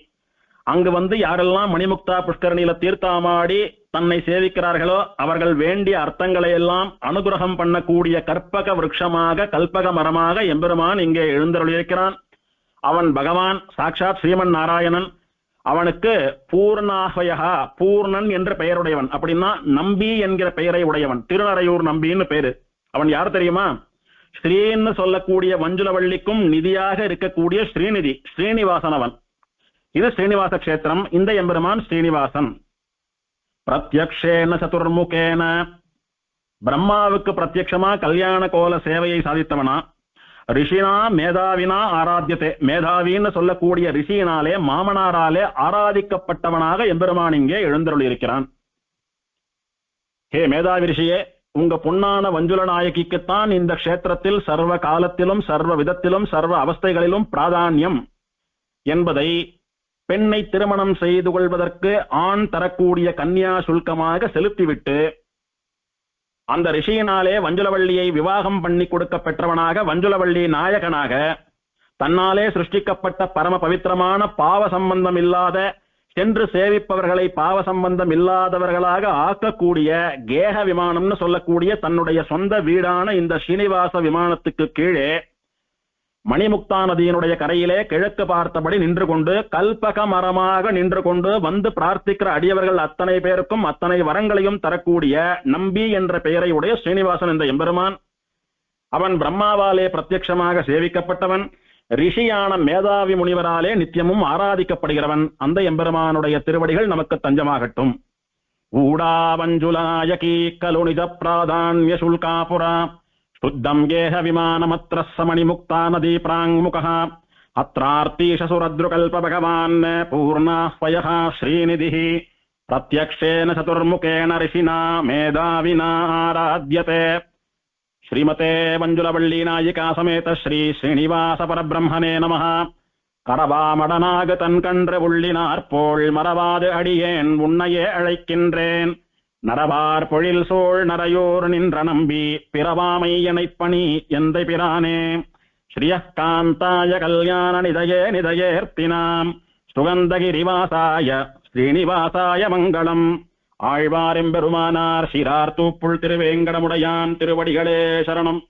அங்கு வந்து யாரெல்லாம் மணிமுக்தா புஷ்கரணியில தீர்த்தாமாடி தன்னை சேவிக்கிறார்களோ அவர்கள் வேண்டிய அர்த்தங்களை எல்லாம் அனுகிரகம் பண்ணக்கூடிய கற்பக விருட்சமாக, கல்பக மரமாக எம்பெருமான் இங்கே எழுந்தருளியிருக்கிறான். அவன் பகவான் சாட்சாத் ஸ்ரீமன் நாராயணன். அவனுக்கு பூர்ணாஹ்வயா, பூர்ணன் என்ற பெயருடையவன். அப்படின்னா நம்பி என்கிற பெயரை உடையவன், திருநரையூர் நம்பின்னு பேரு. அவன் யார் தெரியுமா? ஸ்ரீன்னு சொல்லக்கூடிய வஞ்சுலவள்ளிக்கும் நிதியாக இருக்கக்கூடிய ஸ்ரீநிதி, ஸ்ரீனிவாசன் அவன். இது ஸ்ரீனிவாச க்ஷேத்திரம். இந்த எம்பெருமான் ஸ்ரீனிவாசன். பிரத்யக்ஷேன சதுர்முகேன, பிரம்மாவுக்கு பிரத்யக்ஷமா கல்யாண கோல சேவையை சாதித்தவனா, ரிஷினா மேதாவினா ஆராத்தியதே, மேதாவின்னு சொல்லக்கூடிய ரிஷியினாலே மாமனாராலே ஆராதிக்கப்பட்டவனாக எம்பெருமான் இங்கே எழுந்தருள் இருக்கிறான். ஹே மேதாவி ரிஷியே, உங்க பொன்னான வஞ்சுல நாயகிக்குத்தான் இந்த க்ஷேத்திரத்தில் சர்வ காலத்திலும் சர்வ விதத்திலும் சர்வ அவஸ்தைகளிலும் பிராதானியம் என்பதை பெண்ணை திருமணம் செய்து கொள்வதற்கு ஆண் தரக்கூடிய கன்யா சுல்கமாக செலுத்திவிட்டு அந்த ரிஷியினாலே வஞ்சுலவள்ளியை விவாகம் பண்ணி கொடுக்க பெற்றவனாக, வஞ்சுலவள்ளி நாயகனாக, தன்னாலே சிருஷ்டிக்கப்பட்ட பரம பவித்திரமான பாவ சம்பந்தம் இல்லாத, சென்று சேவிப்பவர்களை பாவ சம்பந்தம் இல்லாதவர்களாக ஆக்கக்கூடிய கேக விமானம்னு சொல்லக்கூடிய தன்னுடைய சொந்த வீடான இந்த ஸ்ரீனிவாச விமானத்துக்கு கீழே மணிமுக்தா நதியினுடைய கரையிலே கிழக்கு பார்த்தபடி நின்று கொண்டு, கல்பக மரமாக நின்று கொண்டு வந்து பிரார்த்திக்கிற அடியவர்கள் அத்தனை பேருக்கும் அத்தனை வரங்களையும் தரக்கூடிய நம்பி என்ற பெயரை உடைய ஸ்ரீனிவாசன் இந்த எம்பெருமான். அவன் பிரம்மாவாலே பிரத்யட்சமாக சேவிக்கப்பட்டவன், ரிஷியான மேதாவி முனிவராலே நித்தியமும் ஆராதிக்கப்படுகிறவன். அந்த எம்பெருமானுடைய திருவடிகள் நமக்கு தஞ்சமாகட்டும். ஊடா வஞ்சுலாயகி கலு நிஜ பிராதான்ய சுல்காபுரா शुद्धम् गेह विमानमत्र समणिमुक्ता नदी प्राङ्मुखः अत्रार्तीशसुरद्रुकल्प भगवान् पूर्णाह्वयः श्रीनिधिः प्रत्यक्षेण चतुर्मुखेन ऋषिना मेधाविना आराध्यते श्रीमते मंजुलवल्ली नायिका समेत श्री श्रीनिवास परब्रह्मणे नमः கடவாமடனாக கன்று உள்ளினார்போள் மரபாது அடியேன் உன்னையே அழைக்கின்றேன் நரபார் பொழில் சோழ் நரையோர் நின்ற நம்பி பிறவாமை எனைப்பணி எந்தை பிரானே ஸ்ரீயக்காந்தாய கல்யாண நிதயே நிதயேர்த்தினாம் சுகந்தகிரிவாசாய ஸ்ரீனிவாசாய மங்களம் ஆழ்வாரெம்பெருமானார் சிரார் தூப்புள் திருவேங்கடமுடையான் திருவடிகளே சரணம்.